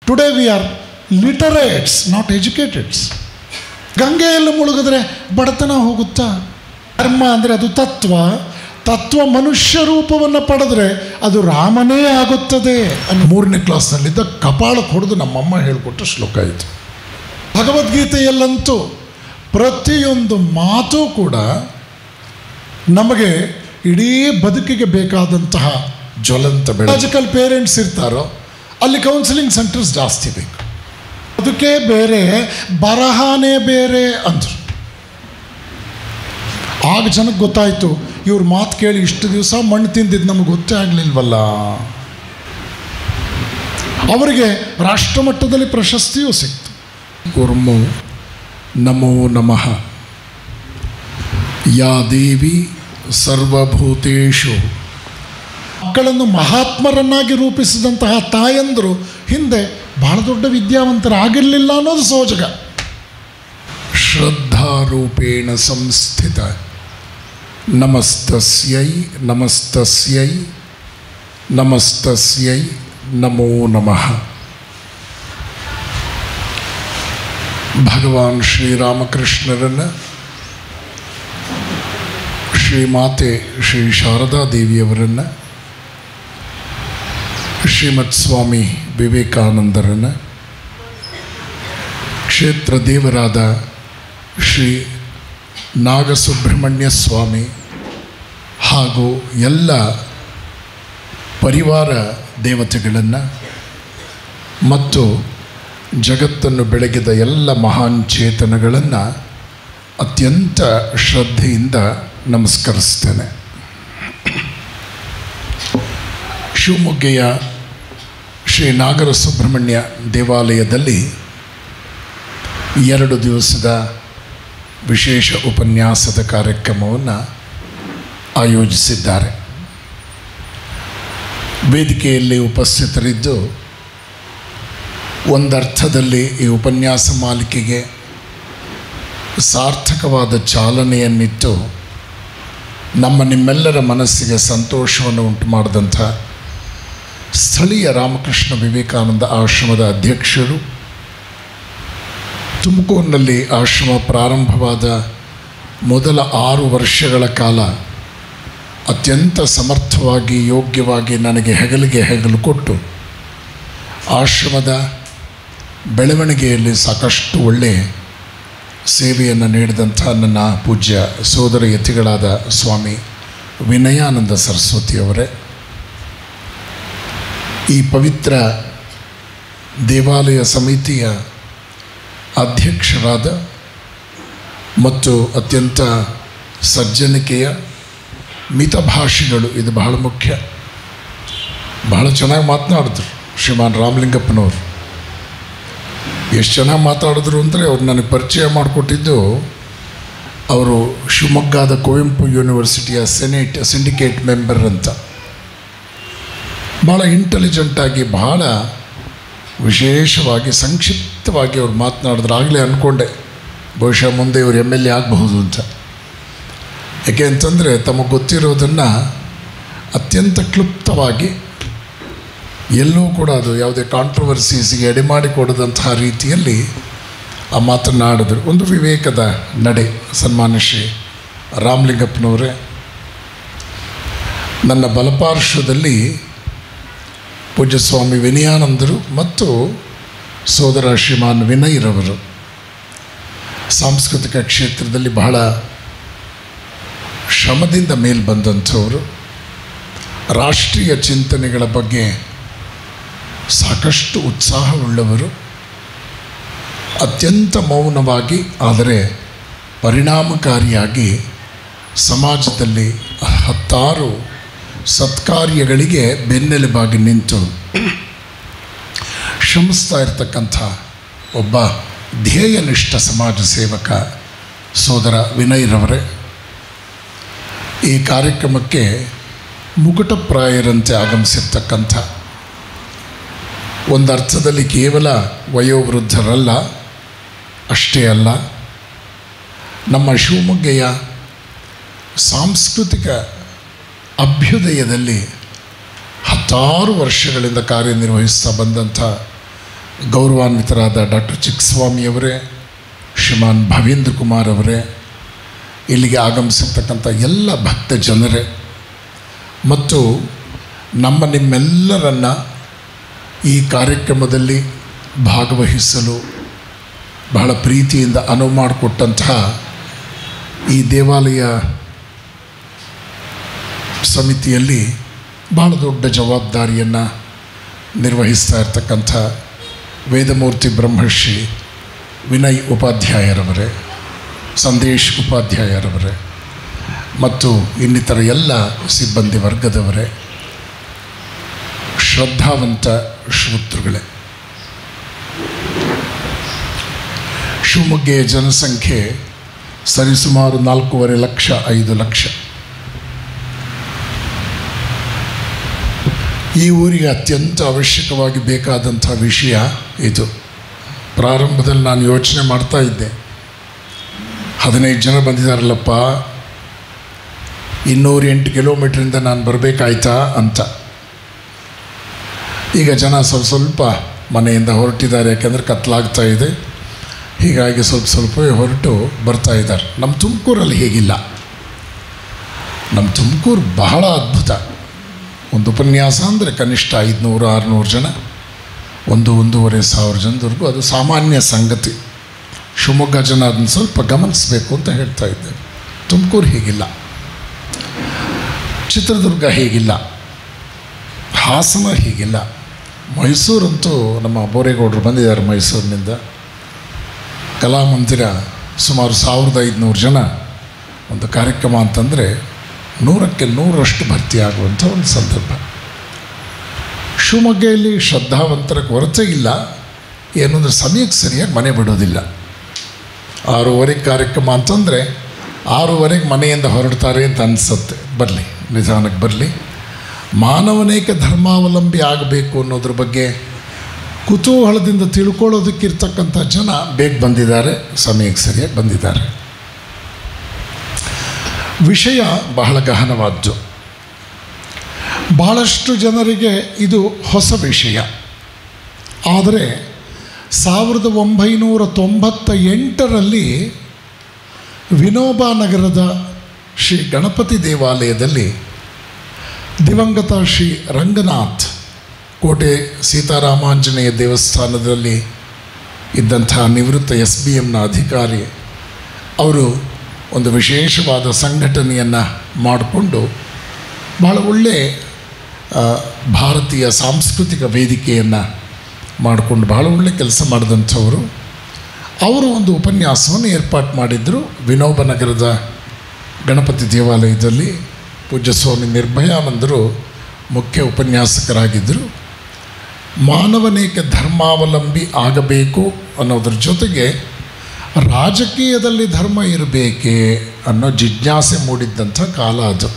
Today we are literates, not educateds. ಗಂಗೆಯಲ್ಲಿ ಮುಳುಗಿದ್ರೆ ಬಡತನ ಹೋಗುತ್ತಾ? ಧರ್ಮ ಅಂದರೆ ಅದು ತತ್ವ. ತತ್ವ ಮನುಷ್ಯ ರೂಪವನ್ನು ಪಡೆದ್ರೆ ಅದು ರಾಮನೇ ಆಗುತ್ತದೆ. 3ನೇ ಕ್ಲಾಸ್ನಲ್ಲಿದ್ದ ಕಪಾಳಕ್ಕೆ ಹೊಡೆದು ನಮ್ಮಮ್ಮ ಹೇಳಿಕೊಟ್ಟ ಶ್ಲೋಕ ಇದು. ಭಗವದ್ಗೀತೆಯಲ್ಲಂತೂ ಪ್ರತಿಯೊಂದು ಮಾತು ಕೂಡ ನಮಗೆ ಇಡೀ ಬದುಕಿಗೆ ಬೇಕಾದಂತಹ ಜ್ವಲಂತ ಬೆಳೆ. ಲಾಜಿಕಲ್ ಪೇರೆಂಟ್ಸ್ ಇರ್ತಾರೋ ಅಲ್ಲಿ ಕೌನ್ಸಿಲಿಂಗ್ ಸೆಂಟರ್ಸ್ ಜಾಸ್ತಿ ಬೇಕು. ಅದಕ್ಕೆ ಬೇರೆ, ಬರಹನೇ ಬೇರೆ ಅಂದರು. ಆಗ ಜನಕ್ಕೆ ಗೊತ್ತಾಯಿತು, ಇವ್ರ ಮಾತು ಕೇಳಿ ಇಷ್ಟು ದಿವಸ ಮಣ್ಣು ತಿಂದಿದ್ದು ನಮಗೆ ಗೊತ್ತೇ ಆಗಲಿಲ್ವಲ್ಲ. ಅವರಿಗೆ ರಾಷ್ಟ್ರಮಟ್ಟದಲ್ಲಿ ಪ್ರಶಸ್ತಿಯೂ ಸಿಕ್ತು. ಕುರ್ಮು ನಮೋ ನಮಃ. ಯಾ ದೇವಿ ಸರ್ವಭೂತೇಷು. ಮಕ್ಕಳನ್ನು ಮಹಾತ್ಮರನ್ನಾಗಿ ರೂಪಿಸಿದಂತಹ ತಾಯಂದರು ಹಿಂದೆ ಬಹಳ ದೊಡ್ಡ ವಿದ್ಯಾವಂತರಾಗಿರಲಿಲ್ಲ ಅನ್ನೋದು ಸೋಜಗ. ಶ್ರದ್ಧಾರೂಪೇಣ ಸಂಸ್ಥಿತ ನಮಸ್ತಸ್ಯೈ ನಮಸ್ತಸ್ಯೈ ನಮಸ್ತಸ್ಯೈ ನಮೋ ನಮಃ. ಭಗವಾನ್ ಶ್ರೀರಾಮಕೃಷ್ಣರನ್ನು, ಶ್ರೀಮಾತೆ ಶ್ರೀ ಶಾರದಾ ದೇವಿಯವರನ್ನು, ಶ್ರೀಮತ್ ಸ್ವಾಮಿ ವಿವೇಕಾನಂದರನ್ನು, ಕ್ಷೇತ್ರ ದೇವರಾದ ಶ್ರೀ ನಾಗಸುಬ್ರಹ್ಮಣ್ಯ ಸ್ವಾಮಿ ಹಾಗೂ ಎಲ್ಲ ಪರಿವಾರ ದೇವತೆಗಳನ್ನು ಮತ್ತು ಜಗತ್ತನ್ನು ಬೆಳಗಿದ ಎಲ್ಲ ಮಹಾನ್ ಚೇತನಗಳನ್ನು ಅತ್ಯಂತ ಶ್ರದ್ಧೆಯಿಂದ ನಮಸ್ಕರಿಸ್ತೇನೆ. ಶಿವಮೊಗ್ಗೆಯ ಶ್ರೀ ನಾಗರ ಸುಬ್ರಹ್ಮಣ್ಯ ದೇವಾಲಯದಲ್ಲಿ 2 ದಿವಸದ ವಿಶೇಷ ಉಪನ್ಯಾಸದ ಕಾರ್ಯಕ್ರಮವನ್ನು ಆಯೋಜಿಸಿದ್ದಾರೆ. ವೇದಿಕೆಯಲ್ಲಿ ಉಪಸ್ಥಿತರಿದ್ದು ಒಂದರ್ಥದಲ್ಲಿ ಈ ಉಪನ್ಯಾಸ ಮಾಲಿಕೆಗೆ ಸಾರ್ಥಕವಾದ ಚಾಲನೆಯನ್ನಿತ್ತು ನಿಮ್ಮೆಲ್ಲರ ಮನಸ್ಸಿಗೆ ಸಂತೋಷವನ್ನು ಉಂಟು ಮಾಡಿದಂಥ ಸ್ಥಳೀಯ ರಾಮಕೃಷ್ಣ ವಿವೇಕಾನಂದ ಆಶ್ರಮದ ಅಧ್ಯಕ್ಷರು, ತುಮಕೂರಿನಲ್ಲಿ ಆಶ್ರಮ ಪ್ರಾರಂಭವಾದ ಮೊದಲ 6 ವರ್ಷಗಳ ಕಾಲ ಅತ್ಯಂತ ಸಮರ್ಥವಾಗಿ, ಯೋಗ್ಯವಾಗಿ ನನಗೆ ಹೆಗಲು ಕೊಟ್ಟು ಆಶ್ರಮದ ಬೆಳವಣಿಗೆಯಲ್ಲಿ ಸಾಕಷ್ಟು ಒಳ್ಳೆಯ ಸೇವೆಯನ್ನು ನೀಡಿದಂಥ ನನ್ನ ಪೂಜ್ಯ ಸೋದರ ಯತಿಗಳಾದ ಸ್ವಾಮಿ ವಿನಯಾನಂದ ಸರಸ್ವತಿಯವರೇ, ಈ ಪವಿತ್ರ ದೇವಾಲಯ ಸಮಿತಿಯ ಅಧ್ಯಕ್ಷರಾದ ಮತ್ತು ಅತ್ಯಂತ ಸಜ್ಜನಿಕೆಯ ಮಿತಭಾಷಿಗಳು, ಇದು ಬಹಳ ಮುಖ್ಯ, ಬಹಳ ಚೆನ್ನಾಗಿ ಮಾತನಾಡಿದ್ರು ಶ್ರೀಮಾನ್ ರಾಮಲಿಂಗಪ್ಪನವರು. ಎಷ್ಟು ಚೆನ್ನಾಗಿ ಮಾತಾಡಿದ್ರು ಅಂದರೆ ಅವ್ರು ನನಗೆ ಪರಿಚಯ ಮಾಡಿಕೊಟ್ಟಿದ್ದು, ಅವರು ಶಿವಮೊಗ್ಗದ ಕುವೆಂಪು ಯೂನಿವರ್ಸಿಟಿಯ ಸಿಂಡಿಕೇಟ್ ಮೆಂಬರ್ ಅಂತ. ಭಾಳ ಇಂಟೆಲಿಜೆಂಟಾಗಿ, ಭಾಳ ವಿಶೇಷವಾಗಿ, ಸಂಕ್ಷಿಪ್ತವಾಗಿ ಅವ್ರು ಮಾತನಾಡಿದ್ರು. ಆಗಲೇ ಅಂದ್ಕೊಂಡೆ ಬಹುಶಃ ಮುಂದೆ ಇವರು MLA ಆಗಬಹುದು ಅಂತ. ಯಾಕೆ ಅಂತಂದರೆ ತಮಗೆ ಗೊತ್ತಿರೋದನ್ನು ಅತ್ಯಂತ ಕ್ಲುಪ್ತವಾಗಿ, ಎಲ್ಲೂ ಕೂಡ ಅದು ಯಾವುದೇ ಕಾಂಟ್ರವರ್ಸೀಸಿಗೆ ಎಡೆಮಾಡಿಕೊಡದಂತಹ ರೀತಿಯಲ್ಲಿ ಆ ಮಾತನಾಡಿದ್ರು. ಒಂದು ವಿವೇಕದ ನಡೆ. ಸನ್ಮಾನ್ಯ ಶ್ರೀ ರಾಮಲಿಂಗಪ್ಪನವರೇ, ನನ್ನ ಬಲಪಾರ್ಶ್ವದಲ್ಲಿ ಪೂಜ್ಯ ಸ್ವಾಮಿ ವಿನಯಾನಂದರು ಮತ್ತು ಸೋದರ ಶ್ರೀಮಾನ್ ವಿನಯ್ರವರು ಸಾಂಸ್ಕೃತಿಕ ಕ್ಷೇತ್ರದಲ್ಲಿ ಬಹಳ ಶ್ರಮದಿಂದ ಮೇಲೆ ಬಂದಂಥವರು, ರಾಷ್ಟ್ರೀಯ ಚಿಂತನೆಗಳ ಬಗ್ಗೆ ಸಾಕಷ್ಟು ಉತ್ಸಾಹವುಳ್ಳವರು, ಅತ್ಯಂತ ಮೌನವಾಗಿ ಆದರೆ ಪರಿಣಾಮಕಾರಿಯಾಗಿ ಸಮಾಜದಲ್ಲಿ 10 ಸತ್ಕಾರ್ಯಗಳಿಗೆ ಬೆನ್ನೆಲುಬಾಗಿ ನಿಂತು ಶ್ರಮಿಸ್ತಾ ಇರತಕ್ಕಂಥ ಒಬ್ಬ ಧ್ಯೇಯನಿಷ್ಠ ಸಮಾಜ ಸೇವಕ ಸೋದರ ವಿನಯ್ರವರೇ, ಈ ಕಾರ್ಯಕ್ರಮಕ್ಕೆ ಮುಕುಟಪ್ರಾಯರಂತೆ ಆಗಮಿಸಿರ್ತಕ್ಕಂಥ, ಒಂದರ್ಥದಲ್ಲಿ ಕೇವಲ ವಯೋವೃದ್ಧರಲ್ಲ, ಅಷ್ಟೇ ಅಲ್ಲ, ನಮ್ಮ ಶಿವಮೊಗ್ಗೆಯ ಸಾಂಸ್ಕೃತಿಕ ಅಭ್ಯುದಯದಲ್ಲಿ 10 ವರ್ಷಗಳಿಂದ ಕಾರ್ಯನಿರ್ವಹಿಸ್ತಾ ಬಂದಂಥ ಗೌರವಾನ್ವಿತರಾದ ಡಾಕ್ಟರ್ ಚಿಕ್ಕಸ್ವಾಮಿಯವರೇ, ಶ್ರೀಮಾನ್ ಭವೇಂದ್ರ ಕುಮಾರ್ ಅವರೇ, ಇಲ್ಲಿಗೆ ಆಗಮಿಸಿರ್ತಕ್ಕಂಥ ಎಲ್ಲ ಭಕ್ತ ಜನರೇ ಮತ್ತು ನಿಮ್ಮೆಲ್ಲರನ್ನು ಈ ಕಾರ್ಯಕ್ರಮದಲ್ಲಿ ಭಾಗವಹಿಸಲು ಬಹಳ ಪ್ರೀತಿಯಿಂದ ಅನುವು ಮಾಡಿಕೊಟ್ಟಂತಹ ಈ ದೇವಾಲಯ ಸಮಿತಿಯಲ್ಲಿ ಬಹಳ ದೊಡ್ಡ ಜವಾಬ್ದಾರಿಯನ್ನು ನಿರ್ವಹಿಸ್ತಾ ಇರ್ತಕ್ಕಂಥ ವೇದಮೂರ್ತಿ ಬ್ರಹ್ಮಶ್ರೀ ವಿನಯ್ ಉಪಾಧ್ಯಾಯರವರೇ, ಸಂದೇಶ್ ಉಪಾಧ್ಯಾಯರವರೇ ಮತ್ತು ಇನ್ನಿತರ ಎಲ್ಲ ಸಿಬ್ಬಂದಿ ವರ್ಗದವರೇ, ಶ್ರದ್ಧಾವಂತ ಶ್ರೋತೃಗಳೇ, ಶಿವಮೊಗ್ಗೆಯ ಜನಸಂಖ್ಯೆ ಸರಿಸುಮಾರು 4.5 ಲಕ್ಷ 5 ಲಕ್ಷ. ಈ ಊರಿಗೆ ಅತ್ಯಂತ ಅವಶ್ಯಕವಾಗಿ ಬೇಕಾದಂಥ ವಿಷಯ ಇದು. ಪ್ರಾರಂಭದಲ್ಲಿ ನಾನು ಯೋಚನೆ ಮಾಡ್ತಾ ಇದ್ದೆ, 15 ಜನ ಬಂದಿದ್ದಾರಲ್ಲಪ್ಪ, 208 ಕಿಲೋಮೀಟ್ರಿಂದ ನಾನು ಬರಬೇಕಾಯ್ತಾ ಅಂತ. ಈಗ ಜನ ಸ್ವಲ್ಪ ಮನೆಯಿಂದ ಹೊರಟಿದ್ದಾರೆ, ಯಾಕೆಂದರೆ ಕತ್ತಲಾಗ್ತಾ ಇದೆ. ಹೀಗಾಗಿ ಸ್ವಲ್ಪವೇ ಹೊರಟು ಬರ್ತಾ ಇದ್ದಾರೆ. ನಮ್ಮ ತುಮಕೂರಲ್ಲಿ ಹೇಗಿಲ್ಲ. ನಮ್ಮ ತುಮಕೂರು ಬಹಳ ಅದ್ಭುತ. ಒಂದು ಉಪನ್ಯಾಸ ಅಂದರೆ ಕನಿಷ್ಠ 500-600 ಜನ, 1,500 ಜನದವರೆಗೂ ಅದು ಸಾಮಾನ್ಯ ಸಂಗತಿ. ಶಿವಮೊಗ್ಗ ಜನ ಅದನ್ನು ಸ್ವಲ್ಪ ಗಮನಿಸಬೇಕು ಅಂತ ಹೇಳ್ತಾ ಇದ್ದೆ. ತುಮಕೂರು ಹೀಗಿಲ್ಲ, ಚಿತ್ರದುರ್ಗ ಹೀಗಿಲ್ಲ, ಹಾಸನ ಹೀಗಿಲ್ಲ, ಮೈಸೂರಂತೂ ನಮ್ಮ ಬೋರೇಗೌಡರು ಬಂದಿದ್ದಾರೆ ಮೈಸೂರಿನಿಂದ. ಕಲಾಮಂದಿರ ಸುಮಾರು 1,500 ಜನ ಒಂದು ಕಾರ್ಯಕ್ರಮ ಅಂತಂದರೆ 100ಕ್ಕೆ 100ರಷ್ಟು ಭರ್ತಿಯಾಗುವಂಥ ಒಂದು ಸಂದರ್ಭ. ಶಿವಮೊಗ್ಗೆಯಲ್ಲಿ ಶ್ರದ್ಧಾವಂತರ ಕೊರತೆ ಇಲ್ಲ. ಏನು ಅಂದರೆ ಸಮಯಕ್ಕೆ ಸರಿಯಾಗಿ ಮನೆ ಬಿಡೋದಿಲ್ಲ. 6:30 ಕಾರ್ಯಕ್ರಮ ಅಂತಂದರೆ 6:30 ಮನೆಯಿಂದ ಹೊರಡ್ತಾರೆ ಅಂತ ಅನಿಸುತ್ತೆ. ಬರಲಿ, ನಿಧಾನಕ್ಕೆ ಬರಲಿ. ಮಾನವನೇಕ ಧರ್ಮಾವಲಂಬಿ ಆಗಬೇಕು ಅನ್ನೋದ್ರ ಬಗ್ಗೆ ಕುತೂಹಲದಿಂದ ತಿಳ್ಕೊಳ್ಳೋದಕ್ಕಿರ್ತಕ್ಕಂಥ ಜನ ಬೇಗ ಬಂದಿದ್ದಾರೆ, ಸಮಯಕ್ಕೆ ಸರಿಯಾಗಿ ಬಂದಿದ್ದಾರೆ. ವಿಷಯ ಬಹಳ ಗಹನವಾದ್ದು. ಭಾಳಷ್ಟು ಜನರಿಗೆ ಇದು ಹೊಸ ವಿಷಯ. ಆದರೆ 1998ರಲ್ಲಿ ವಿನೋಬ ನಗರದ ಶ್ರೀ ಗಣಪತಿ ದೇವಾಲಯದಲ್ಲಿ ದಿವಂಗತ ಶ್ರೀ ರಂಗನಾಥ್ ಕೋಟೆ ಸೀತಾರಾಮಾಂಜನೇಯ ದೇವಸ್ಥಾನದಲ್ಲಿ ಇದ್ದಂಥ ನಿವೃತ್ತ SBMನ ಅಧಿಕಾರಿ ಅವರು ಒಂದು ವಿಶೇಷವಾದ ಸಂಘಟನೆಯನ್ನು ಮಾಡಿಕೊಂಡು ಭಾಳ ಒಳ್ಳೆಯ ಭಾರತೀಯ ಸಾಂಸ್ಕೃತಿಕ ವೇದಿಕೆಯನ್ನು ಮಾಡಿಕೊಂಡು ಭಾಳ ಒಳ್ಳೆಯ ಕೆಲಸ ಮಾಡಿದಂಥವರು. ಅವರು ಒಂದು ಉಪನ್ಯಾಸವನ್ನು ಏರ್ಪಾಡು ಮಾಡಿದ್ದರು. ವಿನೋಬ ನಗರದ ಗಣಪತಿ ದೇವಾಲಯದಲ್ಲಿ ಪೂಜ್ಯ ಸ್ವಾಮಿ ನಿರ್ಭಯಾನಂದರು ಮುಖ್ಯ ಉಪನ್ಯಾಸಕರಾಗಿದ್ದರು. ಮಾನವನೇಕ ಧರ್ಮಾವಲಂಬಿ ಆಗಬೇಕು ಅನ್ನೋದ್ರ ಜೊತೆಗೆ ರಾಜಕೀಯದಲ್ಲಿ ಧರ್ಮ ಇರಬೇಕೇ ಅನ್ನೋ ಜಿಜ್ಞಾಸೆ ಮೂಡಿದ್ದಂಥ ಕಾಲ ಅದು.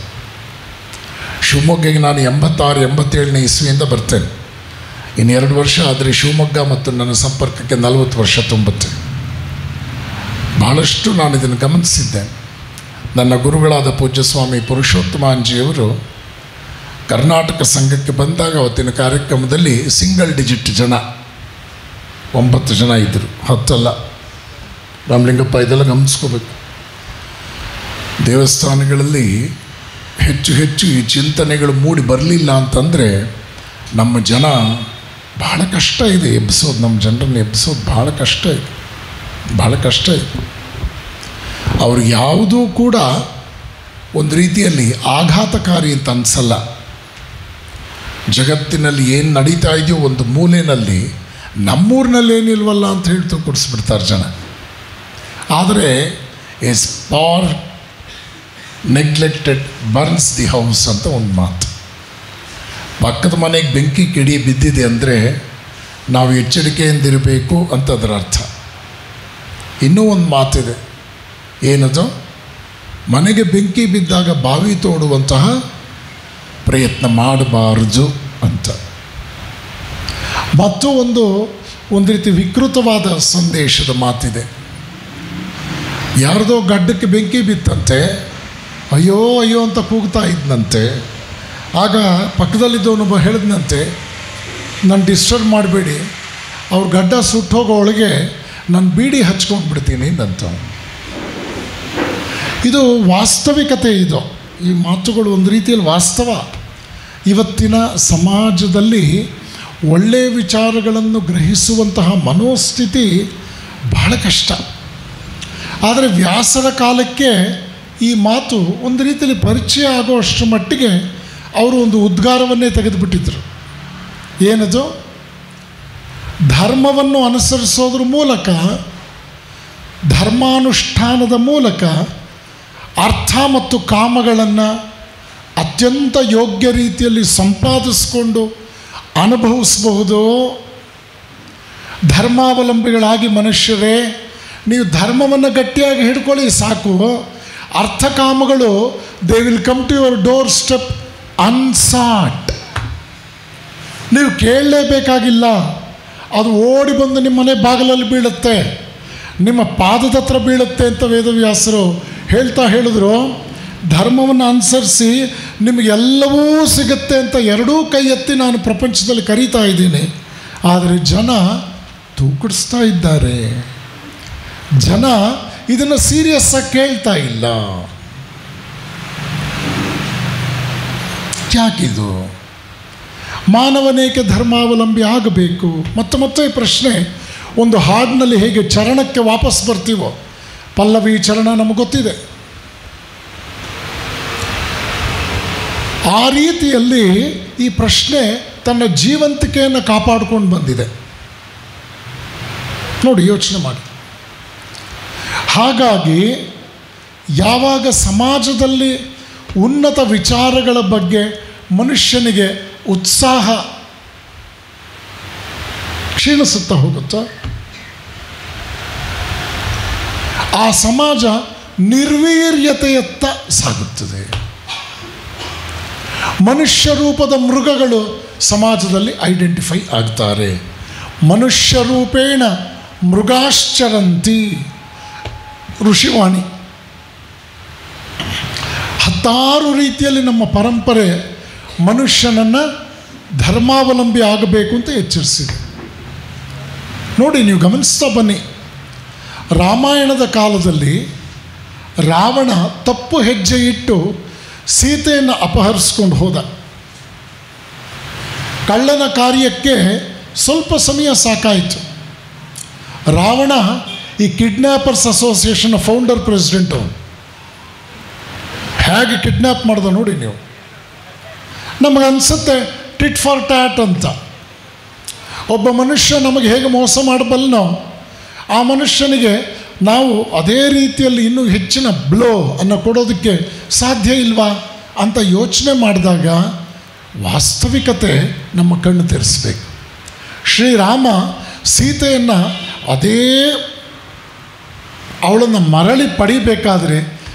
ಶಿವಮೊಗ್ಗಗೆ ನಾನು 86-87ನೇ ಇಸ್ವಿಯಿಂದ ಬರ್ತೇನೆ. ಇನ್ನು 2 ವರ್ಷ ಆದರೆ ಶಿವಮೊಗ್ಗ ಮತ್ತು ನನ್ನ ಸಂಪರ್ಕಕ್ಕೆ 40 ವರ್ಷ ತುಂಬುತ್ತೆ. ಬಹಳಷ್ಟು ನಾನು ಇದನ್ನು ಗಮನಿಸಿದ್ದೇನೆ. ನನ್ನ ಗುರುಗಳಾದ ಪೂಜ್ಯ ಸ್ವಾಮಿ ಪುರುಷೋತ್ತಮಾಂಜಿಯವರು ಕರ್ನಾಟಕ ಸಂಘಕ್ಕೆ ಬಂದಾಗ ಅವತ್ತಿನ ಕಾರ್ಯಕ್ರಮದಲ್ಲಿ ಸಿಂಗಲ್ ಡಿಜಿಟ್ ಜನ 9 ಜನ ಇದ್ದರು, 10 ಅಲ್ಲ. ರಾಮಲಿಂಗಪ್ಪ ಇದೆಲ್ಲ ಗಮನಿಸ್ಕೋಬೇಕು. ದೇವಸ್ಥಾನಗಳಲ್ಲಿ ಹೆಚ್ಚು ಈ ಚಿಂತನೆಗಳು ಮೂಡಿ ಬರಲಿಲ್ಲ ಅಂತಂದರೆ ನಮ್ಮ ಜನ ಬಹಳ ಕಷ್ಟ ಇದೆ ಎಬ್ಬಿಸೋದು. ನಮ್ಮ ಜನರನ್ನು ಎಬ್ಬಿಸೋದು ಬಹಳ ಕಷ್ಟ ಇದೆ. ಅವ್ರಿಗೆ ಯಾವುದೂ ಕೂಡ ಒಂದು ರೀತಿಯಲ್ಲಿ ಆಘಾತಕಾರಿ ಅಂತ ಅನಿಸಲ್ಲ. ಜಗತ್ತಿನಲ್ಲಿ ಏನು ನಡೀತಾ ಇದೆಯೋ ಒಂದು ಮೂಲೆಯಲ್ಲಿ ನಮ್ಮೂರಿನಲ್ಲಿ ಏನಿಲ್ವಲ್ಲ ಅಂತ ಹೇಳ್ತು ಕೊಡಿಸ್ಬಿಡ್ತಾರೆ ಜನ. ಆದರೆ A spark neglected burns the house ಅಂತ ಒಂದು ಮಾತು. ಪಕ್ಕದ ಮನೆಗೆ ಬೆಂಕಿ ಕಿಡಿ ಬಿದ್ದಿದೆ ಅಂದರೆ ನಾವು ಎಚ್ಚರಿಕೆಯಿಂದಿರಬೇಕು ಅಂತ ಅದರ ಅರ್ಥ. ಇನ್ನೂ ಒಂದು ಮಾತಿದೆ, ಏನದು? ಮನೆಗೆ ಬೆಂಕಿ ಬಿದ್ದಾಗ ಬಾವಿ ತೋಡುವಂತಹ ಪ್ರಯತ್ನ ಮಾಡಬಾರದು ಅಂತ. ಮತ್ತು ಒಂದು ರೀತಿ ವಿಕೃತವಾದ ಸಂದೇಶದ ಮಾತಿದೆ. ಯಾರ್ದೋ ಗಡ್ಡಕ್ಕೆ ಬೆಂಕಿ ಬಿತ್ತಂತೆ, ಅಯ್ಯೋ ಅಯ್ಯೋ ಅಂತ ಕೂಗ್ತಾ ಇದ್ದಂತೆ. ಆಗ ಪಕ್ಕದಲ್ಲಿದ್ದವನೊಬ್ಬ ಹೇಳಿದ್ನಂತೆ, ನಾನು ಡಿಸ್ಟರ್ಬ್ ಮಾಡಬೇಡಿ, ಅವ್ರ ಗಡ್ಡ ಸುಟ್ಟೋಗೋಳಿಗೆ ನಾನು ಬೀಡಿ ಹಚ್ಕೊಂಡು ಬಿಡ್ತೀನಿ ಅಂತ. ಇದು ವಾಸ್ತವಿಕತೆ. ಇದು ಈ ಮಾತುಗಳು ಒಂದು ರೀತಿಯಲ್ಲಿ ವಾಸ್ತವ. ಇವತ್ತಿನ ಸಮಾಜದಲ್ಲಿ ಒಳ್ಳೆಯ ವಿಚಾರಗಳನ್ನು ಗ್ರಹಿಸುವಂತಹ ಮನೋಸ್ಥಿತಿ ಬಹಳ ಕಷ್ಟ. ಆದರೆ ವ್ಯಾಸರ ಕಾಲಕ್ಕೆ ಈ ಮಾತು ಒಂದು ರೀತಿಯಲ್ಲಿ ಪರಿಚಯ ಆಗುವಷ್ಟರ ಮಟ್ಟಿಗೆ ಅವರು ಒಂದು ಉದ್ಗಾರವನ್ನೇ ತೆಗೆದುಬಿಟ್ಟಿದ್ರು. ಏನದು? ಧರ್ಮವನ್ನು ಅನುಸರಿಸೋದ್ರ ಮೂಲಕ, ಧರ್ಮಾನುಷ್ಠಾನದ ಮೂಲಕ ಅರ್ಥ ಮತ್ತು ಕಾಮಗಳನ್ನು ಅತ್ಯಂತ ಯೋಗ್ಯ ರೀತಿಯಲ್ಲಿ ಸಂಪಾದಿಸಿಕೊಂಡು ಅನುಭವಿಸಬಹುದು. ಧರ್ಮಾವಲಂಬಿಗಳಾಗಿ ಮನುಷ್ಯರೇ, ನೀವು ಧರ್ಮವನ್ನು ಗಟ್ಟಿಯಾಗಿ ಹಿಡ್ಕೊಳ್ಳಿ ಸಾಕು. ಅರ್ಥಕಾಮಗಳು they will come to your doorstep ಅನ್ಸಾಟ್. ನೀವು ಕೇಳಲೇಬೇಕಾಗಿಲ್ಲ, ಅದು ಓಡಿ ಬಂದು ನಿಮ್ಮ ಮನೆ ಬಾಗಿಲಲ್ಲಿ ಬೀಳುತ್ತೆ, ನಿಮ್ಮ ಪಾದದ ಹತ್ರ ಬೀಳುತ್ತೆ ಅಂತ ವೇದವ್ಯಾಸರು ಹೇಳಿದ್ರು. ಧರ್ಮವನ್ನು ಅನುಸರಿಸಿ ನಿಮಗೆಲ್ಲವೂ ಸಿಗುತ್ತೆ ಅಂತ ಎರಡೂ ಕೈ ಎತ್ತಿ ನಾನು ಪ್ರಪಂಚದಲ್ಲಿ ಕರೀತಾ ಇದ್ದೀನಿ. ಆದರೆ ಜನ ತೂಕಡಿಸ್ತಾ ಇದ್ದಾರೆ. ಜನ ಇದನ್ನು ಸೀರಿಯಸ್ ಆಗಿ ಕೇಳ್ತಾ ಇಲ್ಲ. ಯಾಕಿದು? ಮಾನವನೇಕೆ ಧರ್ಮಾವಲಂಬಿ ಆಗಬೇಕು? ಮತ್ತೆ ಈ ಪ್ರಶ್ನೆ. ಒಂದು ಹಾಡಿನಲ್ಲಿ ಹೇಗೆ ಚರಣಕ್ಕೆ ವಾಪಸ್ ಬರ್ತೀವೋ, ಪಲ್ಲವಿ ಚರಣ ನಮಗೆ ಗೊತ್ತಿದೆ, ಆ ರೀತಿಯಲ್ಲಿ ಈ ಪ್ರಶ್ನೆ ತನ್ನ ಜೀವಂತಿಕೆಯನ್ನು ಕಾಪಾಡಿಕೊಂಡು ಬಂದಿದೆ. ನೋಡಿ, ಯೋಚನೆ ಮಾಡಿ. ಹಾಗಾಗಿ ಯಾವಾಗ ಸಮಾಜದಲ್ಲಿ ಉನ್ನತ ವಿಚಾರಗಳ ಬಗ್ಗೆ ಮನುಷ್ಯನಿಗೆ ಉತ್ಸಾಹ ಕ್ಷೀಣಿಸುತ್ತಾ ಹೋಗುತ್ತೋ, ಆ ಸಮಾಜ ನಿರ್ವೀರ್ಯತೆಯತ್ತ ಸಾಗುತ್ತದೆ. ಮನುಷ್ಯ ರೂಪದ ಮೃಗಗಳು ಸಮಾಜದಲ್ಲಿ ಐಡೆಂಟಿಫೈ ಆಗ್ತಾರೆ. ಮನುಷ್ಯ ರೂಪೇಣ ಮೃಗಾಶ್ಚರಂತಿ ಋಷಿವಾಣಿ. ಹತ್ತಾರು ರೀತಿಯಲ್ಲಿ ನಮ್ಮ ಪರಂಪರೆ ಮನುಷ್ಯನನ್ನು ಧರ್ಮಾವಲಂಬಿ ಆಗಬೇಕು ಅಂತ ಎಚ್ಚರಿಸಿದೆ. ನೋಡಿ, ನೀವು ಗಮನಿಸ್ತಾ ಬನ್ನಿ. ರಾಮಾಯಣದ ಕಾಲದಲ್ಲಿ ರಾವಣ ತಪ್ಪು ಹೆಜ್ಜೆ ಇಟ್ಟು ಸೀತೆಯನ್ನು ಅಪಹರಿಸ್ಕೊಂಡು ಹೋದ. ಕಳ್ಳನ ಕಾರ್ಯಕ್ಕೆ ಸ್ವಲ್ಪ ಸಮಯ ಸಾಕಾಯಿತು. ರಾವಣ ಈ ಕಿಡ್ನ್ಯಾಪರ್ಸ್ ಅಸೋಸಿಯೇಷನ್ ಫೌಂಡರ್ ಪ್ರೆಸಿಡೆಂಟು. ಹೇಗೆ ಕಿಡ್ನ್ಯಾಪ್ ಮಾಡ್ದ ನೋಡಿ ನೀವು. ನಮಗನ್ಸುತ್ತೆ ಟಿಟ್ ಫಾರ್ ಟ್ಯಾಟ್ ಅಂತ. ಒಬ್ಬ ಮನುಷ್ಯ ನಮಗೆ ಹೇಗೆ ಮೋಸ ಮಾಡಬಲ್ಲನೋ ಆ ಮನುಷ್ಯನಿಗೆ ನಾವು ಅದೇ ರೀತಿಯಲ್ಲಿ ಇನ್ನೂ ಹೆಚ್ಚಿನ ಬ್ಲೋ ಅನ್ನು ಕೊಡೋದಕ್ಕೆ ಸಾಧ್ಯ ಇಲ್ವಾ ಅಂತ ಯೋಚನೆ ಮಾಡಿದಾಗ ವಾಸ್ತವಿಕತೆ ನಮ್ಮ ಕಣ್ಣು ತೆರೆಸಬೇಕು. ಶ್ರೀರಾಮ ಸೀತೆಯನ್ನು ಅವಳನ್ನು ಮರಳಿ ಪಡಿಬೇಕಾದರೆ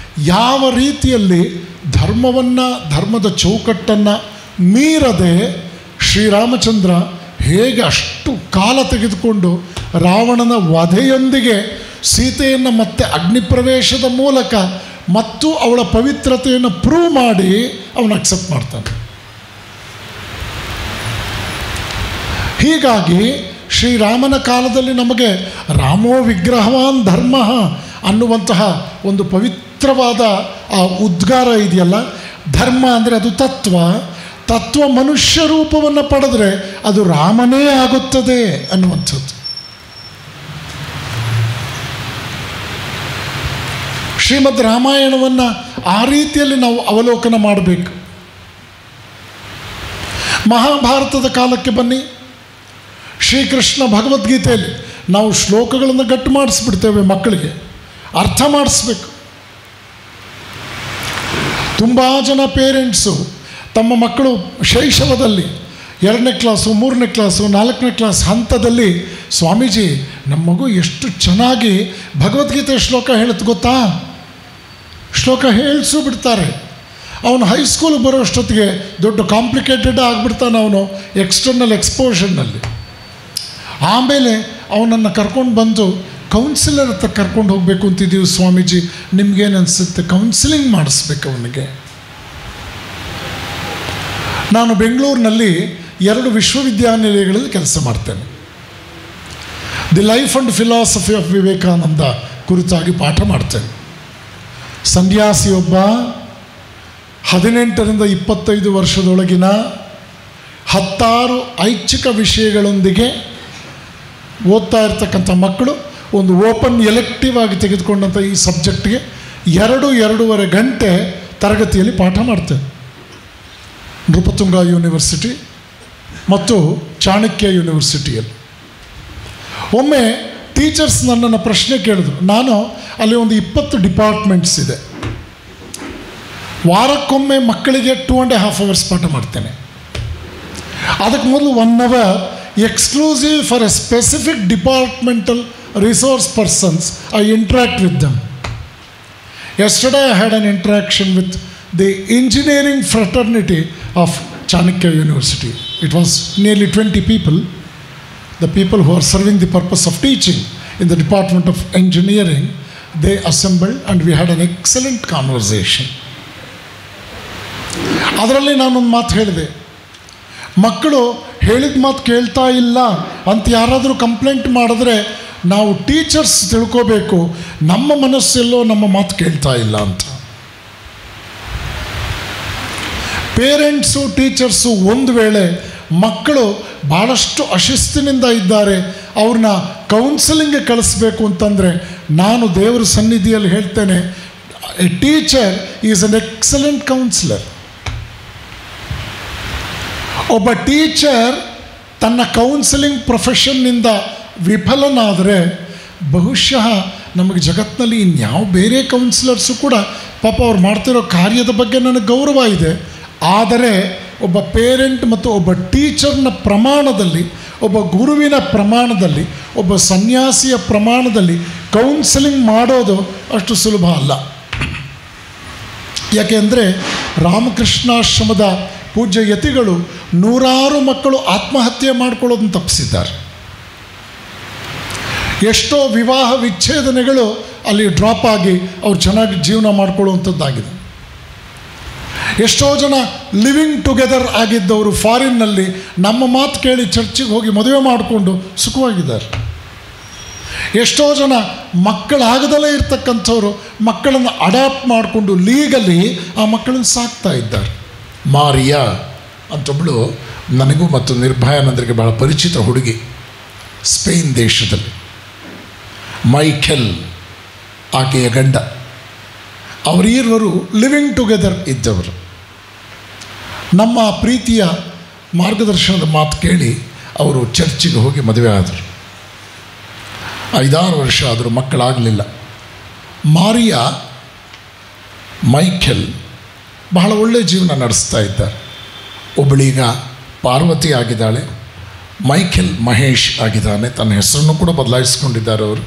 ಯಾವ ರೀತಿಯಲ್ಲಿ ಧರ್ಮದ ಚೌಕಟ್ಟನ್ನು ಮೀರದೆ ಶ್ರೀರಾಮಚಂದ್ರ ಹೇಗೆ ಅಷ್ಟು ಕಾಲ ತೆಗೆದುಕೊಂಡು ರಾವಣನ ವಧೆಯೊಂದಿಗೆ ಸೀತೆಯನ್ನು ಮತ್ತೆ ಅಗ್ನಿಪ್ರವೇಶದ ಮೂಲಕ ಮತ್ತು ಅವಳ ಪವಿತ್ರತೆಯನ್ನು ಪ್ರೂವ್ ಮಾಡಿ ಅವನು ಅಕ್ಸೆಪ್ಟ್ ಮಾಡ್ತಾನೆ. ಹೀಗಾಗಿ ಶ್ರೀರಾಮನ ಕಾಲದಲ್ಲಿ ನಮಗೆ ರಾಮೋ ವಿಗ್ರಹವಾನ್ ಧರ್ಮ ಅನ್ನುವಂತಹ ಒಂದು ಪವಿತ್ರವಾದ ಆ ಉದ್ಗಾರ ಇದೆಯಲ್ಲ. ಧರ್ಮ ಅಂದರೆ ಅದು ತತ್ವ ಮನುಷ್ಯ ರೂಪವನ್ನು ಪಡೆದರೆ ಅದು ರಾಮನೇ ಆಗುತ್ತದೆ ಅನ್ನುವಂಥದ್ದು. ಶ್ರೀಮದ್ ರಾಮಾಯಣವನ್ನು ಆ ರೀತಿಯಲ್ಲಿ ನಾವು ಅವಲೋಕನ ಮಾಡಬೇಕು. ಮಹಾಭಾರತದ ಕಾಲಕ್ಕೆ ಬನ್ನಿ. ಶ್ರೀಕೃಷ್ಣ ಭಗವದ್ಗೀತೆಯಲ್ಲಿ ನಾವು ಶ್ಲೋಕಗಳನ್ನು ಗಟ್ಟು ಮಾಡಿಸ್ಬಿಡ್ತೇವೆ, ಮಕ್ಕಳಿಗೆ ಅರ್ಥ ಮಾಡಿಸ್ಬೇಕು. ತುಂಬ ಜನ ಪೇರೆಂಟ್ಸು ತಮ್ಮ ಮಕ್ಕಳು ಶೈಶವದಲ್ಲಿ 2ನೇ ಕ್ಲಾಸು 3ನೇ ಕ್ಲಾಸು 4ನೇ ಕ್ಲಾಸ್ ಹಂತದಲ್ಲಿ, ಸ್ವಾಮೀಜಿ ನಮ್ಮ ಮಗು ಎಷ್ಟು ಚೆನ್ನಾಗಿ ಭಗವದ್ಗೀತೆ ಶ್ಲೋಕ ಹೇಳುತ್ತೆ ಗೊತ್ತಾ, ಶ್ಲೋಕ ಹೇಳಿಸು ಬಿಡ್ತಾರೆ. ಅವನು ಹೈಸ್ಕೂಲಿಗೆ ಬರೋಷ್ಟೊತ್ತಿಗೆ ದೊಡ್ಡ ಕಾಂಪ್ಲಿಕೇಟೆಡ್ ಆಗಿಬಿಡ್ತಾನೆ ಅವನು ಎಕ್ಸ್ಟರ್ನಲ್ ಎಕ್ಸ್ಪೋಷನ್ನಲ್ಲಿ. ಆಮೇಲೆ ಅವನನ್ನು ಕರ್ಕೊಂಡು ಬಂದು ಕೌನ್ಸಿಲರ್ ಹತ್ರ ಕರ್ಕೊಂಡು ಹೋಗಬೇಕು ಅಂತಿದ್ದೀವಿ ಸ್ವಾಮೀಜಿ, ನಿಮಗೇನು ಅನಿಸುತ್ತೆ? ಕೌನ್ಸಿಲಿಂಗ್ ಮಾಡಿಸ್ಬೇಕು ಅವನಿಗೆ. ನಾನು ಬೆಂಗಳೂರಿನಲ್ಲಿ 2 ವಿಶ್ವವಿದ್ಯಾನಿಲಯಗಳಲ್ಲಿ ಕೆಲಸ ಮಾಡ್ತೇನೆ. The life and philosophy of Vivekananda ಕುರಿತಾಗಿ ಪಾಠ ಮಾಡ್ತೇನೆ. ಸನ್ಯಾಸಿಯೊಬ್ಬ 18ರಿಂದ 25 ವರ್ಷದೊಳಗಿನ 16 ಐಚ್ಛಿಕ ವಿಷಯಗಳೊಂದಿಗೆ ಓದ್ತಾ ಇರ್ತಕ್ಕಂಥ ಮಕ್ಕಳು ಒಂದು ಓಪನ್ ಎಲೆಕ್ಟಿವ್ ಆಗಿ ತೆಗೆದುಕೊಂಡಂಥ ಈ ಸಬ್ಜೆಕ್ಟ್ಗೆ 2-2.5 ಗಂಟೆ ತರಗತಿಯಲ್ಲಿ ಪಾಠ ಮಾಡ್ತೇನೆ. ನೃಪತುಂಗ ಯೂನಿವರ್ಸಿಟಿ ಮತ್ತು ಚಾಣಕ್ಯ ಯೂನಿವರ್ಸಿಟಿಯಲ್ಲಿ. ಒಮ್ಮೆ ಟೀಚರ್ಸ್ ನನ್ನನ್ನು ಪ್ರಶ್ನೆ ಕೇಳಿದ್ರು. ನಾನು ಅಲ್ಲಿ ಒಂದು 20 ಡಿಪಾರ್ಟ್ಮೆಂಟ್ಸ್ ಇದೆ. ವಾರಕ್ಕೊಮ್ಮೆ ಮಕ್ಕಳಿಗೆ 2.5 hours ಪಾಠ ಮಾಡ್ತೇನೆ. ಅದಕ್ಕೆ ಮೊದಲು 1 hour exclusive for A specific departmental resource persons I interact with them. Yesterday I had an interaction with the engineering fraternity of Chanakya University. It was nearly 20 people, the people who are serving the purpose of teaching in the Department of Engineering. They assembled and we had an excellent conversation. ಅದರಲ್ಲಿ ನಾನೊಂದು ಮಾತು ಹೇಳಿದೆ. ಮಕ್ಕಳು ಹೇಳಿದ ಮಾತು ಕೇಳ್ತಾ ಇಲ್ಲ ಅಂತ ಯಾರಾದರೂ ಕಂಪ್ಲೇಂಟ್ ಮಾಡಿದ್ರೆ ನಾವು ಟೀಚರ್ಸ್ ತಿಳ್ಕೋಬೇಕು, ನಮ್ಮ ಮನಸ್ಸೆಲ್ಲೋ ನಮ್ಮ ಮಾತು ಕೇಳ್ತಾ ಇಲ್ಲ ಅಂತ. ಪೇರೆಂಟ್ಸು ಟೀಚರ್ಸು ಒಂದು ವೇಳೆ ಮಕ್ಕಳು ಭಾಳಷ್ಟು ಅಶಿಸ್ತಿನಿಂದ ಇದ್ದಾರೆ, ಅವ್ರನ್ನ ಕೌನ್ಸಿಲಿಂಗ್ಗೆ ಕಳಿಸ್ಬೇಕು ಅಂತಂದರೆ ನಾನು ದೇವರ ಸನ್ನಿಧಿಯಲ್ಲಿ ಹೇಳ್ತೇನೆ, a teacher is an excellent counsellor. ಒಬ್ಬ ಟೀಚರ್ ತನ್ನ ಕೌನ್ಸಿಲಿಂಗ್ ಪ್ರೊಫೆಷನ್ನಿಂದ ವಿಫಲನಾದರೆ ಬಹುಶಃ ನಮಗೆ ಜಗತ್ತಿನಲ್ಲಿ ಇನ್ಯಾವ ಬೇರೆ ಕೌನ್ಸಿಲರ್ಸು ಕೂಡ ಪಾಪ ಅವ್ರು ಮಾಡ್ತಿರೋ ಕಾರ್ಯದ ಬಗ್ಗೆ ನನಗೆ ಗೌರವ ಇದೆ. ಆದರೆ ಒಬ್ಬ ಪೇರೆಂಟ್ ಮತ್ತು ಒಬ್ಬ ಟೀಚರ್ನ ಪ್ರಮಾಣದಲ್ಲಿ, ಒಬ್ಬ ಗುರುವಿನ ಪ್ರಮಾಣದಲ್ಲಿ, ಒಬ್ಬ ಸನ್ಯಾಸಿಯ ಪ್ರಮಾಣದಲ್ಲಿ ಕೌನ್ಸಿಲಿಂಗ್ ಮಾಡೋದು ಅಷ್ಟು ಸುಲಭ ಅಲ್ಲ. ಯಾಕೆಂದರೆ ರಾಮಕೃಷ್ಣಾಶ್ರಮದ ಪೂಜ್ಯ ಯತಿಗಳು 100 ಮಕ್ಕಳು ಆತ್ಮಹತ್ಯೆ ಮಾಡ್ಕೊಳ್ಳೋದನ್ನು ತಪ್ಪಿಸಿದ್ದಾರೆ. ಎಷ್ಟೋ ವಿವಾಹ ವಿಚ್ಛೇದನೆಗಳು ಅಲ್ಲಿ ಡ್ರಾಪ್ ಆಗಿ ಅವ್ರು ಚೆನ್ನಾಗಿ ಜೀವನ ಮಾಡ್ಕೊಳ್ಳುವಂಥದ್ದಾಗಿದೆ. ಎಷ್ಟೋ ಜನ ಲಿವಿಂಗ್ ಟುಗೆದರ್ ಆಗಿದ್ದವರು ಫಾರಿನ್ನಲ್ಲಿ ನಮ್ಮ ಮಾತು ಕೇಳಿ ಚರ್ಚಿಗೆ ಹೋಗಿ ಮದುವೆ ಮಾಡಿಕೊಂಡು ಸುಖವಾಗಿದ್ದಾರೆ. ಎಷ್ಟೋ ಜನ ಮಕ್ಕಳಾಗದಲ್ಲೇ ಇರ್ತಕ್ಕಂಥವ್ರು ಮಕ್ಕಳನ್ನು ಅಡಾಪ್ಟ್ ಮಾಡಿಕೊಂಡು ಲೀಗಲಿ ಆ ಮಕ್ಕಳನ್ನು ಸಾಕ್ತಾ ಇದ್ದಾರೆ. ಮಾರಿಯಾ ಅಂತೊಬ್ಬಳು ನನಗೂ ಮತ್ತು ನಿರ್ಭಯಾನಂದರಿಗೆ ಭಾಳ ಪರಿಚಿತ ಹುಡುಗಿ, ಸ್ಪೇನ್ ದೇಶದಲ್ಲಿ. ಮೈಕೆಲ್ ಆಕೆಯ ಗಂಡ, ಅವರೀರ್ವರು ಲಿವಿಂಗ್ ಟುಗೆದರ್ ಇದ್ದವರು. ನಮ್ಮ ಪ್ರೀತಿಯ ಮಾರ್ಗದರ್ಶನದ ಮಾತು ಕೇಳಿ ಅವರು ಚರ್ಚಿಗೆ ಹೋಗಿ ಮದುವೆ ಆದರು. 5-6 ವರ್ಷ ಆದರೂ ಮಕ್ಕಳಾಗಲಿಲ್ಲ. ಮಾರಿಯಾ, ಮೈಕೆಲ್ ಬಹಳ ಒಳ್ಳೆಯ ಜೀವನ ನಡೆಸ್ತಾ ಇದ್ದಾರೆ. ಒಬ್ಬಳೀಗ ಪಾರ್ವತಿ ಆಗಿದ್ದಾಳೆ, ಮೈಕೆಲ್ ಮಹೇಶ್ ಆಗಿದ್ದಾನೆ. ತನ್ನ ಹೆಸರನ್ನು ಕೂಡ ಬದಲಾಯಿಸ್ಕೊಂಡಿದ್ದಾರೆ ಅವರು.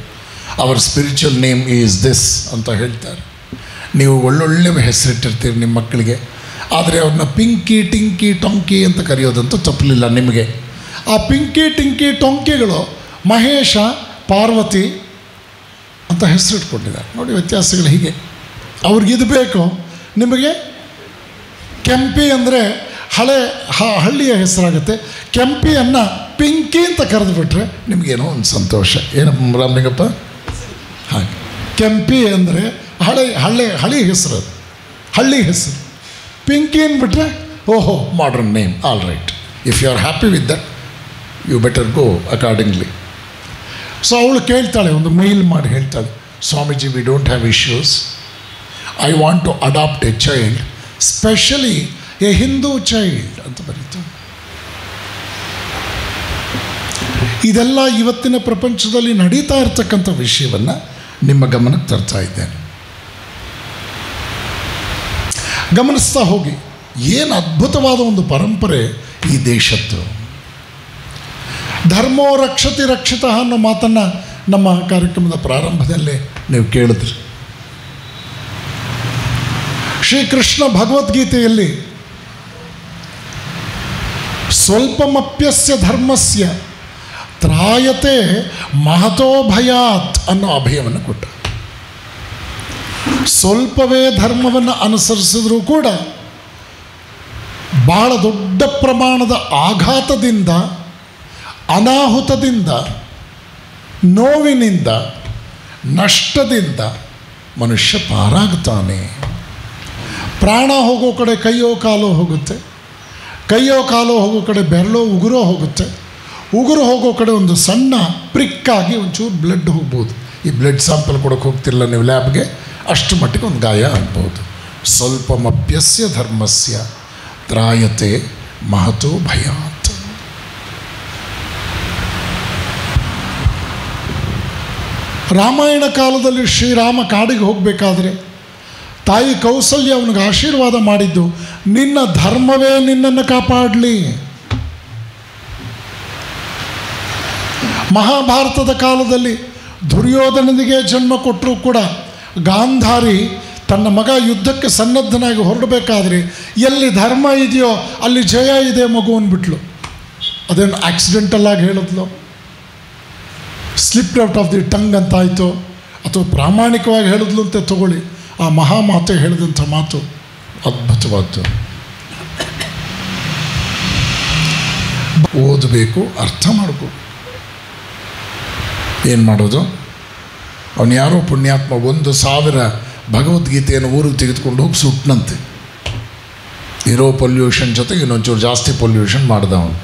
Hour spiritual name is this ಅಂತ ಹೇಳ್ತಾರೆ. ನೀವು ಒಳ್ಳೊಳ್ಳೆ ಹೆಸರಿಟ್ಟಿರ್ತೀರಿ ನಿಮ್ಮ ಮಕ್ಕಳಿಗೆ, ಆದರೆ ಅವ್ರನ್ನ ಪಿಂಕಿ ಟಿಂಕಿ ಟೊಂಕಿ ಅಂತ ಕರೆಯೋದಂತೂ ತಪ್ಪಲಿಲ್ಲ ನಿಮಗೆ. ಆ ಪಿಂಕಿ ಟಿಂಕಿ ಟೊಂಕಿಗಳು ಮಹೇಶ ಪಾರ್ವತಿ ಅಂತ ಹೆಸರಿಟ್ಕೊಂಡಿದ್ದಾರೆ. ನೋಡಿ ವ್ಯತ್ಯಾಸಗಳು ಹೀಗೆ. ಅವ್ರಿಗಿದು ಬೇಕು, ನಿಮಗೆ ಕೆಂಪಿ ಅಂದರೆ ಹಳ್ಳಿಯ ಹೆಸರಾಗುತ್ತೆ. ಕೆಂಪಿಯನ್ನು ಪಿಂಕಿ ಅಂತ ಕರೆದುಬಿಟ್ರೆ ನಿಮಗೇನೋ ಒಂದು ಸಂತೋಷ. ಏನಪ್ಪ ರಾಮಲಿಂಗಪ್ಪ? ಹಾಗೆ ಕೆಂಪಿ ಅಂದರೆ ಹಳ್ಳಿ ಹೆಸರು, ಅದು ಹಳ್ಳಿ ಹೆಸರು. ಪಿಂಕಿ ಅಂದ್ಬಿಟ್ರೆ ಓಹೋ modern name, all right. If you are happy with that you better go accordingly. So ಅವಳು ಕೇಳ್ತಾಳೆ, ಒಂದು ಮೇಲ್ ಮಾಡಿ ಹೇಳ್ತಾಳೆ, Swamiji we don't have issues, I want to adopt a child, specially a Hindu child ಅಂತ ಬರೀತಾರೆ. ಇದೆಲ್ಲ ಇವತ್ತಿನ ಪ್ರಪಂಚದಲ್ಲಿ ನಡೀತಾ ಇರ್ತಕ್ಕಂಥ ವಿಷಯವನ್ನು ನಿಮ್ಮ ಗಮನಕ್ಕೆ ತರ್ತಾ ಇದ್ದೇನೆ. ಗಮನಿಸ್ತಾ ಹೋಗಿ. ಏನು ಅದ್ಭುತವಾದ ಒಂದು ಪರಂಪರೆ ಈ ದೇಶದ್ದು. ಧರ್ಮೋ ರಕ್ಷತಿ ರಕ್ಷಿತ ಅನ್ನೋ ಮಾತನ್ನು ನಮ್ಮ ಕಾರ್ಯಕ್ರಮದ ಪ್ರಾರಂಭದಲ್ಲೇ ನೀವು ಕೇಳಿದ್ರಿ. ಶ್ರೀಕೃಷ್ಣ ಭಗವದ್ಗೀತೆಯಲ್ಲಿ ಸ್ವಲ್ಪಮಪ್ಯಸ್ಯ ಧರ್ಮಸ್ಯ ತ್ರಾಯತೆ ಮಹತೋ ಭಯಾತ್ ಅನ್ನೋ ಅಭಯವನ್ನು ಕೊಟ್ಟ. ಸ್ವಲ್ಪವೇ ಧರ್ಮವನ್ನು ಅನುಸರಿಸಿದ್ರೂ ಕೂಡ ಬಹಳ ದೊಡ್ಡ ಪ್ರಮಾಣದ ಆಘಾತದಿಂದ, ಅನಾಹುತದಿಂದ ನೋವಿನಿಂದ, ನಷ್ಟದಿಂದ ಮನುಷ್ಯ ಪಾರಾಗ್ತಾನೆ. ಪ್ರಾಣ ಹೋಗೋ ಕಡೆ ಕೈಯೋ ಕಾಲೋ ಹೋಗುತ್ತೆ, ಕೈಯೋ ಕಾಲೋ ಹೋಗೋ ಕಡೆ ಬೆರಳೋ ಉಗುರೋ ಹೋಗುತ್ತೆ, ಉಗುರು ಹೋಗೋ ಕಡೆ ಒಂದು ಸಣ್ಣ ಪ್ರಿಕ್ಕಾಗಿ ಒಂಚೂರು ಬ್ಲಡ್ ಹೋಗ್ಬೋದು. ಈ ಬ್ಲಡ್ ಸ್ಯಾಂಪಲ್ ಕೊಡೋಕೆ ಹೋಗ್ತಿರಲ್ಲ ನೀವು ಲ್ಯಾಬ್ಗೆ, ಅಷ್ಟು ಮಟ್ಟಿಗೆ ಒಂದು ಗಾಯ ಆಗ್ಬೋದು. ಸ್ವಲ್ಪಮಪ್ಯಸ್ಯ ಧರ್ಮಸ್ಯ ತ್ರಾಯತೆ ಮಹತೋ ಭಯಾತ್. ರಾಮಾಯಣ ಕಾಲದಲ್ಲಿ ಶ್ರೀರಾಮ ಕಾಡಿಗೆ ಹೋಗಬೇಕಾದ್ರೆ ತಾಯಿ ಕೌಸಲ್ಯ ಅವನಿಗೆ ಆಶೀರ್ವಾದ ಮಾಡಿದ್ದು, ನಿನ್ನ ಧರ್ಮವೇ ನಿನ್ನನ್ನು ಕಾಪಾಡಲಿ. ಮಹಾಭಾರತದ ಕಾಲದಲ್ಲಿ ದುರ್ಯೋಧನನಿಗೆ ಜನ್ಮ ಕೊಟ್ಟರೂ ಕೂಡ ಗಾಂಧಾರಿ ತನ್ನ ಮಗ ಯುದ್ಧಕ್ಕೆ ಸನ್ನದ್ಧನಾಗಿ ಹೊರಡಬೇಕಾದ್ರೆ ಎಲ್ಲಿ ಧರ್ಮ ಇದೆಯೋ ಅಲ್ಲಿ ಜಯ ಇದೆ ಮಗುವನ್ನು ಬಿಟ್ಲು. ಅದೇನು ಆಕ್ಸಿಡೆಂಟಲ್ಲಾಗಿ ಹೇಳಿದ್ಲು, slipped out of the tongue ಅಂತಾಯಿತು, ಅಥವಾ ಪ್ರಾಮಾಣಿಕವಾಗಿ ಹೇಳಿದ್ಲು ಅಂತ ತಗೊಳ್ಳಿ. ಆ ಮಹಾಮಾತೆ ಹೇಳಿದಂಥ ಮಾತು ಅದ್ಭುತವಾದ್ದು. ಓದಬೇಕು, ಅರ್ಥ ಮಾಡಬೇಕು. ಏನು ಮಾಡೋದು? ಅವನು ಯಾರೋ ಪುಣ್ಯಾತ್ಮ 1,000 ಭಗವದ್ಗೀತೆಯನ್ನು ಊರಿಗೆ ತೆಗೆದುಕೊಂಡು ಹೋಗಿ ಸುಟ್ಟನಂತೆ. ಇರೋ ಪೊಲ್ಯೂಷನ್ ಜೊತೆಗೆ ಇನ್ನೊಂಚೂರು ಜಾಸ್ತಿ ಪೊಲ್ಯೂಷನ್ ಮಾಡ್ದ ಅವನು.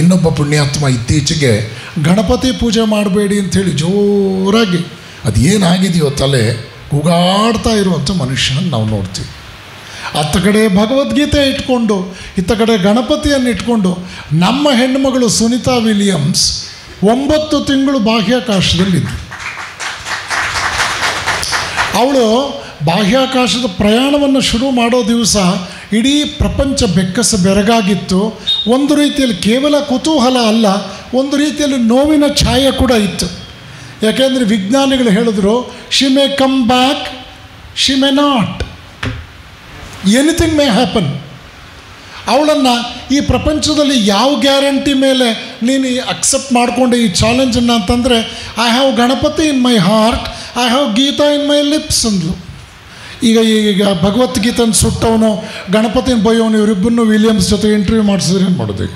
ಇನ್ನೊಬ್ಬ ಪುಣ್ಯಾತ್ಮ ಇತ್ತೀಚೆಗೆ ಗಣಪತಿ ಪೂಜೆ ಮಾಡಬೇಡಿ ಅಂಥೇಳಿ ಜೋರಾಗಿ ಅದು ಏನಾಗಿದೆಯೋ ತಲೆ ಕೂಗಾಡ್ತಾ ಇರುವಂಥ ಮನುಷ್ಯನನ್ನು ನಾವು ನೋಡ್ತೀವಿ. ಅತ್ತ ಕಡೆ ಭಗವದ್ಗೀತೆ ಇಟ್ಕೊಂಡು ಇತ್ತ ಕಡೆ ಗಣಪತಿಯನ್ನು ಇಟ್ಕೊಂಡು ನಮ್ಮ ಹೆಣ್ಣುಮಗಳು ಸುನಿತಾ ವಿಲಿಯಮ್ಸ್ 9 ತಿಂಗಳು ಬಾಹ್ಯಾಕಾಶದಲ್ಲಿದ್ದು. ಅವಳು ಬಾಹ್ಯಾಕಾಶದ ಪ್ರಯಾಣವನ್ನು ಶುರು ಮಾಡೋ ದಿವಸ ಇಡೀ ಪ್ರಪಂಚ ಬೆಕ್ಕಸ ಬೆರಗಾಗಿತ್ತು. ಒಂದು ರೀತಿಯಲ್ಲಿ ಕೇವಲ ಕುತೂಹಲ ಅಲ್ಲ, ಒಂದು ರೀತಿಯಲ್ಲಿ ನೋವಿನ ಛಾಯೆ ಕೂಡ ಇತ್ತು. ಯಾಕೆಂದರೆ ವಿಜ್ಞಾನಿಗಳು ಹೇಳಿದ್ರು, she may come back, she may not, anything may happen. ಅವಳನ್ನು ಈ ಪ್ರಪಂಚದಲ್ಲಿ ಯಾವ ಗ್ಯಾರಂಟಿ ಮೇಲೆ ನೀನು ಅಕ್ಸೆಪ್ಟ್ ಮಾಡಿಕೊಂಡೆ ಈ ಚಾಲೆಂಜನ್ನು ಅಂತಂದರೆ, I have Ganapati in my heart, I have Gita in my lips ಅಂದ್ಲು. ಈಗ ಭಗವದ್ಗೀತನ ಸುಟ್ಟವನು ಗಣಪತಿನ ಬೈಯೋನು ಇವರಿಬ್ಬರನ್ನು ವಿಲಿಯಮ್ಸ್ ಜೊತೆ ಇಂಟರ್ವ್ಯೂ ಮಾಡಿಸಿದ್ರೆ ಏನು ಮಾಡೋದು?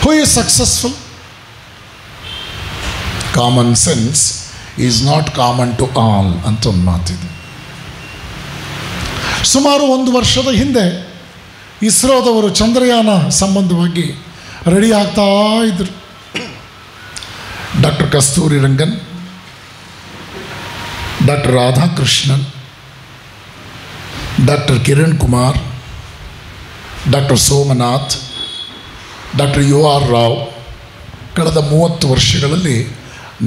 Who is successful? Common sense is not common to all ಅಂತ ಒಂದು ಮಾತಿದೆ. ಸುಮಾರು 1 ವರ್ಷದ ಹಿಂದೆ ಇಸ್ರೋದವರು ಚಂದ್ರಯಾನ ಸಂಬಂಧವಾಗಿ ರೆಡಿ ಆಗ್ತಾ ಇದ್ದರು. Doctor Kasturi Rangan, doctor Radhakrishnan, doctor Kiran Kumar, doctor Somnath, doctor UR Rao. ಕಳೆದ 30 ವರ್ಷಗಳಲ್ಲಿ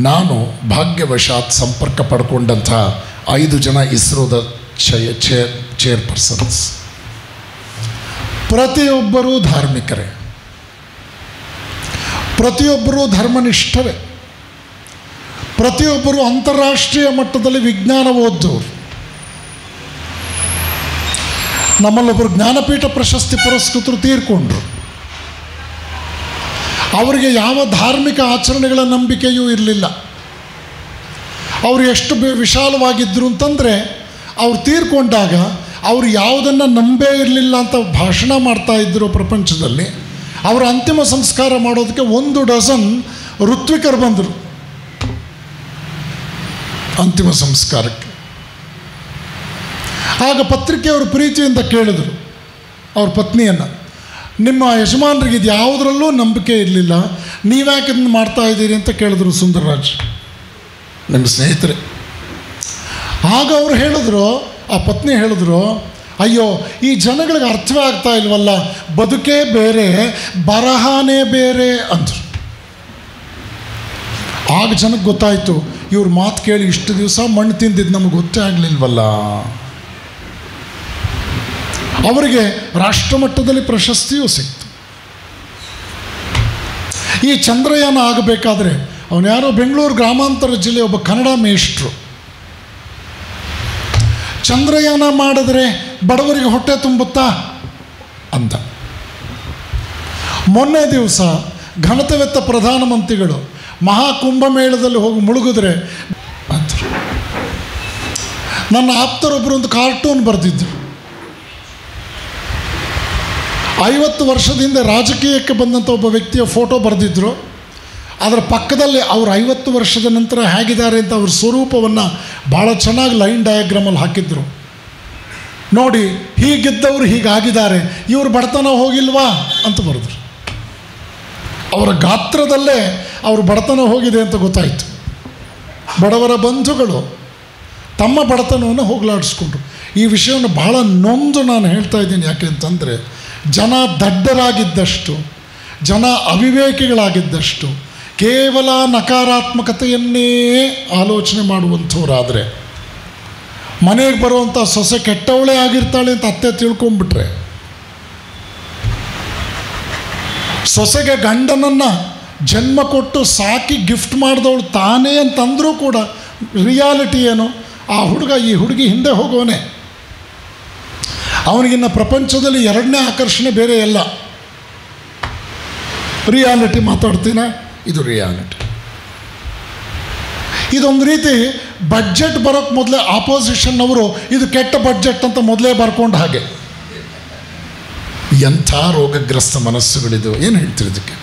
ನಾನು ಭಾಗ್ಯವಶಾತ್ ಸಂಪರ್ಕ ಪಡ್ಕೊಂಡಂಥ 5 ಜನ ಇಸ್ರೋದ ಚೇರ್ಪರ್ಸನ್ಸ್. ಪ್ರತಿಯೊಬ್ಬರೂ ಧಾರ್ಮಿಕರೇ, ಪ್ರತಿಯೊಬ್ಬರೂ ಧರ್ಮನಿಷ್ಠರೇ, ಪ್ರತಿಯೊಬ್ಬರೂ ಅಂತಾರಾಷ್ಟ್ರೀಯ ಮಟ್ಟದಲ್ಲಿ ವಿಜ್ಞಾನ ಓದ್ದವರು. ನಮ್ಮಲ್ಲೊಬ್ಬರು ಜ್ಞಾನಪೀಠ ಪ್ರಶಸ್ತಿ ಪುರಸ್ಕೃತರು ತೀರ್ಕೊಂಡ್ರು. ಅವರಿಗೆ ಯಾವ ಧಾರ್ಮಿಕ ಆಚರಣೆಗಳ ನಂಬಿಕೆಯೂ ಇರಲಿಲ್ಲ. ಅವರು ಎಷ್ಟು ವಿಶಾಲವಾಗಿದ್ದರು ಅಂತಂದರೆ, ಅವ್ರು ತೀರ್ಕೊಂಡಾಗ ಅವರು ಯಾವುದನ್ನು ನಂಬೇ ಇರಲಿಲ್ಲ ಅಂತ ಭಾಷಣ ಮಾಡ್ತಾಯಿದ್ದರು ಪ್ರಪಂಚದಲ್ಲಿ. ಅವರ ಅಂತಿಮ ಸಂಸ್ಕಾರ ಮಾಡೋದಕ್ಕೆ 1 ಡಜನ್ ಋತ್ವಿಕರು ಬಂದರು ಅಂತಿಮ ಸಂಸ್ಕಾರಕ್ಕೆ. ಆಗ ಪತ್ರಿಕೆಯವರು ಪ್ರೀತಿಯಿಂದ ಕೇಳಿದರು ಅವ್ರ ಪತ್ನಿಯನ್ನು, ನಿಮ್ಮ ಯಜಮಾನರಿಗೆ ಇದು ಯಾವುದರಲ್ಲೂ ನಂಬಿಕೆ ಇರಲಿಲ್ಲ, ನೀವ್ಯಾಕೆ ಇದನ್ನು ಮಾಡ್ತಾಯಿದ್ದೀರಿ ಅಂತ ಕೇಳಿದ್ರು ಸುಂದರರಾಜ್, ನಿಮ್ಮ ಸ್ನೇಹಿತರೆ. ಆಗ ಅವರು ಹೇಳಿದ್ರು, ಆ ಪತ್ನಿ ಹೇಳಿದ್ರು, ಅಯ್ಯೋ ಈ ಜನಗಳಿಗೆ ಅರ್ಥವೇ ಆಗ್ತಾ ಇಲ್ವಲ್ಲ, ಬದುಕೇ ಬೇರೆ ಬರಹನೇ ಬೇರೆ ಅಂದರು. ಆಗ ಜನಕ್ಕೆ ಗೊತ್ತಾಯಿತು, ಇವ್ರ ಮಾತು ಕೇಳಿ ಇಷ್ಟು ದಿವಸ ಮಣ್ಣು ತಿಂದಿದ್ದು ನಮಗೆ ಗೊತ್ತೇ ಆಗಲಿಲ್ವಲ್ಲ. ಅವರಿಗೆ ರಾಷ್ಟ್ರಮಟ್ಟದಲ್ಲಿ ಪ್ರಶಸ್ತಿಯೂ ಸಿಕ್ತು. ಈ ಚಂದ್ರಯಾನ ಆಗಬೇಕಾದ್ರೆ ಅವನು ಯಾರೋ ಬೆಂಗಳೂರು ಗ್ರಾಮಾಂತರ ಜಿಲ್ಲೆ ಒಬ್ಬ ಕನ್ನಡ ಮೇಷ್ಟ್ರು, ಚಂದ್ರಯಾನ ಮಾಡಿದ್ರೆ ಬಡವರಿಗೆ ಹೊಟ್ಟೆ ತುಂಬುತ್ತಾ ಅಂತ. ಮೊನ್ನೆ ದಿವಸ ಘನತೆವೆತ್ತ ಪ್ರಧಾನಮಂತ್ರಿಗಳು ಮಹಾಕುಂಭಮೇಳದಲ್ಲಿ ಹೋಗಿ ಮುಳುಗಿದ್ರೆ ಅಂತ ನನ್ನ ಆಪ್ತರೊಬ್ಬರು ಒಂದು ಕಾರ್ಟೂನ್ ಬರೆದಿದ್ದರು. 50 ವರ್ಷದ ಹಿಂದೆ ರಾಜಕೀಯಕ್ಕೆ ಬಂದಂಥ ಒಬ್ಬ ವ್ಯಕ್ತಿಯ ಫೋಟೋ ಬರೆದಿದ್ದರು. ಅದರ ಪಕ್ಕದಲ್ಲಿ ಅವರು 50 ವರ್ಷದ ನಂತರ ಹೇಗಿದ್ದಾರೆ ಅಂತ ಅವ್ರ ಸ್ವರೂಪವನ್ನು ಭಾಳ ಚೆನ್ನಾಗಿ ಲೈನ್ ಡಯಾಗ್ರಾಮಲ್ಲಿ ಹಾಕಿದ್ರು. ನೋಡಿ, ಹೀಗಿದ್ದವರು ಹೀಗಾಗಿದ್ದಾರೆ, ಇವರು ಬಡತನ ಹೋಗಿಲ್ವಾ ಅಂತ ಬರೆದ್ರು. ಅವರ ಗಾತ್ರದಲ್ಲೇ ಅವ್ರ ಬಡತನ ಹೋಗಿದೆ ಅಂತ ಗೊತ್ತಾಯಿತು. ಬಡವರ ಬಂಧುಗಳು ತಮ್ಮ ಬಡತನವನ್ನು ಹೋಗಲಾಡಿಸ್ಕೊಂಡ್ರು. ಈ ವಿಷಯವನ್ನು ಭಾಳ ನೊಂದು ನಾನು ಹೇಳ್ತಾ ಇದ್ದೀನಿ. ಯಾಕೆ ಅಂತಂದರೆ, ಜನ ದಡ್ಡರಾಗಿದ್ದಷ್ಟು, ಜನ ಅವಿವೇಕಿಗಳಾಗಿದ್ದಷ್ಟು, ಕೇವಲ ನಕಾರಾತ್ಮಕತೆಯನ್ನೇ ಆಲೋಚನೆ ಮಾಡುವಂಥವರಾದರೆ, ಮನೆಗೆ ಬರುವಂಥ ಸೊಸೆ ಕೆಟ್ಟವಳೇ ಆಗಿರ್ತಾಳೆ ಅಂತ ಅತ್ತೆ ತಿಳ್ಕೊಂಬಿಟ್ರೆ, ಸೊಸೆಗೆ ಗಂಡನನ್ನು ಜನ್ಮ ಕೊಟ್ಟು ಸಾಕಿ ಗಿಫ್ಟ್ ಮಾಡಿದವಳು ತಾನೇ ಅಂತಂದರೂ ಕೂಡ ರಿಯಾಲಿಟಿ ಏನು, ಆ ಹುಡುಗ ಈ ಹುಡುಗಿ ಹಿಂದೆ ಹೋಗೋನೆ. ಅವನಿಗಿನ್ನ ಪ್ರಪಂಚದಲ್ಲಿ ಎರಡನೇ ಆಕರ್ಷಣೆ ಬೇರೆ ಎಲ್ಲ. ರಿಯಾಲಿಟಿ ಮಾತಾಡ್ತೀನ, ಇದು ರಿಯಾಲಿಟಿ. ಇದೊಂದು ರೀತಿ ಬಡ್ಜೆಟ್ ಬರೋಕ್ಕೆ ಮೊದಲೇ ಆಪೋಸಿಷನ್ನವರು ಇದು ಕೆಟ್ಟ ಬಡ್ಜೆಟ್ ಅಂತ ಮೊದಲೇ ಬರ್ಕೊಂಡು ಹಾಗೆ. ಎಂಥ ರೋಗಗ್ರಸ್ತ ಮನಸ್ಸುಗಳಿದು, ಏನು ಹೇಳ್ತೀರಿ ಇದಕ್ಕೆ?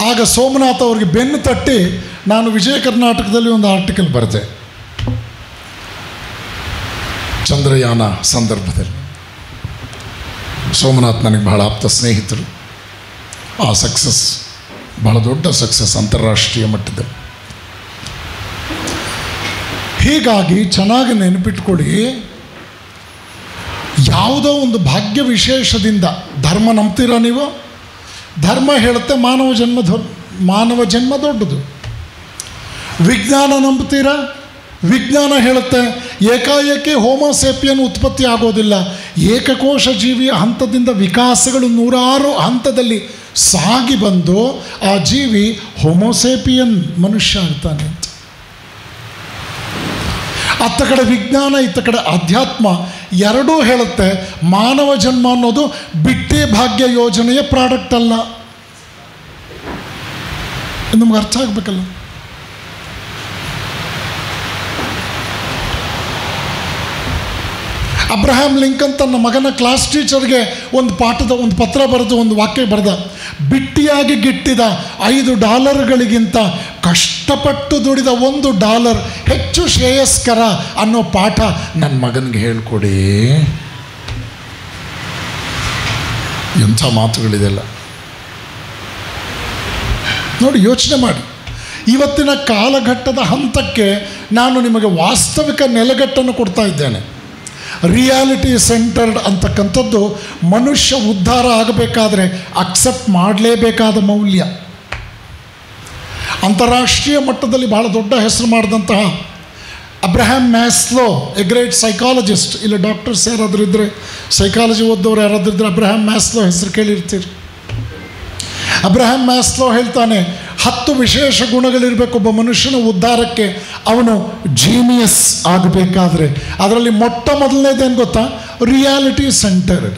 ಆಗ ಸೋಮನಾಥ್ ಅವ್ರಿಗೆ ಬೆನ್ನು ತಟ್ಟಿ ನಾನು ವಿಜಯ ಕರ್ನಾಟಕದಲ್ಲಿ ಒಂದು ಆರ್ಟಿಕಲ್ ಬರೆದೆ. ಚಂದ್ರಯಾನ ಸಂದರ್ಭದಲ್ಲಿ ಸೋಮನಾಥ್ ನನಗೆ ಬಹಳ ಆಪ್ತ ಸ್ನೇಹಿತರು. ಆ ಸಕ್ಸಸ್ ಬಹಳ ದೊಡ್ಡ ಸಕ್ಸಸ್ ಅಂತಾರಾಷ್ಟ್ರೀಯ ಮಟ್ಟದಲ್ಲಿ. ಹೀಗಾಗಿ ಚೆನ್ನಾಗಿ ನೆನಪಿಟ್ಕೊಳ್ಳಿ, ಯಾವುದೋ ಒಂದು ಭಾಗ್ಯ ವಿಶೇಷದಿಂದ ಧರ್ಮ ನಂಬ್ತೀರಾ ನೀವು? ಧರ್ಮ ಹೇಳುತ್ತೆ ಮಾನವ ಜನ್ಮ ದೊಡ್ಡದು. ವಿಜ್ಞಾನ ನಂಬ್ತೀರಾ? ವಿಜ್ಞಾನ ಹೇಳುತ್ತೆ ಏಕಾಏಕಿ ಹೋಮೋಸೇಪಿಯನ್ ಉತ್ಪತ್ತಿ ಆಗೋದಿಲ್ಲ. ಏಕಕೋಶ ಜೀವಿಯ ಹಂತದಿಂದ ವಿಕಾಸಗಳು ನೂರಾರು ಹಂತದಲ್ಲಿ ಸಾಗಿ ಬಂದು ಆ ಜೀವಿ ಹೋಮೋಸೇಪಿಯನ್ ಮನುಷ್ಯ ಆಗ್ತಾನೆ ಅಂತ. ಅತ್ತ ಕಡೆ ವಿಜ್ಞಾನ, ಇತ್ತ ಕಡೆ ಅಧ್ಯಾತ್ಮ ಎರಡೂ ಹೇಳುತ್ತೆ ಮಾನವ ಜನ್ಮ ಅನ್ನೋದು ಬಿಟ್ಟಿ ಭಾಗ್ಯ ಯೋಜನೆಯ ಪ್ರಾಡಕ್ಟ್ ಅಲ್ಲ. ನಮ್ಗೆ ಅರ್ಥ ಆಗಬೇಕಲ್ಲ. ಅಬ್ರಹಾಂ ಲಿಂಕನ್ ತನ್ನ ಮಗನ ಕ್ಲಾಸ್ ಟೀಚರ್ಗೆ ಒಂದು ಪತ್ರ ಬರೆದು ಒಂದು ವಾಕ್ಯ ಬರೆದ. ಬಿಟ್ಟಿಯಾಗಿ ಗಿಟ್ಟಿದ $5 ಕಷ್ಟಪಟ್ಟು ದುಡಿದ $1 ಹೆಚ್ಚು ಶ್ರೇಯಸ್ಕರ ಅನ್ನೋ ಪಾಠ ನನ್ನ ಮಗನಿಗೆ ಹೇಳ್ಕೊಡಿ. ಎಂಥ ಮಾತುಗಳಿದೆಲ್ಲ ನೋಡಿ, ಯೋಚನೆ ಮಾಡಿ. ಇವತ್ತಿನ ಕಾಲಘಟ್ಟದ ಹಂತಕ್ಕೆ ನಾನು ನಿಮಗೆ ವಾಸ್ತವಿಕ ನೆಲೆಗಟ್ಟನ್ನು ಕೊಡ್ತಾ ಇದ್ದೇನೆ. ರಿಯಾಲಿಟಿ ಸೆಂಟರ್ಡ್ ಅಂತಕ್ಕಂಥದ್ದು ಮನುಷ್ಯ ಉದ್ಧಾರ ಆಗಬೇಕಾದ್ರೆ ಅಕ್ಸೆಪ್ಟ್ ಮಾಡಲೇಬೇಕಾದ ಮೌಲ್ಯ. ಅಂತಾರಾಷ್ಟ್ರೀಯ ಮಟ್ಟದಲ್ಲಿ ಬಹಳ ದೊಡ್ಡ ಹೆಸರು ಮಾಡಿದಂತಹ Abraham Maslow, A great psychologist. ಇಲ್ಲ ಡಾಕ್ಟರ್ಸ್ ಯಾರಾದರೂ ಇದ್ದರೆ, ಸೈಕಾಲಜಿ ಓದ್ದವ್ರು ಯಾರಾದರೂ ಇದ್ದರೆ ಅಬ್ರಹಾಂ ಮ್ಯಾಸ್ಲೋ ಹೆಸರು ಕೇಳಿರ್ತೀರಿ. ಅಬ್ರಹಾಂ ಮ್ಯಾಸ್ಲೋ ಹೇಳ್ತಾನೆ, 10 ವಿಶೇಷ ಗುಣಗಳಿರಬೇಕು ಒಬ್ಬ ಮನುಷ್ಯನ ಉದ್ಧಾರಕ್ಕೆ. ಅವನು ಜೀನಿಯಸ್ ಆಗಬೇಕಾದ್ರೆ ಅದರಲ್ಲಿ ಮೊಟ್ಟ ಮೊದಲನೇದೇನು ಗೊತ್ತಾ? Reality centred.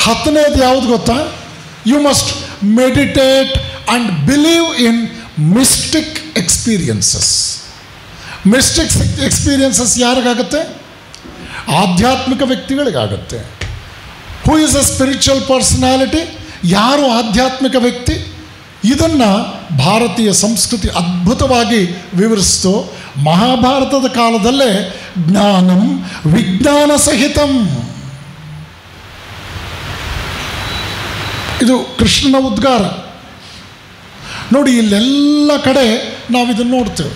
10ನೇದು ಯಾವುದು ಗೊತ್ತಾ? You must meditate and believe in mystic experiences. Mystic experiences ಯಾರಿಗಾಗುತ್ತೆ? ಆಧ್ಯಾತ್ಮಿಕ ವ್ಯಕ್ತಿಗಳಿಗಾಗುತ್ತೆ. Who is a spiritual personality? ಯಾರು ಆಧ್ಯಾತ್ಮಿಕ ವ್ಯಕ್ತಿ? ಇದನ್ನು ಭಾರತೀಯ ಸಂಸ್ಕೃತಿ ಅದ್ಭುತವಾಗಿ ವಿವರಿಸ್ತು. ಮಹಾಭಾರತದ ಕಾಲದಲ್ಲೇ ಜ್ಞಾನಂ ವಿಜ್ಞಾನ ಸಹಿತಂ, ಇದು ಕೃಷ್ಣನ ಉದ್ಗಾರ. ನೋಡಿ, ಇಲ್ಲೆಲ್ಲ ಕಡೆ ನಾವಿದನ್ನು ನೋಡ್ತೇವೆ.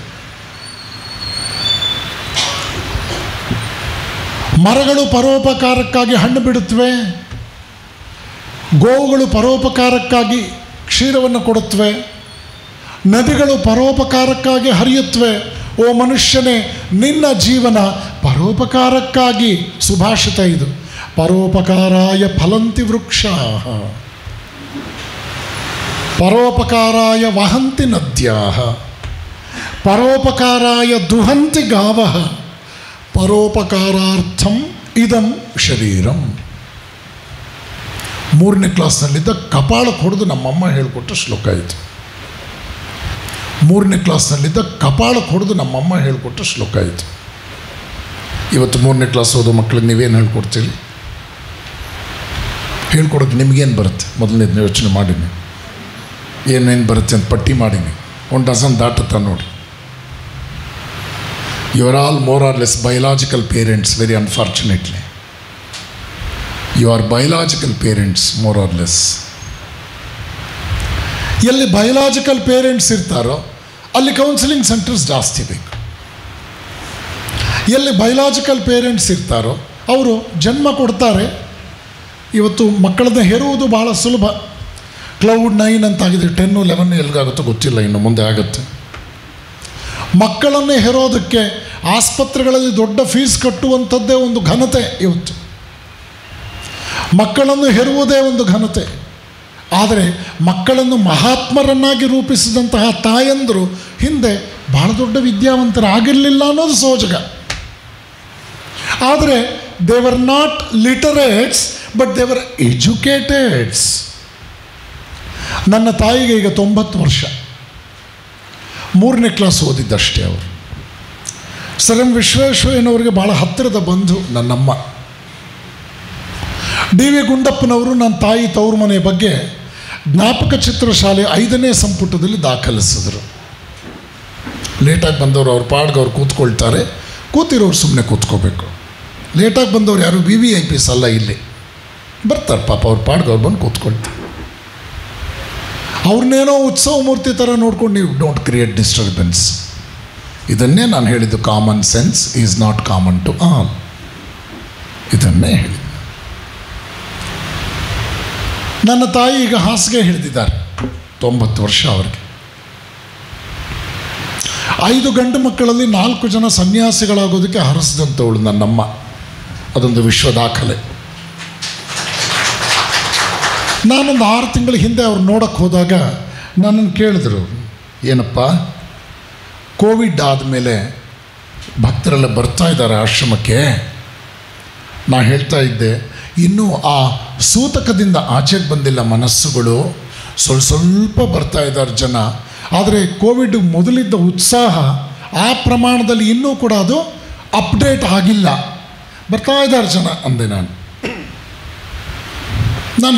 ಮರಗಳು ಪರೋಪಕಾರಕ್ಕಾಗಿ ಹಣ್ಣು ಬಿಡುತ್ತವೆ, ಗೋವುಗಳು ಪರೋಪಕಾರಕ್ಕಾಗಿ ಕ್ಷೀರವನ್ನು ಕೊಡುತ್ತವೆ, ನದಿಗಳು ಪರೋಪಕಾರಕ್ಕಾಗಿ ಹರಿಯುತ್ತವೆ. ಓ ಮನುಷ್ಯನೇ, ನಿನ್ನ ಜೀವನ ಪರೋಪಕಾರಕ್ಕಾಗಿ. ಸುಭಾಷಿತ ಇದು. ಪರೋಪಕಾರಾಯ ಫಲಂತಿ ವೃಕ್ಷಾಃ, ಪರೋಪಕಾರಾಯ ವಹಂತಿ ನದ್ಯಾಃ, ಪರೋಪಕಾರಾಯ ದುಹಂತಿ ಗಾವಃ, ಪರೋಪಕಾರಾರ್ಥಂ ಇದಂ ಶರೀರಂ. 3ನೇ ಕ್ಲಾಸ್ನಲ್ಲಿದ್ದ ಕಪಾಳಕ್ಕೆ ಹೊಡೆದು ನಮ್ಮಮ್ಮ ಹೇಳಿಕೊಟ್ಟ ಶ್ಲೋಕ ಇದು. 3ನೇ ಕ್ಲಾಸ್ನಲ್ಲಿದ್ದ ಕಪಾಳಕ್ಕೆ ಹೊಡೆದು ನಮ್ಮಮ್ಮ ಹೇಳಿಕೊಟ್ಟ ಶ್ಲೋಕ ಇದು. ಇವತ್ತು 3ನೇ ಕ್ಲಾಸ್ ಓದೋ ಮಕ್ಕಳಿಗೆ ನೀವೇನು ಹೇಳ್ಕೊಡ್ತೀರಿ ಹೇಳ್ಕೊಡೋಕೆ ನಿಮಗೇನು ಬರುತ್ತೆ ಮೊದಲನೇದನ್ನ ಯೋಚನೆ ಮಾಡೀನಿ, ಏನೇನು ಬರುತ್ತೆ ಅಂತ ಪಟ್ಟಿ ಮಾಡೀನಿ. 1 ಡಜನ್ ದಾಟುತ್ತಾ ನೋಡಿ. You are all more or less biological parents. Very unfortunately you are biological parents more or less. ಎಲ್ಲಿ ಬಯೋಲಾಜಿಕಲ್ ಪೇರೆಂಟ್ಸ್ ಇರ್ತಾರೋ ಅಲ್ಲಿ ಕೌನ್ಸಿಲಿಂಗ್ ಸೆಂಟರ್ಸ್ ಜಾಸ್ತಿ ಬೇಕು. ಎಲ್ಲಿ ಬಯೋಲಾಜಿಕಲ್ ಪೇರೆಂಟ್ಸ್ ಇರ್ತಾರೋ ಅವರು ಜನ್ಮ ಕೊಡ್ತಾರೆ. ಇವತ್ತು ಮಕ್ಕಳನ್ನ ಹೆರುವುದು ಭಾಳ ಸುಲಭ. Cloud 9 ಅಂತಾಗಿದೆ. 10, 11 ಎಲ್ಲಿಗಾಗುತ್ತೋ ಗೊತ್ತಿಲ್ಲ, ಇನ್ನು ಮುಂದೆ ಆಗುತ್ತೆ. ಮಕ್ಕಳನ್ನೇ ಹೆರೋದಕ್ಕೆ ಆಸ್ಪತ್ರೆಗಳಲ್ಲಿ ದೊಡ್ಡ ಫೀಸ್ ಕಟ್ಟುವಂಥದ್ದೇ ಒಂದು ಘನತೆ. ಇವತ್ತು ಮಕ್ಕಳನ್ನು ಹೆರುವುದೇ ಒಂದು ಘನತೆ. ಆದರೆ ಮಕ್ಕಳನ್ನು ಮಹಾತ್ಮರನ್ನಾಗಿ ರೂಪಿಸಿದಂತಹ ತಾಯಂದರು ಹಿಂದೆ ಬಹಳ ದೊಡ್ಡ ವಿದ್ಯಾವಂತರಾಗಿರಲಿಲ್ಲ ಅನ್ನೋದು ಸೋಜಗ. ಆದರೆ they were not literates but they were educateds. ನನ್ನ ತಾಯಿಗೆ ಈಗ 90 ವರ್ಷ. 3ನೇ ಕ್ಲಾಸ್ ಓದಿದ್ದಷ್ಟೇ ಅವರು. ಸರ್ ಎಂ ವಿಶ್ವೇಶ್ವರಯ್ಯನವರಿಗೆ ಭಾಳ ಹತ್ತಿರದ ಬಂಧು ನನ್ನಮ್ಮ. ಡಿ ವಿ ಗುಂಡಪ್ಪನವರು ನನ್ನ ತಾಯಿ ತವರು ಮನೆ ಬಗ್ಗೆ ಜ್ಞಾಪಕ ಚಿತ್ರಶಾಲೆ 5ನೇ ಸಂಪುಟದಲ್ಲಿ ದಾಖಲಿಸಿದ್ರು. ಲೇಟಾಗಿ ಬಂದವರು ಅವ್ರ ಪಾಡ್ಗೆ ಅವ್ರು ಕೂತ್ಕೊಳ್ತಾರೆ, ಕೂತಿರೋರು ಸುಮ್ಮನೆ ಕೂತ್ಕೋಬೇಕು. ಲೇಟಾಗಿ ಬಂದವರು ಯಾರು VVIPs ಅಲ್ಲ, ಇಲ್ಲಿ ಬರ್ತಾರೆ ಪಾಪ, ಅವ್ರ ಪಾಡ್ಗೆ ಅವ್ರು ಬಂದು ಕೂತ್ಕೊಳ್ತಾರೆ. ಅವ್ರನ್ನೇನೋ ಉತ್ಸವ ಮೂರ್ತಿ ಥರ ನೋಡ್ಕೊಂಡು ನೀವು ಡೋಂಟ್ ಕ್ರಿಯೇಟ್ ಡಿಸ್ಟರ್ಬೆನ್ಸ್. ಇದನ್ನೇ ನಾನು ಹೇಳಿದ್ದು, common sense is not common to all. ಇದನ್ನೇ ಹೇಳಿದ್ದು. ನನ್ನ ತಾಯಿ ಈಗ ಹಾಸಿಗೆ ಹಿಡಿದಿದ್ದಾರೆ, 90 ವರ್ಷ ಅವರಿಗೆ. 5 ಗಂಡು ಮಕ್ಕಳಲ್ಲಿ 4 ಜನ ಸನ್ಯಾಸಿಗಳಾಗೋದಕ್ಕೆ ಹರಸಿದಂಥವಳು ನನ್ನಮ್ಮ. ಅದೊಂದು ವಿಶ್ವ ದಾಖಲೆ. ನಾನೊಂದು 6 ತಿಂಗಳ ಹಿಂದೆ ಅವ್ರು ನೋಡೋಕ್ಕೆ ಹೋದಾಗ ನನ್ನನ್ನು ಕೇಳಿದ್ರು, ಏನಪ್ಪ ಕೋವಿಡ್ ಆದಮೇಲೆ ಭಕ್ತರೆಲ್ಲ ಬರ್ತಾ ಇದ್ದಾರೆ ಆಶ್ರಮಕ್ಕೆ. ನಾ ಹೇಳ್ತಾ ಇದ್ದೆ, ಇನ್ನೂ ಆ ಸೂತಕದಿಂದ ಆಚೆಗೆ ಬಂದಿಲ್ಲ ಮನಸ್ಸುಗಳು, ಸ್ವಲ್ಪ ಬರ್ತಾ ಇದ್ದಾರೆ ಜನ. ಆದರೆ ಕೋವಿಡ್ ಮೊದಲಿದ್ದ ಉತ್ಸಾಹ ಆ ಪ್ರಮಾಣದಲ್ಲಿ ಇನ್ನೂ ಕೂಡ ಅದು ಅಪ್ಡೇಟ್ ಆಗಿಲ್ಲ, ಬರ್ತಾ ಇದ್ದಾರೆ ಜನ ಅಂದೆ ನಾನು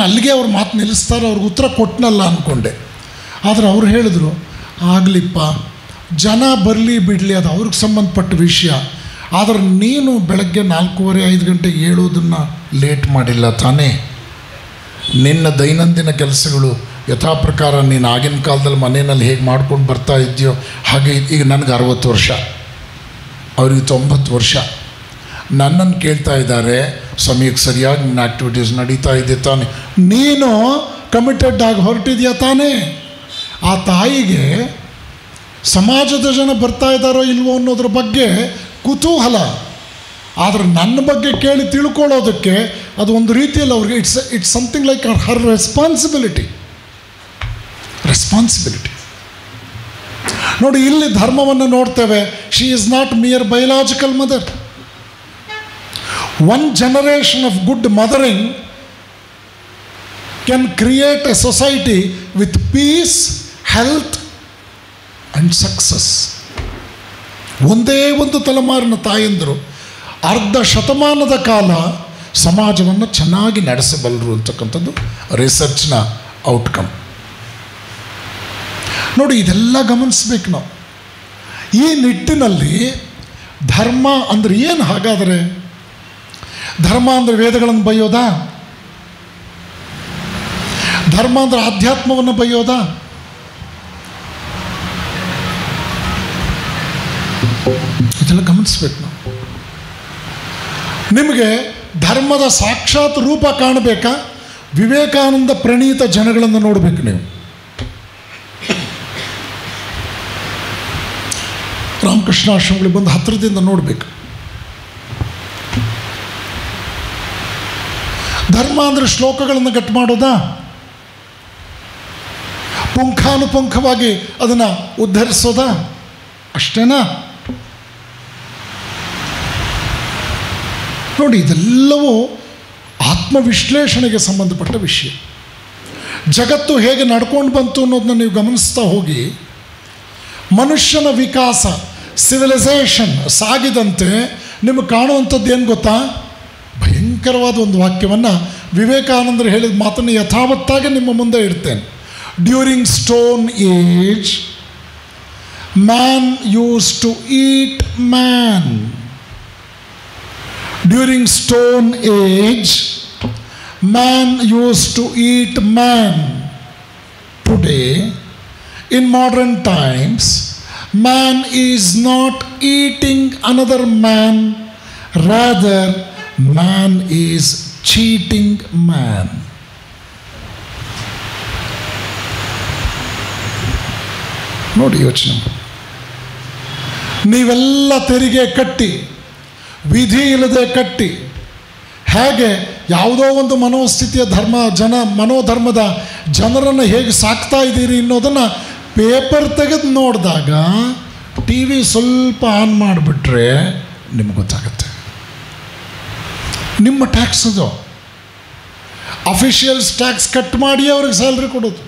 ಅಲ್ಲಿಗೆ ಅವ್ರ ಮಾತು ನಿಲ್ಲಿಸ್ತಾರೆ, ಅವ್ರಿಗೆ ಉತ್ತರ ಕೊಟ್ಟನಲ್ಲ ಅಂದ್ಕೊಂಡೆ. ಆದರೆ ಅವ್ರು ಹೇಳಿದ್ರು, ಆಗಲಿಪ್ಪ ಜನ ಬರಲಿ ಬಿಡಲಿ ಅದು ಅವ್ರಿಗೆ ಸಂಬಂಧಪಟ್ಟ ವಿಷಯ. ಆದರೆ ನೀನು ಬೆಳಗ್ಗೆ 4:30-5 ಗಂಟೆಗೆ ಹೇಳೋದನ್ನು ಲೇಟ್ ಮಾಡಿಲ್ಲ ತಾನೇ. ನಿನ್ನ ದೈನಂದಿನ ಕೆಲಸಗಳು ಯಥಾ ಪ್ರಕಾರ ನೀನು ಆಗಿನ ಕಾಲದಲ್ಲಿ ಮನೆಯಲ್ಲಿ ಹೇಗೆ ಮಾಡ್ಕೊಂಡು ಬರ್ತಾ ಇದೆಯೋ ಹಾಗೆ. ಈಗ ನನಗೆ 60 ವರ್ಷ, ಅವ್ರಿಗೆ 90 ವರ್ಷ. ನನ್ನನ್ನು ಕೇಳ್ತಾ ಇದ್ದಾರೆ, ಸಮಯಕ್ಕೆ ಸರಿಯಾಗಿ ನಿನ್ನ ಆ್ಯಕ್ಟಿವಿಟೀಸ್ ನಡೀತಾ ಇದೆ ತಾನೆ, ನೀನು ಕಮಿಟೆಡ್ ಆಗಿ ಹೊರಟಿದೆಯಾ ತಾನೇ. ಆ ತಾಯಿಗೆ ಸಮಾಜದ ಜನ ಬರ್ತಾ ಇದ್ದಾರೋ ಇಲ್ವೋ ಅನ್ನೋದ್ರ ಬಗ್ಗೆ ಕುತೂಹಲ. ಆದರೆ ನನ್ನ ಬಗ್ಗೆ ಕೇಳಿ ತಿಳ್ಕೊಳ್ಳೋದಕ್ಕೆ ಅದು ಒಂದು ರೀತಿಯಲ್ಲಿ ಅವ್ರಿಗೆ it's something like her responsibility. ನೋಡಿ, ಇಲ್ಲಿ ಧರ್ಮವನ್ನು ನೋಡ್ತೇವೆ. She is not mere biological mother. 1 generation of good mothering can create a society with peace, health and success. ಒಂದೇ ಒಂದು ತಲೆಮಾರಿನ ತಾಯಂದರು ಅರ್ಧ ಶತಮಾನದ ಕಾಲ ಸಮಾಜವನ್ನು ಚೆನ್ನಾಗಿ ನಡೆಸಬಲ್ಲರು ಅಂತಕ್ಕಂಥದ್ದು ರಿಸರ್ಚ್ನ ಔಟ್ಕಮ್. ನೋಡಿ, ಇದೆಲ್ಲ ಗಮನಿಸ್ಬೇಕು ನಾವು. ಈ ನಿಟ್ಟಿನಲ್ಲಿ ಧರ್ಮ ಅಂದರೆ ಏನು? ಹಾಗಾದರೆ ಧರ್ಮ ಅಂದರೆ ವೇದಗಳನ್ನು ಬೈಯೋದಾ? ಧರ್ಮ ಅಂದರೆ ಆಧ್ಯಾತ್ಮವನ್ನು ಬೈಯೋದಾ? ಇದೆಲ್ಲ ಗಮನಿಸ್ಬೇಕು ನಾವು. ನಿಮಗೆ ಧರ್ಮದ ಸಾಕ್ಷಾತ್ ರೂಪ ಕಾಣಬೇಕಾ? ವಿವೇಕಾನಂದ ಪ್ರಣೀತ ಜನಗಳನ್ನು ನೋಡಬೇಕು ನೀವು. ರಾಮಕೃಷ್ಣಾಶ್ರಮಗಳಿಗೆ ಬಂದು ಹತ್ತಿರದಿಂದ ನೋಡಬೇಕು. ಧರ್ಮ ಅಂದರೆ ಶ್ಲೋಕಗಳನ್ನು ಗಟ್ಟು ಮಾಡೋದಾ? ಪುಂಖಾನುಪುಂಖವಾಗಿ ಅದನ್ನು ಉದ್ಧರಿಸೋದಾ? ಅಷ್ಟೇನಾ? ನೋಡಿ, ಇದೆಲ್ಲವೂ ಆತ್ಮವಿಶ್ಲೇಷಣೆಗೆ ಸಂಬಂಧಪಟ್ಟ ವಿಷಯ. ಜಗತ್ತು ಹೇಗೆ ನಡ್ಕೊಂಡು ಬಂತು ಅನ್ನೋದನ್ನ ನೀವು ಗಮನಿಸ್ತಾ ಹೋಗಿ, ಮನುಷ್ಯನ ವಿಕಾಸ, ಸಿವಿಲೈಸೇಷನ್ ಸಾಗಿದಂತೆ ನಿಮಗೆ ಕಾಣುವಂಥದ್ದು ಏನು ಗೊತ್ತಾ? ಭಯಂಕರವಾದ ಒಂದು ವಾಕ್ಯವನ್ನು ವಿವೇಕಾನಂದರು ಹೇಳಿದ ಮಾತನ್ನು ಯಥಾವತ್ತಾಗಿ ನಿಮ್ಮ ಮುಂದೆ ಇಡ್ತೇನೆ. During stone age man use to eat man. During stone age man use to eat man. Today in modern times, man is not eating another man, rather man is cheating man. ನೋಡಿ ಯೋಚನೆ, ನೀವೆಲ್ಲ ತೆರಿಗೆ ಕಟ್ಟಿ, ವಿಧಿ ಇಲ್ಲದೆ ಕಟ್ಟಿ, ಹೇಗೆ ಯಾವುದೋ ಒಂದು ಮನೋಸ್ಥಿತಿಯ ಮನೋಧರ್ಮದ ಜನರನ್ನು ಹೇಗೆ ಸಾಕ್ತಾ ಇದ್ದೀರಿ ಅನ್ನೋದನ್ನು ಪೇಪರ್ ತೆಗೆದು ನೋಡಿದಾಗ, ಟಿ ವಿ ಸ್ವಲ್ಪ ಆನ್ ಮಾಡಿಬಿಟ್ರೆ ನಿಮ್ಗೆ ಗೊತ್ತಾಗುತ್ತೆ. ನಿಮ್ಮ ಟ್ಯಾಕ್ಸ್ ಅದು, ಅಫಿಷಿಯಲ್ಸ್ ಟ್ಯಾಕ್ಸ್ ಕಟ್ ಮಾಡಿ ಅವ್ರಿಗೆ ಸ್ಯಾಲ್ರಿ ಕೊಡೋದು.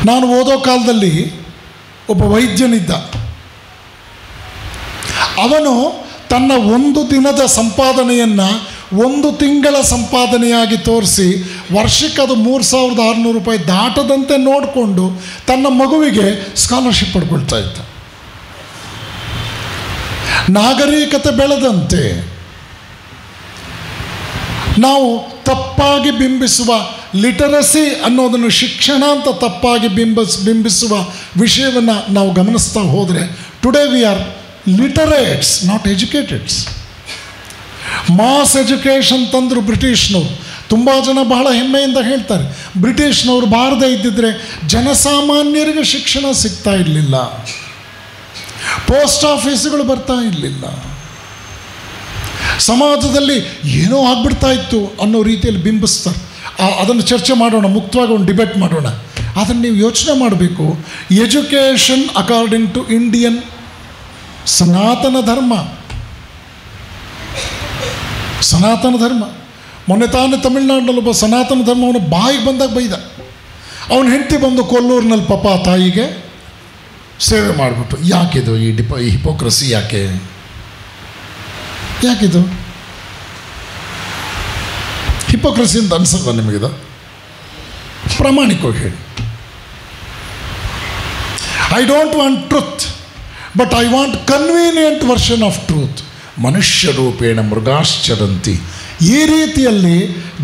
ನಾನು ಓದೋ ಕಾಲದಲ್ಲಿ ಒಬ್ಬ ವೈದ್ಯನಿದ್ದ. ಅವನು ತನ್ನ ಒಂದು ದಿನದ ಸಂಪಾದನೆಯನ್ನು ಒಂದು ತಿಂಗಳ ಸಂಪಾದನೆಯಾಗಿ ತೋರಿಸಿ ವರ್ಷಕ್ಕೆ ಅದು 3,600 ರೂಪಾಯಿ ದಾಟದಂತೆ ನೋಡಿಕೊಂಡು ತನ್ನ ಮಗುವಿಗೆ ಸ್ಕಾಲರ್ಶಿಪ್ ಪಡ್ಕೊಳ್ತಾ ಇದ್ದ. ನಾಗರಿಕತೆ ಬೆಳೆದಂತೆ ನಾವು ತಪ್ಪಾಗಿ ಬಿಂಬಿಸುವ ಲಿಟರಸಿ ಅನ್ನೋದನ್ನು, ಶಿಕ್ಷಣ ಅಂತ ತಪ್ಪಾಗಿ ಬಿಂಬಿಸುವ ವಿಷಯವನ್ನು ನಾವು ಗಮನಿಸ್ತಾ ಹೋದರೆ, today we are literates, not educateds. Mass education ತಂದರು ಬ್ರಿಟಿಷ್ನವರು. ತುಂಬ ಜನ ಬಹಳ ಹೆಮ್ಮೆಯಿಂದ ಹೇಳ್ತಾರೆ, ಬ್ರಿಟಿಷ್ನವರು ಬಾರದೇ ಇದ್ದಿದ್ದರೆ ಜನಸಾಮಾನ್ಯರಿಗೆ ಶಿಕ್ಷಣ ಸಿಗ್ತಾ ಇರಲಿಲ್ಲ, ಪೋಸ್ಟ್ ಆಫೀಸ್ಗಳು ಬರ್ತಾ ಇರಲಿಲ್ಲ, ಸಮಾಜದಲ್ಲಿ ಏನೋ ಆಗ್ಬಿಡ್ತಾ ಇತ್ತು ಅನ್ನೋ ರೀತಿಯಲ್ಲಿ ಬಿಂಬಿಸ್ತಾರೆ. ಅದನ್ನು ಚರ್ಚೆ ಮಾಡೋಣ, ಮುಕ್ತವಾಗಿ ಒಂದು ಡಿಬೇಟ್ ಮಾಡೋಣ. ಅದನ್ನು ನೀವು ಯೋಚನೆ ಮಾಡಬೇಕು. ಎಜುಕೇಷನ್ ಅಕಾರ್ಡಿಂಗ್ ಟು ಇಂಡಿಯನ್ ಸನಾತನ ಧರ್ಮ, ಸನಾತನ ಧರ್ಮ. ಮೊನ್ನೆ ತಾನೇ ತಮಿಳ್ನಾಡಿನಲ್ಲಿ ಒಬ್ಬ ಸನಾತನ ಧರ್ಮವನ್ನು ಬಾಯಿಗೆ ಬಂದಾಗ ಬೈದ. ಅವನ ಹೆಂಡತಿ ಬಂದು ಕೊಲ್ಲೂರಿನಲ್ಲಿ ಪಾಪ ತಾಯಿಗೆ ಸೇವೆ ಮಾಡಿಬಿಟ್ಟು. ಯಾಕಿದು ಈ ಹಿಪೋಕ್ರಸಿ? ಯಾಕಿದು ಹಿಪೋಕ್ರಸಿ ಅಂತ ಅನ್ಸಲ್ವ ನಿಮಗಿದು? ಪ್ರಾಮಾಣಿಕವಾಗಿ ಹೇಳಿ. I don't want truth, but I want convenient version of truth. ಮನುಷ್ಯ ರೂಪೇಣ ಮೃಗಾಶ್ಚರಂತಿ. ಈ ರೀತಿಯಲ್ಲಿ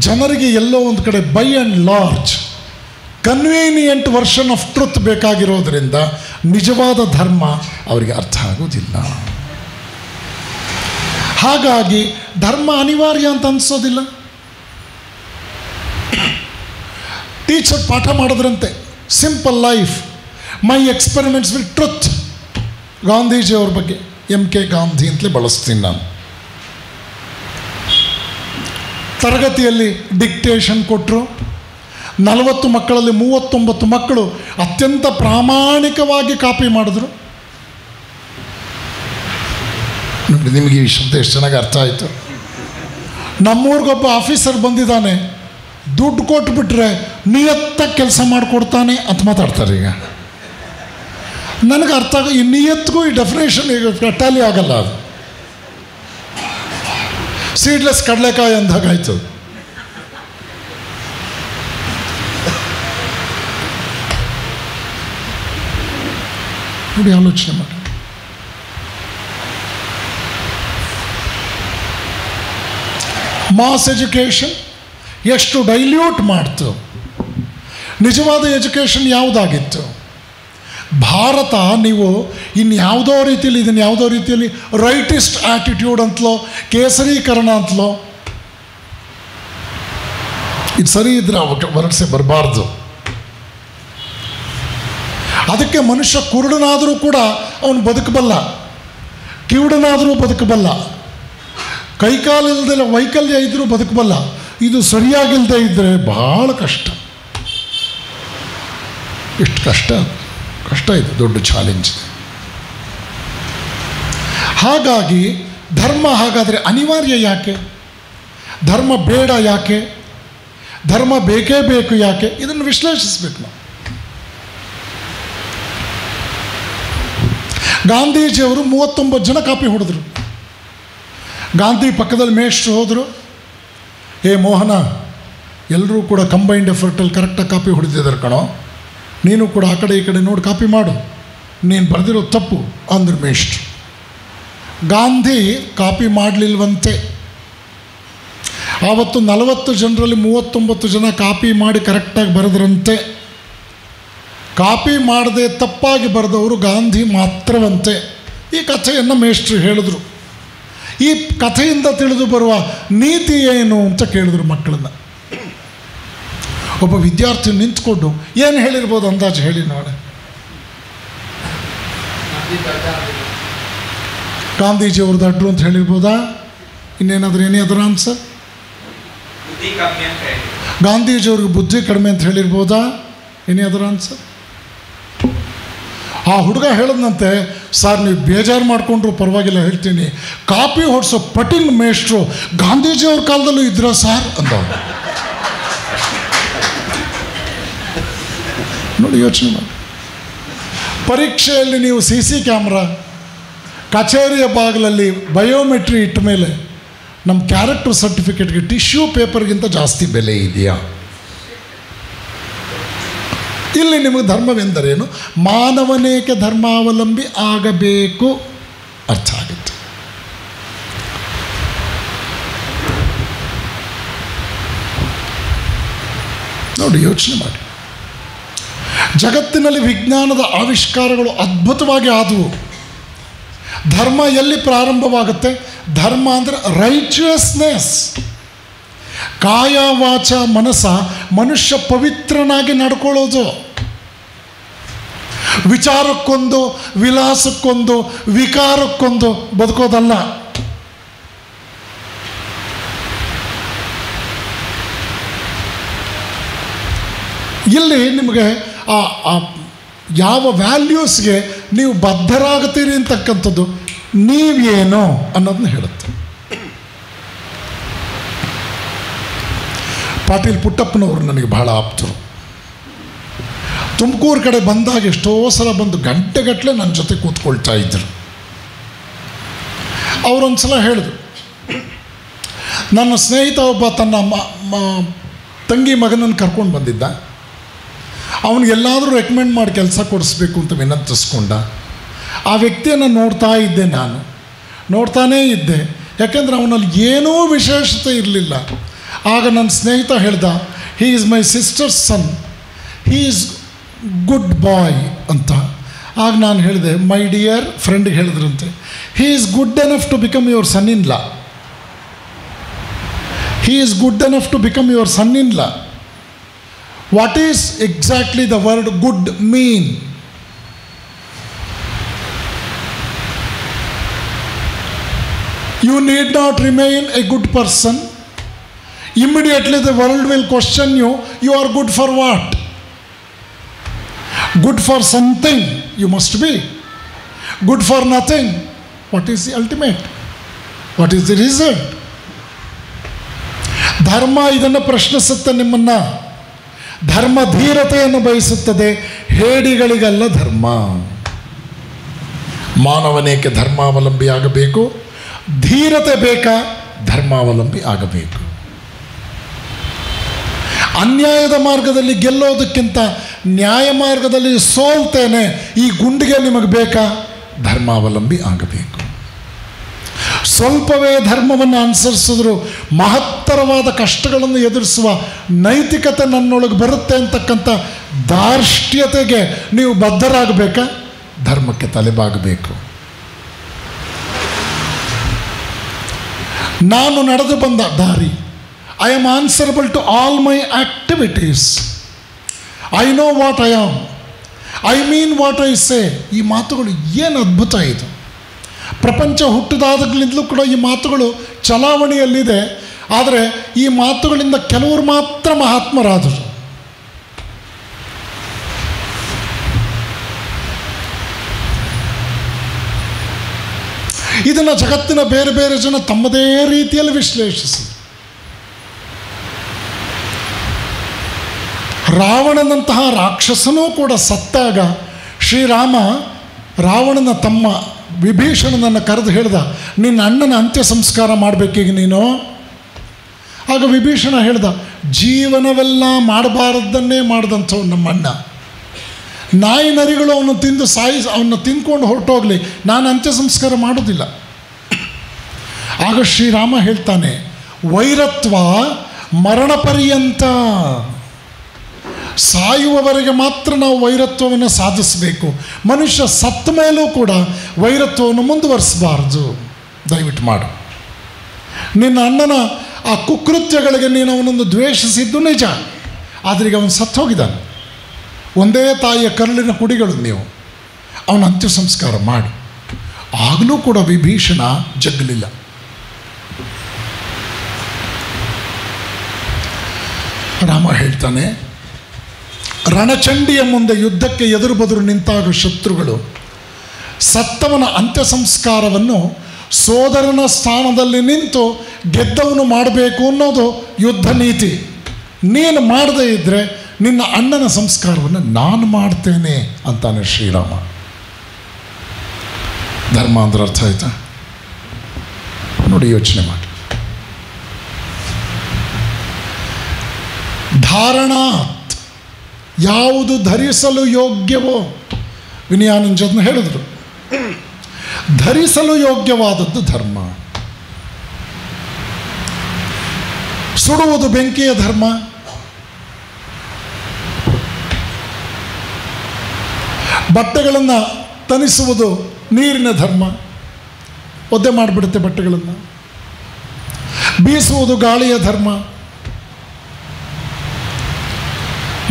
ಜನರಿಗೆ ಎಲ್ಲೋ ಒಂದು ಕಡೆ by and large convenient version of truth ಬೇಕಾಗಿರೋದ್ರಿಂದ ನಿಜವಾದ ಧರ್ಮ ಅವರಿಗೆ ಅರ್ಥ ಆಗೋದಿಲ್ಲ. ಹಾಗಾಗಿ ಧರ್ಮ ಅನಿವಾರ್ಯ ಅಂತ ಅನಿಸೋದಿಲ್ಲ. ಟೀಚರ್ ಪಾಠ ಮಾಡಿದ್ರಂತೆ, simple life, my experiments with truth. ಗಾಂಧೀಜಿಯವ್ರ ಬಗ್ಗೆ MK ಗಾಂಧಿ ಅಂತಲೇ ಬಳಸ್ತೀನಿ ನಾನು. ತರಗತಿಯಲ್ಲಿ ಡಿಕ್ಟೇಷನ್ ಕೊಟ್ಟರು. 40 ಮಕ್ಕಳಲ್ಲಿ 39 ಮಕ್ಕಳು ಅತ್ಯಂತ ಪ್ರಾಮಾಣಿಕವಾಗಿ ಕಾಪಿ ಮಾಡಿದ್ರು. ನಿಮಗೆ ಈ ಶಬ್ದ ಎಷ್ಟು ಚೆನ್ನಾಗಿ ಅರ್ಥ ಆಯಿತು. ನಮ್ಮೂರಿಗೊಬ್ಬ ಆಫೀಸರ್ ಬಂದಿದ್ದಾನೆ, ದುಡ್ಡು ಕೊಟ್ಬಿಟ್ರೆ ನಿಯತ್ತಾಗಿ ಕೆಲಸ ಮಾಡಿಕೊಡ್ತಾನೆ ಅಂತ ಮಾತಾಡ್ತಾರೆ. ಈಗ ನನಗೆ ಅರ್ಥ ಈ ನಿಯತ್ಗೂ ಈ ಡೆಫಿನೇಷನ್ ಈಗ ಟ್ಯಾಲಿ ಆಗಲ್ಲ. ಅದು ಸೀಡ್ಲೆಸ್ ಕಡಲೆಕಾಯಿ ಅಂದಾಗಾಯ್ತು. ನೋಡಿ, ಆಲೋಚನೆ ಮಾಡಿ. ಮಾಸ್ ಎಜುಕೇಷನ್ ಎಷ್ಟು ಡೈಲ್ಯೂಟ್ ಮಾಡ್ತು. ನಿಜವಾದ ಎಜುಕೇಷನ್ ಯಾವುದಾಗಿತ್ತು? ಭಾರತ ನೀವು ಇನ್ಯಾವುದೋ ರೀತಿಯಲ್ಲಿ, ಇದನ್ನು ಯಾವುದೋ ರೀತಿಯಲ್ಲಿ ರೈಟಿಸ್ಟ್ ಆ್ಯಟಿಟ್ಯೂಡ್ ಅಂತಲೋ ಕೇಸರೀಕರಣ ಅಂತಲೋ, ಇದು ಸರಿ ಇದ್ರೆ ವರಸೆ ಬರಬಾರ್ದು. ಅದಕ್ಕೆ ಮನುಷ್ಯ ಕುರುಡನಾದರೂ ಕೂಡ ಅವನು ಬದುಕಬಲ್ಲ, ಕಿವುಡನಾದರೂ ಬದುಕಬಲ್ಲ, ಕೈಕಾಲಿಲ್ಲದೆ ವೈಕಲ್ಯ ಇದ್ದರೂ ಬದುಕಬಲ್ಲ. ಇದು ಸರಿಯಾಗಿಲ್ಲದೆ ಇದ್ದರೆ ಬಹಳ ಕಷ್ಟ. ಎಷ್ಟು ಕಷ್ಟ ಇದೆ, ದೊಡ್ಡ ಚಾಲೆಂಜ್ ಇದೆ. ಹಾಗಾಗಿ ಧರ್ಮ ಹಾಗಾದರೆ ಅನಿವಾರ್ಯ ಯಾಕೆ? ಧರ್ಮ ಬೇಡ ಯಾಕೆ? ಧರ್ಮ ಬೇಕೇ ಬೇಕು ಯಾಕೆ? ಇದನ್ನು ವಿಶ್ಲೇಷಿಸಬೇಕು ನಾವು. ಗಾಂಧೀಜಿಯವರು 39 ಜನ ಕಾಪಿ ಹೊಡೆದ್ರು. ಗಾಂಧಿ ಪಕ್ಕದಲ್ಲಿ ಮೇಷ್ಟ್ರು ಹೋದರು, ಏ ಮೋಹನ, ಎಲ್ಲರೂ ಕೂಡ ಕಂಬೈನ್ಡ್ ಎಫರ್ಟಲ್ಲಿ ಕರೆಕ್ಟಾಗಿ ಕಾಪಿ ಹೊಡೆದಿದ್ದಾರೆ ಕಣೋ, ನೀನು ಕೂಡ ಆ ಕಡೆ ಈ ಕಡೆ ನೋಡಿ ಕಾಪಿ ಮಾಡು, ನೀನು ಬರೆದಿರೋ ತಪ್ಪು ಅಂದ್ರೆ ಮೇಷ್ಟ್ರು. ಗಾಂಧಿ ಕಾಪಿ ಮಾಡಲಿಲ್ವಂತೆ. ಆವತ್ತು 40 ಜನರಲ್ಲಿ 39 ಜನ ಕಾಪಿ ಮಾಡಿ ಕರೆಕ್ಟಾಗಿ ಬರೆದ್ರಂತೆ. ಕಾಪಿ ಮಾಡದೆ ತಪ್ಪಾಗಿ ಬರೆದವರು ಗಾಂಧಿ ಮಾತ್ರವಂತೆ. ಈ ಕಥೆಯನ್ನು ಮೇಷ್ಟ್ರು ಹೇಳಿದ್ರು. ಈ ಕಥೆಯಿಂದ ತಿಳಿದು ಬರುವ ನೀತಿ ಏನು ಅಂತ ಕೇಳಿದ್ರು ಮಕ್ಕಳನ್ನು. ಒಬ್ಬ ವಿದ್ಯಾರ್ಥಿ ನಿಂತ್ಕೊಂಡು ಏನು ಹೇಳಿರ್ಬೋದು ಅಂದಾಜು ಹೇಳಿ ನೋಡಿ. ಗಾಂಧೀಜಿಯವ್ರದ್ದು ಅಡ್ರು ಅಂತ ಹೇಳಿರ್ಬೋದಾ? ಇನ್ನೇನಾದರೂ ಏನೇ ಅದರ ಆನ್ಸರ್? ಗಾಂಧೀಜಿಯವ್ರಿಗೆ ಬುದ್ಧಿ ಕಡಿಮೆ ಅಂತ ಹೇಳಿರ್ಬೋದಾ? ಏನೇ ಅದರ ಆನ್ಸರ್? ಆ ಹುಡುಗ ಹೇಳಿದ್ನಂತೆ, ಸರ್ ನೀವು ಬೇಜಾರು ಮಾಡಿಕೊಂಡ್ರು ಪರವಾಗಿಲ್ಲ, ಹೇಳ್ತೀನಿ, ಕಾಪಿ ಹೊಡ್ಸೋ ಪಟಿಂಗ್ ಮೇಷ್ಟ್ರು ಗಾಂಧೀಜಿಯವ್ರ ಕಾಲದಲ್ಲೂ ಇದ್ರ ಸರ್ ಅಂದ. ನೋಡಿ, ಯೋಚನೆ ಮಾಡಿ. ಪರೀಕ್ಷೆಯಲ್ಲಿ ನೀವು CC ಕ್ಯಾಮ್ರಾ, ಕಚೇರಿಯ ಬಾಗಿಲಲ್ಲಿ ಬಯೋಮೆಟ್ರಿ ಇಟ್ಟ ಮೇಲೆ ನಮ್ಮ ಕ್ಯಾರೆಕ್ಟರ್ ಸರ್ಟಿಫಿಕೇಟ್ಗೆ ಟಿಶ್ಯೂ ಪೇಪರ್ಗಿಂತ ಜಾಸ್ತಿ ಬೆಲೆ ಇದೆಯಾ? ಇಲ್ಲಿ ನಿಮಗೆ ಧರ್ಮವೆಂದರೇನು, ಮಾನವನೇಕೆ ಧರ್ಮಾವಲಂಬಿ ಆಗಬೇಕು ಅರ್ಥ ಆಗುತ್ತೆ. ನೋಡಿ, ಯೋಚನೆ ಮಾಡಿ. ಜಗತ್ತಿನಲ್ಲಿ ವಿಜ್ಞಾನದ ಆವಿಷ್ಕಾರಗಳು ಅದ್ಭುತವಾಗಿ ಆದವು. ಧರ್ಮ ಎಲ್ಲಿ ಪ್ರಾರಂಭವಾಗುತ್ತೆ? ಧರ್ಮ ಅಂದರೆ ರೈಚಿಯಸ್ನೆಸ್. ಕಾಯ ವಾಚ ಮನಸ ಮನುಷ್ಯ ಪವಿತ್ರನಾಗಿ ನಡ್ಕೊಳ್ಳೋದು. ವಿಚಾರಕ್ಕೊಂದು, ವಿಲಾಸಕ್ಕೊಂದು, ವಿಕಾರಕ್ಕೊಂದು ಬದುಕೋದಲ್ಲ. ಇಲ್ಲಿ ನಿಮಗೆ ಯಾವ ವ್ಯಾಲ್ಯೂಸ್ಗೆ ನೀವು ಬದ್ಧರಾಗ್ತೀರಿ ಅಂತಕ್ಕಂಥದ್ದು ನೀವೇನು ಅನ್ನೋದನ್ನ ಹೇಳುತ್ತೆ. ಪಾಟೀಲ್ ಪುಟ್ಟಪ್ಪನವರು ನನಗೆ ಬಹಳ ಆಪ್ತರು. ತುಮಕೂರು ಕಡೆ ಬಂದಾಗ ಎಷ್ಟೋ ಸಲ ಬಂದು ಗಂಟೆಗಟ್ಟಲೆ ನನ್ನ ಜೊತೆ ಕೂತ್ಕೊಳ್ತಾ ಇದ್ದರು. ಅವರೊಂದು ಸಲ ಹೇಳಿದ್ರು, ನನ್ನ ಸ್ನೇಹಿತ ಒಬ್ಬ ತನ್ನ ತಂಗಿ ಮಗನನ್ನು ಕರ್ಕೊಂಡು ಬಂದಿದ್ದ. ಅವನಿಗೆಲ್ಲಾದರೂ ರೆಕಮೆಂಡ್ ಮಾಡಿ ಕೆಲಸ ಕೊಡಿಸ್ಬೇಕು ಅಂತ ವಿನಂತಿಸ್ಕೊಂಡ. ಆ ವ್ಯಕ್ತಿಯನ್ನು ನೋಡ್ತಾ ಇದ್ದೆ, ನಾನು ನೋಡ್ತಾನೇ ಇದ್ದೆ. ಯಾಕೆಂದರೆ ಅವನಲ್ಲಿ ಏನೂ ವಿಶೇಷತೆ ಇರಲಿಲ್ಲ. ಆಗ ನನ್ನ ಸ್ನೇಹಿತ ಹೇಳ್ದ, he is my sister's son, he is good boy ಅಂತ. ಆಗ ನಾನು ಹೇಳಿದೆ, ಮೈ ಡಿಯರ್ ಫ್ರೆಂಡ್ಗೆ ಹೇಳಿದ್ರಂತೆ, he is good enough to become your son in law. He is good enough to become your son in law. What is exactly the word good mean? You need not remain a good person. Immediately the world will question you. You are good for what? Good for something you must be. Good for nothing. What is the ultimate? What is the result? ಧರ್ಮ ಇದನ್ನು ಪ್ರಶ್ನಿಸುತ್ತೆ ನಿಮ್ಮನ್ನು. ಧರ್ಮ ಧೀರತೆಯನ್ನು ಬಯಸುತ್ತದೆ, ಹೇಡಿಗಳಿಗಲ್ಲ ಧರ್ಮ. ಮಾನವನೇಕೆ ಧರ್ಮಾವಲಂಬಿ ಆಗಬೇಕು? ಧೀರತೆ ಬೇಕಾ? ಧರ್ಮಾವಲಂಬಿ ಆಗಬೇಕು. ಅನ್ಯಾಯದ ಮಾರ್ಗದಲ್ಲಿ ಗೆಲ್ಲೋದಕ್ಕಿಂತ ನ್ಯಾಯ ಮಾರ್ಗದಲ್ಲಿ ಸೋಲ್ತೇನೆ, ಈ ಗುಂಡಿಗೆ ನಿಮಗೆ ಬೇಕಾ? ಧರ್ಮಾವಲಂಬಿ ಆಗಬೇಕು. ಸ್ವಲ್ಪವೇ ಧರ್ಮವನ್ನು ಅನುಸರಿಸಿದ್ರು ಮಹತ್ತರವಾದ ಕಷ್ಟಗಳನ್ನು ಎದುರಿಸುವ ನೈತಿಕತೆ ನನ್ನೊಳಗೆ ಬರುತ್ತೆ ಅಂತಕ್ಕಂಥ ಧಾರ್ಷ್ಟ್ಯತೆಗೆ ನೀವು ಬದ್ಧರಾಗಬೇಕಾ? ಧರ್ಮಕ್ಕೆ ತಲೆಬಾಗಬೇಕು. ನಾನು ನಡೆದು ಬಂದ ದಾರಿ, I am answerable to all my activities. I know what I am, I mean what I say. ಈ ಮಾತುಗಳು ಏನು ಅದ್ಭುತ ಇದು. ಪ್ರಪಂಚ ಹುಟ್ಟಿದಾಗಲಿಂದಲೂ ಕೂಡ ಈ ಮಾತುಗಳು ಚಲಾವಣೆಯಲ್ಲಿದೆ. ಆದರೆ ಈ ಮಾತುಗಳಿಂದ ಕೆಲವರು ಮಾತ್ರ ಮಹಾತ್ಮರಾದರು. ಇದನ್ನು ಜಗತ್ತಿನ ಬೇರೆ ಬೇರೆ ಜನ ತಮ್ಮದೇ ರೀತಿಯಲ್ಲಿ ವಿಶ್ಲೇಷಿಸಿದರು. ರಾವಣನಂತಹ ರಾಕ್ಷಸನೂ ಕೂಡ ಸತ್ತಾಗ ಶ್ರೀರಾಮ ರಾವಣನ ತಮ್ಮ ವಿಭೀಷಣನನ್ನು ಕರೆದು ಹೇಳ್ದ, ನಿನ್ನ ಅಣ್ಣನ ಅಂತ್ಯ ಸಂಸ್ಕಾರ ಮಾಡಬೇಕೀಗ ನೀನು. ಆಗ ವಿಭೀಷಣ ಹೇಳ್ದ, ಜೀವನವೆಲ್ಲ ಮಾಡಬಾರದನ್ನೇ ಮಾಡಿದಂಥವ್ ನಮ್ಮಣ್ಣ, ನಾಯಿ ನರಿಗಳು ಅವನು ತಿಂದು ಅವನ್ನ ತಿಂದ್ಕೊಂಡು ಹೊರಟೋಗ್ಲಿ, ನಾನು ಅಂತ್ಯ ಸಂಸ್ಕಾರ ಮಾಡೋದಿಲ್ಲ. ಆಗ ಶ್ರೀರಾಮ ಹೇಳ್ತಾನೆ, ವೈರತ್ವ ಮರಣ ಪರ್ಯಂತ, ಸಾಯುವವರೆಗೆ ಮಾತ್ರ ನಾವು ವೈರತ್ವವನ್ನು ಸಾಧಿಸಬೇಕು. ಮನುಷ್ಯ ಸತ್ತ ಮೇಲೂ ಕೂಡ ವೈರತ್ವವನ್ನು ಮುಂದುವರಿಸಬಾರ್ದು. ದಯವಿಟ್ಟು ಮಾಡು. ನಿನ್ನ ಅಣ್ಣನ ಆ ಕುಕೃತ್ಯಗಳಿಗೆ ನೀನು ಅವನೊಂದು ದ್ವೇಷಿಸಿದ್ದು ನಿಜ, ಆದರೆ ಈಗ ಅವನು ಸತ್ತು ಹೋಗಿದ್ದಾನೆ. ಒಂದೇ ತಾಯಿಯ ಕರುಳಿನ ಕುಡಿಗಳು ನೀವು. ಅವನ ಅಂತ್ಯ ಸಂಸ್ಕಾರ ಮಾಡು. ಆಗಲೂ ಕೂಡ ವಿಭೀಷಣ ಜಗ್ಗಲಿಲ್ಲ. ರಾಮ ಹೇಳ್ತಾನೆ, ರಣಚಂಡಿಯ ಮುಂದೆ ಯುದ್ಧಕ್ಕೆ ಎದುರು ಬದುರು ನಿಂತಾಗ ಶತ್ರುಗಳು ಸತ್ತವನ ಅಂತ್ಯ ಸಂಸ್ಕಾರವನ್ನು ಸೋದರನ ಸ್ಥಾನದಲ್ಲಿ ನಿಂತು ಗೆದ್ದವನು ಮಾಡಬೇಕು ಅನ್ನೋದು ಯುದ್ಧ ನೀತಿ. ನೀನು ಮಾಡದೇ ಇದ್ದರೆ ನಿನ್ನ ಅಣ್ಣನ ಸಂಸ್ಕಾರವನ್ನು ನಾನು ಮಾಡ್ತೇನೆ ಅಂತಾನೆ ಶ್ರೀರಾಮ. ಧರ್ಮ ಅಂದ್ರೆ ಅರ್ಥ ಆಯ್ತಾ? ನೋಡಿ, ಯೋಚನೆ ಮಾಡಿ. ಧಾರಣಾತ್, ಯಾವುದು ಧರಿಸಲು ಯೋಗ್ಯವೋ, ವಿನಯಾನಂದನ ಹೇಳಿದ್ರು, ಧರಿಸಲು ಯೋಗ್ಯವಾದದ್ದು ಧರ್ಮ. ಸುಡುವುದು ಬೆಂಕಿಯ ಧರ್ಮ, ಬಟ್ಟೆಗಳನ್ನು ತನಿಸುವುದು ನೀರಿನ ಧರ್ಮ, ಒದ್ದೆ ಮಾಡಿಬಿಡುತ್ತೆ ಬಟ್ಟೆಗಳನ್ನು. ಬೀಸುವುದು ಗಾಳಿಯ ಧರ್ಮ.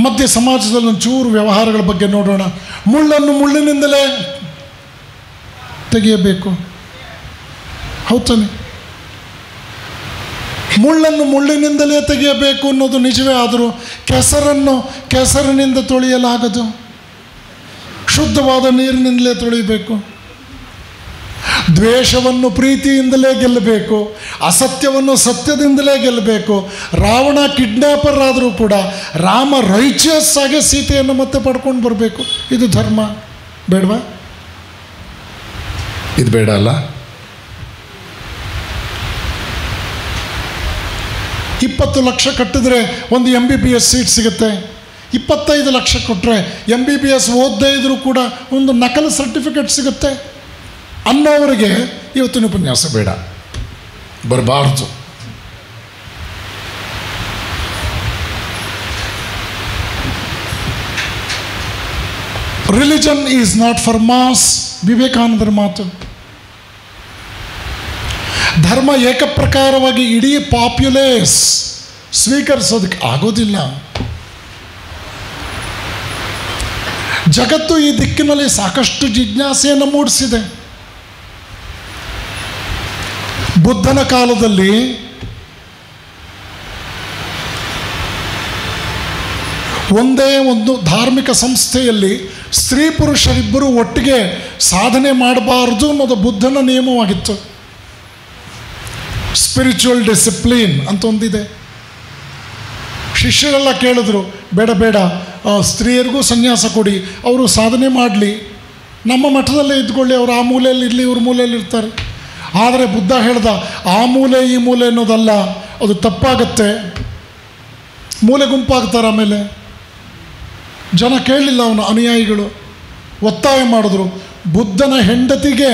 ಮಧ್ಯ ಸಮಾಜದಲ್ಲಿ ಒಂಚೂರು ವ್ಯವಹಾರಗಳ ಬಗ್ಗೆ ನೋಡೋಣ. ಮುಳ್ಳನ್ನು ಮುಳ್ಳಿನಿಂದಲೇ ತೆಗೆಯಬೇಕು, ಹೌದಾನೆ? ಮುಳ್ಳನ್ನು ಮುಳ್ಳಿನಿಂದಲೇ ತೆಗೆಯಬೇಕು ಅನ್ನೋದು ನಿಜವೇ. ಆದರೂ ಕೆಸರನ್ನು ಕೆಸರಿನಿಂದ ತೊಳೆಯಲಾಗದು, ಶುದ್ಧವಾದ ನೀರಿನಿಂದಲೇ ತೊಳೆಯಬೇಕು. ದ್ವೇಷವನ್ನು ಪ್ರೀತಿಯಿಂದಲೇ ಗೆಲ್ಲಬೇಕು, ಅಸತ್ಯವನ್ನು ಸತ್ಯದಿಂದಲೇ ಗೆಲ್ಲಬೇಕು. ರಾವಣ ಕಿಡ್ನ್ಯಾಪರ್ ಆದರೂ ಕೂಡ ರಾಮ ರೈಚಿಯಸ್ ಆಗಿ ಸೀತೆಯನ್ನು ಮತ್ತೆ ಪಡ್ಕೊಂಡು ಬರಬೇಕು. ಇದು ಧರ್ಮ ಬೇಡವಾ? ಇದು ಬೇಡ ಅಲ್ಲ? 20 ಲಕ್ಷ ಕಟ್ಟಿದ್ರೆ ಒಂದು MBBS ಸೀಟ್ ಸಿಗುತ್ತೆ. 25 ಲಕ್ಷ ಕೊಟ್ಟರೆ MBBS ಓದದೇ ಇದ್ರೂ ಕೂಡ ಒಂದು ನಕಲು ಸರ್ಟಿಫಿಕೇಟ್ ಸಿಗುತ್ತೆ ಅನ್ನೋವರಿಗೆ ಇವತ್ತಿನ ಉಪನ್ಯಾಸ ಬೇಡ, ಬರಬಾರ್ದು. Religion is not for mass, ವಿವೇಕಾನಂದರ ಮಾತು. ಧರ್ಮ ಏಕಪ್ರಕಾರವಾಗಿ ಇಡೀ ಪಾಪ್ಯುಲೇಸ್ ಸ್ವೀಕರಿಸೋದಕ್ಕೆ ಆಗೋದಿಲ್ಲ. ಜಗತ್ತು ಈ ದಿಕ್ಕಿನಲ್ಲಿ ಸಾಕಷ್ಟು ಜಿಜ್ಞಾಸೆಯನ್ನು ಮೂಡಿಸಿದೆ. ಬುದ್ಧನ ಕಾಲದಲ್ಲಿ ಒಂದೇ ಒಂದು ಧಾರ್ಮಿಕ ಸಂಸ್ಥೆಯಲ್ಲಿ ಸ್ತ್ರೀ ಪುರುಷರಿಬ್ಬರು ಒಟ್ಟಿಗೆ ಸಾಧನೆ ಮಾಡಬಾರ್ದು ಅನ್ನೋದು ಬುದ್ಧನ ನಿಯಮವಾಗಿತ್ತು. ಸ್ಪಿರಿಚುವಲ್ ಡಿಸಿಪ್ಲಿನ್ ಅಂತ ಒಂದಿದೆ. ಶಿಷ್ಯರೆಲ್ಲ ಕೇಳಿದ್ರು, ಬೇಡ ಬೇಡ, ಸ್ತ್ರೀಯರಿಗೂ ಸನ್ಯಾಸ ಕೊಡಿ, ಅವರು ಸಾಧನೆ ಮಾಡಲಿ, ನಮ್ಮ ಮಠದಲ್ಲೇ ಇದ್ಕೊಳ್ಳಿ, ಅವರು ಆ ಮೂಲೆಯಲ್ಲಿ ಇರಲಿ, ಇವ್ರ ಮೂಲೆಯಲ್ಲಿ ಇರ್ತಾರೆ. ಆದರೆ ಬುದ್ಧ ಹೇಳ್ದ, ಆ ಮೂಲೆ ಈ ಮೂಲೆ ಅನ್ನೋದಲ್ಲ, ಅದು ತಪ್ಪಾಗತ್ತೆ, ಮೂಲೆ ಗುಂಪಾಗ್ತಾರೆ. ಆಮೇಲೆ ಜನ ಕೇಳಲಿಲ್ಲ, ಅವನ ಅನುಯಾಯಿಗಳು ಒತ್ತಾಯ ಮಾಡಿದ್ರು. ಬುದ್ಧನ ಹೆಂಡತಿಗೆ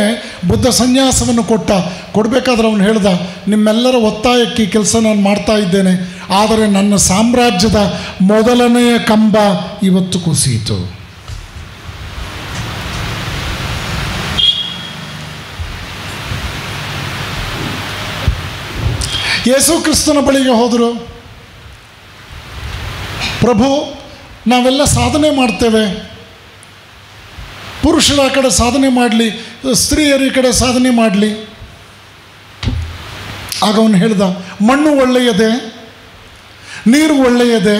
ಬುದ್ಧ ಸನ್ಯಾಸವನ್ನು ಕೊಡಬೇಕಾದ್ರೆ ಅವನು ಹೇಳ್ದ, ನಿಮ್ಮೆಲ್ಲರ ಒತ್ತಾಯಕ್ಕೆ ಕೆಲಸ ನಾನು ಮಾಡ್ತಾ ಇದ್ದೇನೆ, ಆದರೆ ನನ್ನ ಸಾಮ್ರಾಜ್ಯದ ಮೊದಲನೆಯ ಕಂಬ ಇವತ್ತು ಕುಸಿಯಿತು. ಯೇಸು ಕ್ರಿಸ್ತನ ಬಳಿಗೆ ಹೋದರು. ಪ್ರಭು, ನಾವೆಲ್ಲ ಸಾಧನೆ ಮಾಡ್ತೇವೆ, ಪುರುಷರ ಆ ಕಡೆ ಸಾಧನೆ ಮಾಡಲಿ, ಸ್ತ್ರೀಯರ ಈ ಕಡೆ ಸಾಧನೆ ಮಾಡಲಿ. ಆಗ ಅವನು ಹೇಳ್ದ, ಮಣ್ಣು ಒಳ್ಳೆಯದೇ, ನೀರು ಒಳ್ಳೆಯದೇ,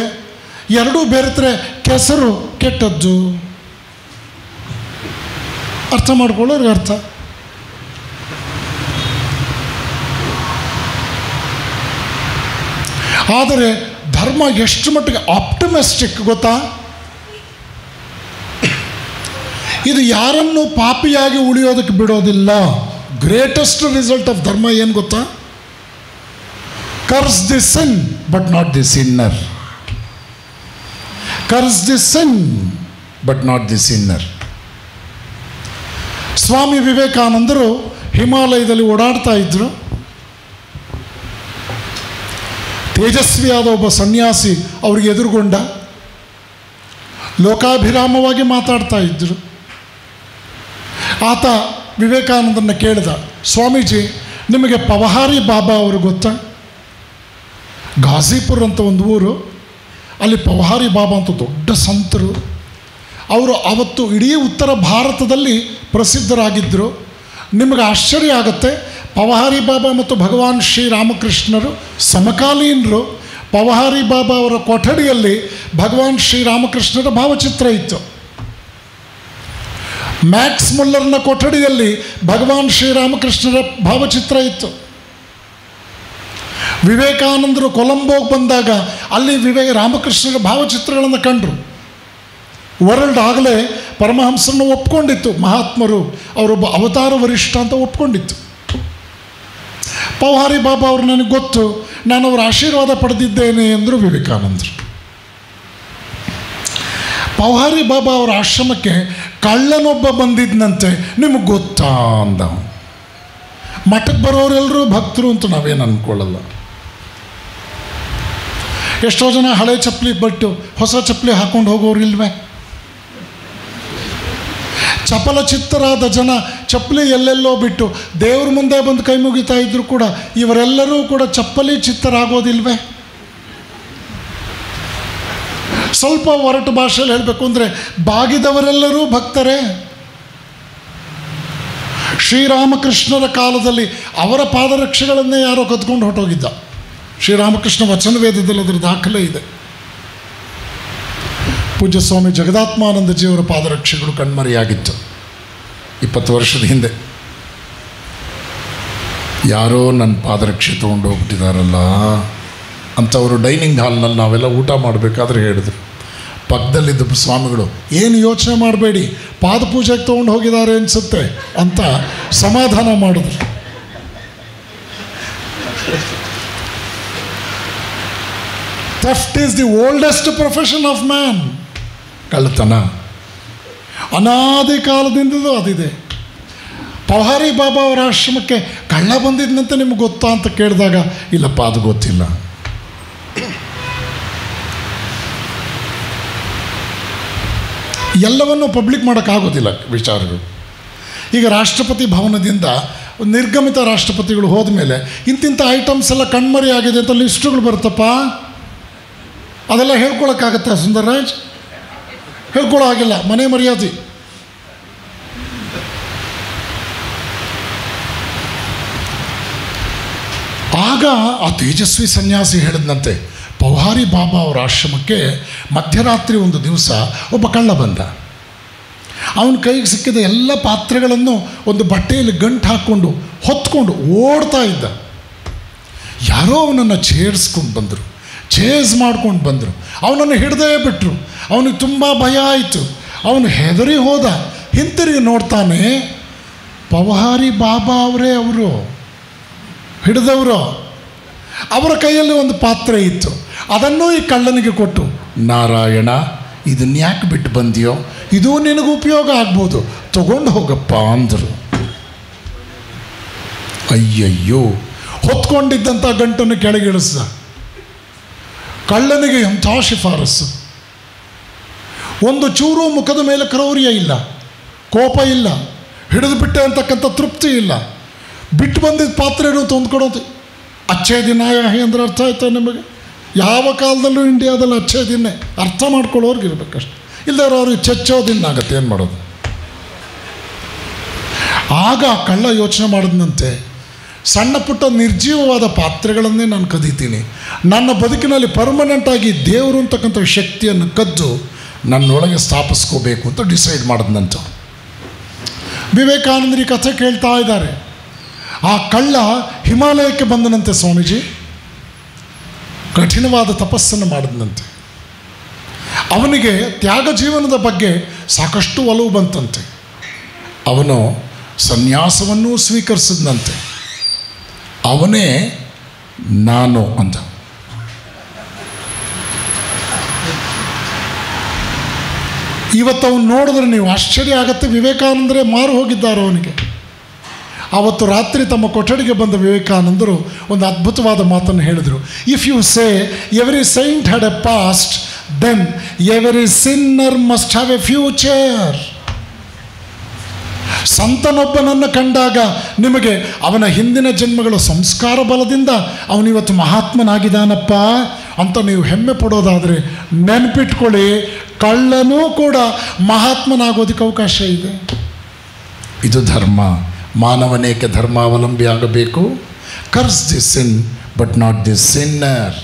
ಎರಡೂ ಬೆರೆತರೆ ಕೆಸರು ಕೆಟ್ಟದ್ದು. ಅರ್ಥ ಮಾಡ್ಕೊಳ್ಳೋರು ಅರ್ಥ. ಆದರೆ ಧರ್ಮ ಎಷ್ಟು ಮಟ್ಟಿಗೆ ಆಪ್ಟಮಿಸ್ಟಿಕ್ ಗೊತ್ತಾ? ಇದು ಯಾರನ್ನು ಪಾಪಿಯಾಗಿ ಉಳಿಯೋದಕ್ಕೆ ಬಿಡೋದಿಲ್ಲ. ಗ್ರೇಟೆಸ್ಟ್ ರಿಸಲ್ಟ್ ಆಫ್ ಧರ್ಮ ಏನು ಗೊತ್ತಾ? Curse the sin but not the sinner. Curse the sin but not the sinner. Swami ವಿವೇಕಾನಂದರು ಹಿಮಾಲಯದಲ್ಲಿ ಓಡಾಡ್ತಾ ಇದ್ರು. ತೇಜಸ್ವಿಯಾದ ಒಬ್ಬ ಸನ್ಯಾಸಿ ಅವರಿಗೆ ಎದುರುಗೊಂಡ, ಲೋಕಾಭಿರಾಮವಾಗಿ ಮಾತಾಡ್ತಾ ಇದ್ದರು. ಆತ ವಿವೇಕಾನಂದರನ್ನ ಕೇಳಿದ, ಸ್ವಾಮೀಜಿ ನಿಮಗೆ ಪವಹಾರಿ ಬಾಬಾ ಅವರು ಗೊತ್ತಾ? ಗಾಜಿಪುರ್ ಅಂತ ಒಂದು ಊರು, ಅಲ್ಲಿ ಪವಹಾರಿ ಬಾಬಾ ಅಂತ ದೊಡ್ಡ ಸಂತರು. ಅವರು ಅವತ್ತು ಇಡೀ ಉತ್ತರ ಭಾರತದಲ್ಲಿ ಪ್ರಸಿದ್ಧರಾಗಿದ್ದರು. ನಿಮಗೆ ಆಶ್ಚರ್ಯ ಆಗುತ್ತೆ, ಪವಹಾರಿ ಬಾಬಾ ಮತ್ತು ಭಗವಾನ್ ಶ್ರೀರಾಮಕೃಷ್ಣರು ಸಮಕಾಲೀನರು. ಪವಹಾರಿ ಬಾಬಾ ಅವರ ಕೊಠಡಿಯಲ್ಲಿ ಭಗವಾನ್ ಶ್ರೀರಾಮಕೃಷ್ಣರ ಭಾವಚಿತ್ರ ಇತ್ತು. ಮ್ಯಾಕ್ಸ್ ಮುಲ್ಲರ್ನ ಕೊಠಡಿಯಲ್ಲಿ ಭಗವಾನ್ ಶ್ರೀರಾಮಕೃಷ್ಣರ ಭಾವಚಿತ್ರ ಇತ್ತು. ವಿವೇಕಾನಂದರು ಕೊಲಂಬೋಗೆ ಬಂದಾಗ ಅಲ್ಲಿ ರಾಮಕೃಷ್ಣರ ಭಾವಚಿತ್ರಗಳನ್ನು ಕಂಡರು. ವರ್ಲ್ಡ್ ಆಗಲೇ ಪರಮಹಂಸರನ್ನು ಒಪ್ಕೊಂಡಿತ್ತು, ಮಹಾತ್ಮರು ಅವರೊಬ್ಬ ಅವತಾರ ವರಿಷ್ಠ ಅಂತ ಒಪ್ಕೊಂಡಿತ್ತು. ಪವಹಾರಿ ಬಾಬಾ ಅವರು ನನಗೆ ಗೊತ್ತು, ನಾನು ಅವರ ಆಶೀರ್ವಾದ ಪಡೆದಿದ್ದೇನೆ ಎಂದರು ವಿವೇಕಾನಂದರು. ಪವಹಾರಿ ಬಾಬಾ ಅವರ ಆಶ್ರಮಕ್ಕೆ ಕಳ್ಳನೊಬ್ಬ ಬಂದಿದ್ದಂತೆ, ನಿಮಗೆ ಗೊತ್ತಾ ಅಂದ. ಮಠಕ್ಕೆ ಬರೋರೆಲ್ಲರೂ ಭಕ್ತರು ಅಂತ ನಾವೇನು ಅಂದ್ಕೊಳ್ಳಲ್ಲ. ಎಷ್ಟೋ ಜನ ಹಳೆ ಚಪ್ಪಲಿ ಬಿಟ್ಟು ಹೊಸ ಚಪ್ಪಲಿ ಹಾಕ್ಕೊಂಡು ಹೋಗೋರಿಲ್ವೇ? ಚಪಲಚಿತ್ತರಾದ ಜನ ಚಪ್ಪಲಿ ಎಲ್ಲೆಲ್ಲೋ ಬಿಟ್ಟು ದೇವ್ರ ಮುಂದೆ ಬಂದು ಕೈ ಮುಗಿತಾ ಇದ್ರು ಕೂಡ ಇವರೆಲ್ಲರೂ ಕೂಡ ಚಪ್ಪಲಿ ಚಿತ್ತರಾಗೋದಿಲ್ವೇ? ಸ್ವಲ್ಪ ಒರಟು ಭಾಷೆಯಲ್ಲಿ ಹೇಳಬೇಕು ಅಂದರೆ ಬಾಗಿದವರೆಲ್ಲರೂ ಭಕ್ತರೇ. ಶ್ರೀರಾಮಕೃಷ್ಣರ ಕಾಲದಲ್ಲಿ ಅವರ ಪಾದರಕ್ಷೆಗಳನ್ನೇ ಯಾರೋ ಕದ್ಕೊಂಡು ಹೊರಟೋಗಿದ್ದ. ಶ್ರೀರಾಮಕೃಷ್ಣ ವಚನವೇದದಲ್ಲಿ ಅದರ ದಾಖಲೆ ಇದೆ. ಪೂಜ್ಯ ಸ್ವಾಮಿ ಜಗದಾತ್ಮಾನಂದಜಿಯವರ ಪಾದರಕ್ಷೆಗಳು ಕಣ್ಮರೆಯಾಗಿತ್ತು 20 ವರ್ಷದ ಹಿಂದೆ. ಯಾರೋ ನನ್ನ ಪಾದರಕ್ಷೆ ತೊಗೊಂಡು ಹೋಗ್ಬಿಟ್ಟಿದ್ದಾರಲ್ಲ ಅಂತವರು ಡೈನಿಂಗ್ ಹಾಲ್ನಲ್ಲಿ ನಾವೆಲ್ಲ ಊಟ ಮಾಡಬೇಕಾದ್ರೆ ಹೇಳಿದ್ರು. ಪಕ್ಕದಲ್ಲಿದ್ದ ಸ್ವಾಮಿಗಳು, ಏನು ಯೋಚನೆ ಮಾಡಬೇಡಿ, ಪಾದಪೂಜೆಗೆ ತೊಗೊಂಡು ಹೋಗಿದ್ದಾರೆ ಅನಿಸುತ್ತೆ ಅಂತ ಸಮಾಧಾನ ಮಾಡಿದ್ರು. Theft is the oldest profession of man. ಕಳ್ಳತನ ಅನಾದಿ ಕಾಲದಿಂದಲೂ ಅದಿದೆ. ಪವಹಾರಿ ಬಾಬಾ ಅವರ ಆಶ್ರಮಕ್ಕೆ ಕಳ್ಳ ಬಂದಿದ್ದಂತೆ ನಿಮ್ಗೆ ಗೊತ್ತಾ ಅಂತ ಕೇಳಿದಾಗ, ಇಲ್ಲಪ್ಪ ಅದು ಗೊತ್ತಿಲ್ಲ. ಎಲ್ಲವನ್ನೂ ಪಬ್ಲಿಕ್ ಮಾಡೋಕ್ಕಾಗೋದಿಲ್ಲ ವಿಚಾರಗಳು. ಈಗ ರಾಷ್ಟ್ರಪತಿ ಭವನದಿಂದ ನಿರ್ಗಮಿತ ರಾಷ್ಟ್ರಪತಿಗಳು ಹೋದ ಮೇಲೆ ಇಂತಿಂಥ ಐಟಮ್ಸ್ ಎಲ್ಲ ಕಣ್ಮರಿ ಆಗಿದೆ ಅಂತ ಲಿಸ್ಟುಗಳು ಬರುತ್ತಪ್ಪ. ಅದೆಲ್ಲ ಹೇಳ್ಕೊಳಕ್ಕಾಗತ್ತಾ ಸುಂದರರಾಜ್? ಹೇಳ್ಕೊಳ್ಳೋ ಆಗಿಲ್ಲ, ಮನೆ ಮರ್ಯಾದೆ. ಆಗ ಆ ತೇಜಸ್ವಿ ಸನ್ಯಾಸಿ ಹೇಳಿದಂತೆ, ಪವಹಾರಿ ಬಾಬಾ ಅವರ ಆಶ್ರಮಕ್ಕೆ ಮಧ್ಯರಾತ್ರಿ ಒಂದು ದಿವಸ ಒಬ್ಬ ಕಳ್ಳ ಬಂದ. ಅವನ ಕೈಗೆ ಸಿಕ್ಕಿದ ಎಲ್ಲ ಪಾತ್ರೆಗಳನ್ನು ಒಂದು ಬಟ್ಟೆಯಲ್ಲಿ ಗಂಟು ಹಾಕ್ಕೊಂಡು ಹೊತ್ಕೊಂಡು ಓಡ್ತಾ ಇದ್ದ. ಯಾರೋ ಅವನನ್ನು ಚೇರ್ಸ್ಕೊಂಡು ಬಂದರು, ಚೇಸ್ ಮಾಡ್ಕೊಂಡು ಬಂದರು. ಅವನನ್ನು ಹಿಡ್ದೇ ಬಿಟ್ಟರು. ಅವನಿಗೆ ತುಂಬ ಭಯ ಆಯಿತು. ಅವನು ಹೆದರಿ ಹೋದ. ಹಿಂತಿರುಗಿ ನೋಡ್ತಾನೆ, ಪವಹಾರಿ ಬಾಬಾ ಅವರೇ ಅವರು ಹಿಡಿದವರು. ಅವರ ಕೈಯಲ್ಲಿ ಒಂದು ಪಾತ್ರೆ ಇತ್ತು. ಅದನ್ನೂ ಈ ಕಳ್ಳನಿಗೆ ಕೊಟ್ಟು, ನಾರಾಯಣ ಇದನ್ನು ಯಾಕೆ ಬಿಟ್ಟು ಬಂದಿಯೋ, ಇದು ನಿನಗೆ ಉಪಯೋಗ ಆಗ್ಬೋದು, ತಗೊಂಡು ಹೋಗಪ್ಪ ಅಂದರು. ಅಯ್ಯಯ್ಯೋ, ಹೊತ್ಕೊಂಡಿದ್ದಂಥ ಗಂಟನ್ನು ಕೆಳಗಿಳಿಸ್ದ. ಕಳ್ಳನಿಗೆ ಎಂಥ ಶಿಫಾರಸ್ಸು. ಒಂದು ಚೂರು ಮುಖದ ಮೇಲೆ ಕ್ರೌರ್ಯ ಇಲ್ಲ, ಕೋಪ ಇಲ್ಲ, ಹಿಡಿದು ಬಿಟ್ಟೆ ಅಂತಕ್ಕಂಥ ತೃಪ್ತಿ ಇಲ್ಲ. ಬಿಟ್ಟು ಬಂದಿದ್ದ ಪಾತ್ರೆನೂ ತಂದ್ಕೊಡೋದು. ಅಚ್ಚೇ ದಿನ ಅಂದ್ರೆ ಅರ್ಥ ಆಯ್ತಾ ನಿಮಗೆ? ಯಾವ ಕಾಲದಲ್ಲೂ ಇಂಡಿಯಾದಲ್ಲಿ ಅಚ್ಚೇ ದಿನ ಅರ್ಥ ಮಾಡ್ಕೊಳ್ಳೋರ್ಗಿರ್ಬೇಕಷ್ಟೆ. ಇಲ್ಲದವ್ರು ಅವ್ರಿಗೆ ಚಚ್ಚೋ ದಿನ ಆಗುತ್ತೆ, ಏನು ಮಾಡೋದು? ಆಗ ಕಳ್ಳ ಯೋಚನೆ ಮಾಡಿದಂತೆ, ಸಣ್ಣ ಪುಟ್ಟ ನಿರ್ಜೀವವಾದ ಪಾತ್ರೆಗಳನ್ನೇ ನಾನು ಕದೀತೀನಿ, ನನ್ನ ಬದುಕಿನಲ್ಲಿ ಪರ್ಮನೆಂಟಾಗಿ ದೇವರು ಅಂತಕ್ಕಂಥ ಶಕ್ತಿಯನ್ನು ಕದ್ದು ನನ್ನೊಳಗೆ ಸ್ಥಾಪಿಸ್ಕೋಬೇಕು ಅಂತ ಡಿಸೈಡ್ ಮಾಡಿದಂತ. ವಿವೇಕಾನಂದರಿ ಕಥೆ ಕೇಳ್ತಾ ಇದ್ದಾರೆ. ಆ ಕಳ್ಳ ಹಿಮಾಲಯಕ್ಕೆ ಬಂದನಂತೆ ಸ್ವಾಮೀಜಿ, ಕಠಿಣವಾದ ತಪಸ್ಸನ್ನು ಮಾಡಿದಂತೆ. ಅವನಿಗೆ ತ್ಯಾಗ ಜೀವನದ ಬಗ್ಗೆ ಸಾಕಷ್ಟು ಒಲವು ಬಂತಂತೆ. ಅವನು ಸನ್ಯಾಸವನ್ನೂ ಸ್ವೀಕರಿಸಿದಂತೆ. ಅವನೇ ನಾನು ಅಂತ. ಇವತ್ತು ಅವನು ನೋಡಿದ್ರೆ ನೀವು ಆಶ್ಚರ್ಯ ಆಗುತ್ತೆ. ವಿವೇಕಾನಂದರೇ ಮಾರು ಹೋಗಿದ್ದಾರೆ ಅವನಿಗೆ. ಆವತ್ತು ರಾತ್ರಿ ತಮ್ಮ ಕೊಠಡಿಗೆ ಬಂದ ವಿವೇಕಾನಂದರು ಒಂದು ಅದ್ಭುತವಾದ ಮಾತನ್ನು ಹೇಳಿದರು. If you say every saint had a past, then every sinner must have a future. ಸಂತನೊಬ್ಬನನ್ನು ಕಂಡಾಗ ನಿಮಗೆ ಅವನ ಹಿಂದಿನ ಜನ್ಮಗಳ ಸಂಸ್ಕಾರ ಬಲದಿಂದ ಅವನಿವತ್ತು ಮಹಾತ್ಮನಾಗಿದ್ದಾನಪ್ಪ ಅಂತ ನೀವು ಹೆಮ್ಮೆ ಪಡೋದಾದರೆ ನೆನಪಿಟ್ಕೊಳ್ಳಿ, ಕಳ್ಳನೂ ಕೂಡ ಮಹಾತ್ಮನಾಗೋದಕ್ಕೆ ಅವಕಾಶ ಇದೆ. ಇದು ಧರ್ಮ. ಮಾನವನೇಕೆ ಧರ್ಮಾವಲಂಬಿ ಆಗಬೇಕು? Curse the sin but not the sinner.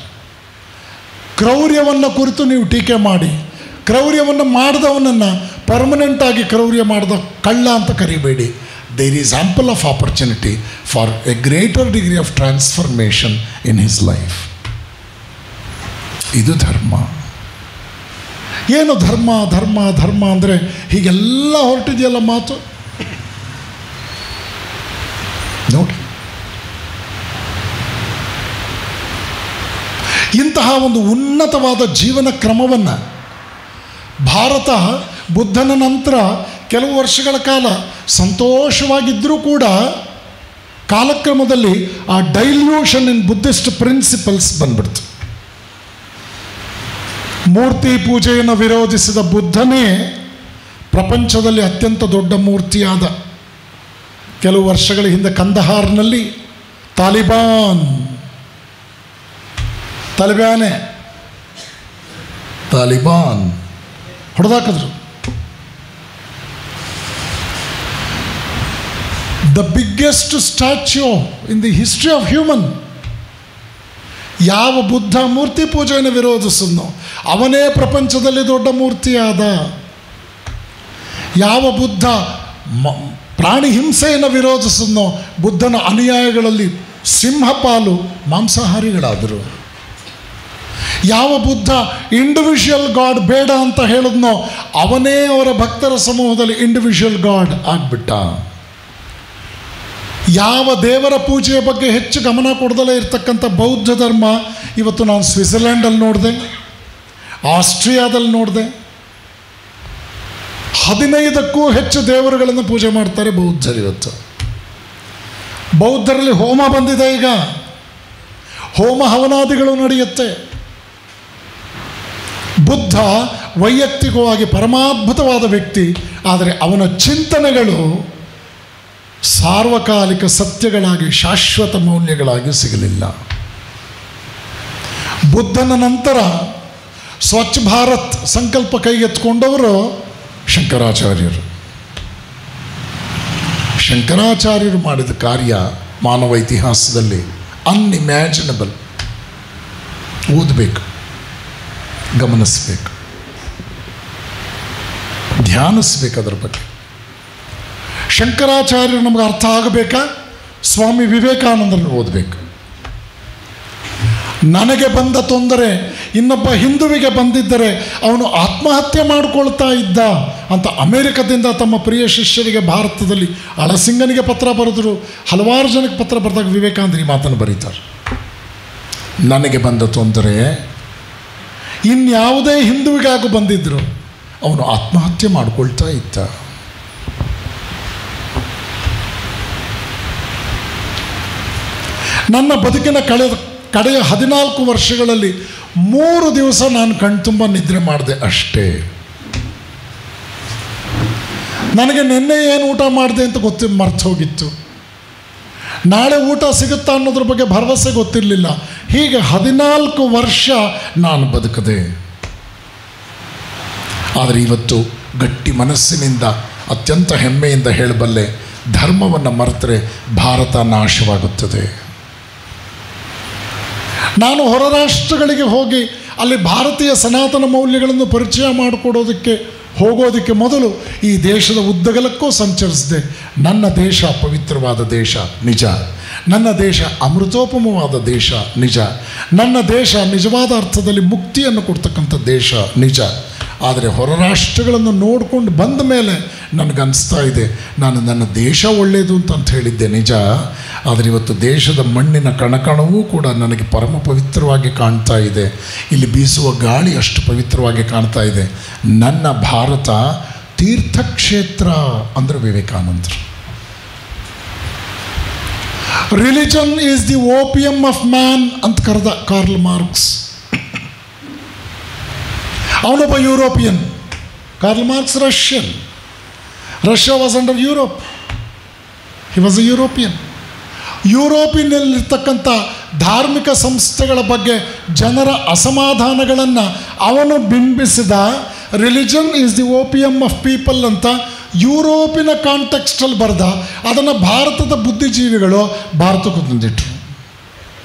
ಕ್ರೌರ್ಯವನ್ನು ಕುರಿತು ನೀವು ಟೀಕೆ ಮಾಡಿ, ಕ್ರೌರ್ಯವನ್ನು ಮಾಡಿದವನನ್ನು ಪರ್ಮನೆಂಟಾಗಿ ಕ್ರೌರ್ಯ ಮಾಡಿದ ಕಳ್ಳ ಅಂತ ಕರಿಬೇಡಿ. There is ample of opportunity for a greater degree of transformation in his life. ಇದು ಧರ್ಮ. ಏನು ಧರ್ಮ ಧರ್ಮ ಧರ್ಮ ಅಂದರೆ ಹೀಗೆಲ್ಲ ಹೊರಟಿದೆಯಲ್ಲ ಮಾತು ನೋಡಿ. ಇಂತಹ ಒಂದು ಉನ್ನತವಾದ ಜೀವನ ಕ್ರಮವನ್ನು ಭಾರತ ಬುದ್ಧನ ನಂತರ ಕೆಲವು ವರ್ಷಗಳ ಕಾಲ ಸಂತೋಷವಾಗಿದ್ದರೂ ಕೂಡ ಕಾಲಕ್ರಮದಲ್ಲಿ ಆ ಡೈಲ್ಯೂಷನ್ ಇನ್ ಬುದ್ಧಿಸ್ಟ್ ಪ್ರಿನ್ಸಿಪಲ್ಸ್ ಬಂದ್ಬಿಡ್ತು. ಮೂರ್ತಿ ಪೂಜೆಯನ್ನು ವಿರೋಧಿಸಿದ ಬುದ್ಧನೇ ಪ್ರಪಂಚದಲ್ಲಿ ಅತ್ಯಂತ ದೊಡ್ಡ ಮೂರ್ತಿಯಾದ. ಕೆಲವು ವರ್ಷಗಳ ಹಿಂದೆ ಕಂದಹಾರ್ನಲ್ಲಿ ತಾಲಿಬಾನ್ ಹೊಡೆದಾಕಿದ್ರು. The biggest statue in the history of human. ಯಾವ ಬುದ್ಧ ಮೂರ್ತಿ ಪೂಜೆಯನ್ನು ವಿರೋಧಿಸಿದ್ನೋ ಅವನೇ ಪ್ರಪಂಚದಲ್ಲಿ ದೊಡ್ಡ ಮೂರ್ತಿಯಾದ. ಯಾವ ಬುದ್ಧ ಪ್ರಾಣಿ ಹಿಂಸೆಯನ್ನು ವಿರೋಧಿಸಿದ್ನೋ ಬುದ್ಧನ ಅನುಯಾಯಿಗಳಲ್ಲಿ ಸಿಂಹಪಾಲು ಮಾಂಸಾಹಾರಿಗಳಾದರು. ಯಾವ ಬುದ್ಧ ಇಂಡಿವಿಜುವಲ್ ಗಾಡ್ ಬೇಡ ಅಂತ ಹೇಳಿದ್ನೋ ಅವನೇ ಅವರ ಭಕ್ತರ ಸಮೂಹದಲ್ಲಿ ಇಂಡಿವಿಜುವಲ್ ಗಾಡ್ ಆಗಿಬಿಟ್ಟ. ಯಾವ ದೇವರ ಪೂಜೆಯ ಬಗ್ಗೆ ಹೆಚ್ಚು ಗಮನ ಕೊಡದಲೇ ಇರತಕ್ಕಂಥ ಬೌದ್ಧ ಧರ್ಮ ಇವತ್ತು ನಾನು ಸ್ವಿಟ್ಜರ್ಲ್ಯಾಂಡಲ್ಲಿ ನೋಡಿದೆ, ಆಸ್ಟ್ರಿಯಾದಲ್ಲಿ ನೋಡಿದೆ. 15ಕ್ಕೂ ಹೆಚ್ಚು ದೇವರುಗಳನ್ನು ಪೂಜೆ ಮಾಡ್ತಾರೆ ಬೌದ್ಧರು ಇವತ್ತು. ಬೌದ್ಧರಲ್ಲಿ ಹೋಮ ಬಂದಿದೆ. ಈಗ ಹೋಮ ಹವನಾದಿಗಳು ನಡೆಯುತ್ತೆ. ಬುದ್ಧ ವೈಯಕ್ತಿಕವಾಗಿ ಪರಮಾದ್ಭುತವಾದ ವ್ಯಕ್ತಿ, ಆದರೆ ಅವನ ಚಿಂತನೆಗಳು ಸಾರ್ವಕಾಲಿಕ ಸತ್ಯಗಳಾಗಿ ಶಾಶ್ವತ ಮೌಲ್ಯಗಳಾಗಿ ಸಿಗಲಿಲ್ಲ. ಬುದ್ಧನ ನಂತರ ಸ್ವಚ್ಛ ಭಾರತ್ ಸಂಕಲ್ಪ ಕೈಗೆತ್ತಿಕೊಂಡವರು ಶಂಕರಾಚಾರ್ಯರು ಮಾಡಿದ ಕಾರ್ಯ ಮಾನವ ಇತಿಹಾಸದಲ್ಲಿ ಅನ್ಇಮ್ಯಾಜಿನಬಲ್. ಓದಬೇಕು, ಗಮನಿಸಬೇಕು, ಧ್ಯಾನಿಸ್ಬೇಕು ಅದರ ಬಗ್ಗೆ. ಶಂಕರಾಚಾರ್ಯರು ನಮಗೆ ಅರ್ಥ ಆಗಬೇಕಾ? ಸ್ವಾಮಿ ವಿವೇಕಾನಂದರನ್ನು ಓದಬೇಕು. ನನಗೆ ಬಂದ ತೊಂದರೆ ಇನ್ನೊಬ್ಬ ಹಿಂದುವಿಗೆ ಬಂದಿದ್ದರೆ ಅವನು ಆತ್ಮಹತ್ಯೆ ಮಾಡಿಕೊಳ್ತಾ ಇದ್ದ ಅಂತ ಅಮೇರಿಕದಿಂದ ತಮ್ಮ ಪ್ರಿಯ ಶಿಷ್ಯರಿಗೆ ಭಾರತದಲ್ಲಿ ಅಳಸಿಂಗನಿಗೆ ಪತ್ರ ಬರೆದರು. ಹಲವಾರು ಜನಕ್ಕೆ ಪತ್ರ ಬರೆದಾಗ ವಿವೇಕಾನಂದರು ಈ ಮಾತನ್ನು ಬರೀತಾರೆ. ನನಗೆ ಬಂದ ತೊಂದರೆ ಇನ್ಯಾವುದೇ ಹಿಂದುವಿಗಾಗೂ ಬಂದಿದ್ದರು ಅವನು ಆತ್ಮಹತ್ಯೆ ಮಾಡಿಕೊಳ್ತಾ ಇದ್ದ. ನನ್ನ ಬದುಕಿನ ಕಡೆಯ 14 ವರ್ಷಗಳಲ್ಲಿ 3 ದಿವಸ ನಾನು ಕಣ್ತುಂಬ ನಿದ್ರೆ ಮಾಡಿದೆ ಅಷ್ಟೇ. ನನಗೆ ನಿನ್ನೆ ಏನು ಊಟ ಮಾಡಿದೆ ಅಂತ ಮರ್ತು ಹೋಗಿತ್ತು. ನಾಳೆ ಊಟ ಸಿಗುತ್ತಾ ಅನ್ನೋದ್ರ ಬಗ್ಗೆ ಭರವಸೆ ಗೊತ್ತಿರಲಿಲ್ಲ. ಹೀಗೆ 14 ವರ್ಷ ನಾನು ಬದುಕದೆ. ಆದರೆ ಇವತ್ತು ಗಟ್ಟಿ ಮನಸ್ಸಿನಿಂದ ಅತ್ಯಂತ ಹೆಮ್ಮೆಯಿಂದ ಹೇಳಬಲ್ಲೆ, ಧರ್ಮವನ್ನು ಮರೆತರೆ ಭಾರತ ನಾಶವಾಗುತ್ತದೆ. ನಾನು ಹೊರ ರಾಷ್ಟ್ರಗಳಿಗೆ ಹೋಗಿ ಅಲ್ಲಿ ಭಾರತೀಯ ಸನಾತನ ಮೌಲ್ಯಗಳನ್ನು ಪರಿಚಯ ಮಾಡಿಕೊಡೋದಕ್ಕೆ ಹೋಗೋದಕ್ಕೆ ಮೊದಲು ಈ ದೇಶದ ಉದ್ದಗಲಕ್ಕೂ ಸಂಚರಿಸಿದೆ. ನನ್ನ ದೇಶ ಪವಿತ್ರವಾದ ದೇಶ ನಿಜ, ನನ್ನ ದೇಶ ಅಮೃತೋಪಮವಾದ ದೇಶ ನಿಜ, ನನ್ನ ದೇಶ ನಿಜವಾದ ಅರ್ಥದಲ್ಲಿ ಮುಕ್ತಿಯನ್ನು ಕೊಡ್ತಕ್ಕಂಥ ದೇಶ ನಿಜ. ಆದರೆ ಹೊರ ರಾಷ್ಟ್ರಗಳನ್ನು ನೋಡಿಕೊಂಡು ಬಂದ ಮೇಲೆ ನನಗನ್ನಿಸ್ತಾ ಇದೆ ನಾನು ನನ್ನ ದೇಶ ಒಳ್ಳೆಯದು ಅಂತ ಹೇಳಿದ್ದೆ ನಿಜ. ಆದರೆ ಇವತ್ತು ದೇಶದ ಮಣ್ಣಿನ ಕಣಕಣವೂ ಕೂಡ ನನಗೆ ಪರಮ ಪವಿತ್ರವಾಗಿ ಕಾಣ್ತಾ ಇದೆ. ಇಲ್ಲಿ ಬೀಸುವ ಗಾಳಿ ಅಷ್ಟು ಪವಿತ್ರವಾಗಿ ಕಾಣ್ತಾ ಇದೆ. ನನ್ನ ಭಾರತ ತೀರ್ಥಕ್ಷೇತ್ರ ಅಂದರೆ ವಿವೇಕಾನಂದರು. Religion is the opium of man ಅಂತ ಕರೆದ ಕಾರ್ಲ್ ಮಾರ್ಕ್ಸ್. ಅವನೊಬ್ಬ European. Karl Marx Russian. Russia was under Europe. He was a European. ಯುರೋಪಿನಲ್ಲಿರ್ತಕ್ಕಂಥ ಧಾರ್ಮಿಕ ಸಂಸ್ಥೆಗಳ ಬಗ್ಗೆ ಜನರ ಅಸಮಾಧಾನಗಳನ್ನು ಅವನು ಬಿಂಬಿಸಿದ. Religion is the opium of people ಅಂತ ಯುರೋಪಿನ ಕಾಂಟೆಕ್ಸ್ಟಲ್ಲಿ ಬರೆದ. ಅದನ್ನು ಭಾರತದ ಬುದ್ಧಿಜೀವಿಗಳು ಭಾರತಕ್ಕೂ ತಂದಿಟ್ರು.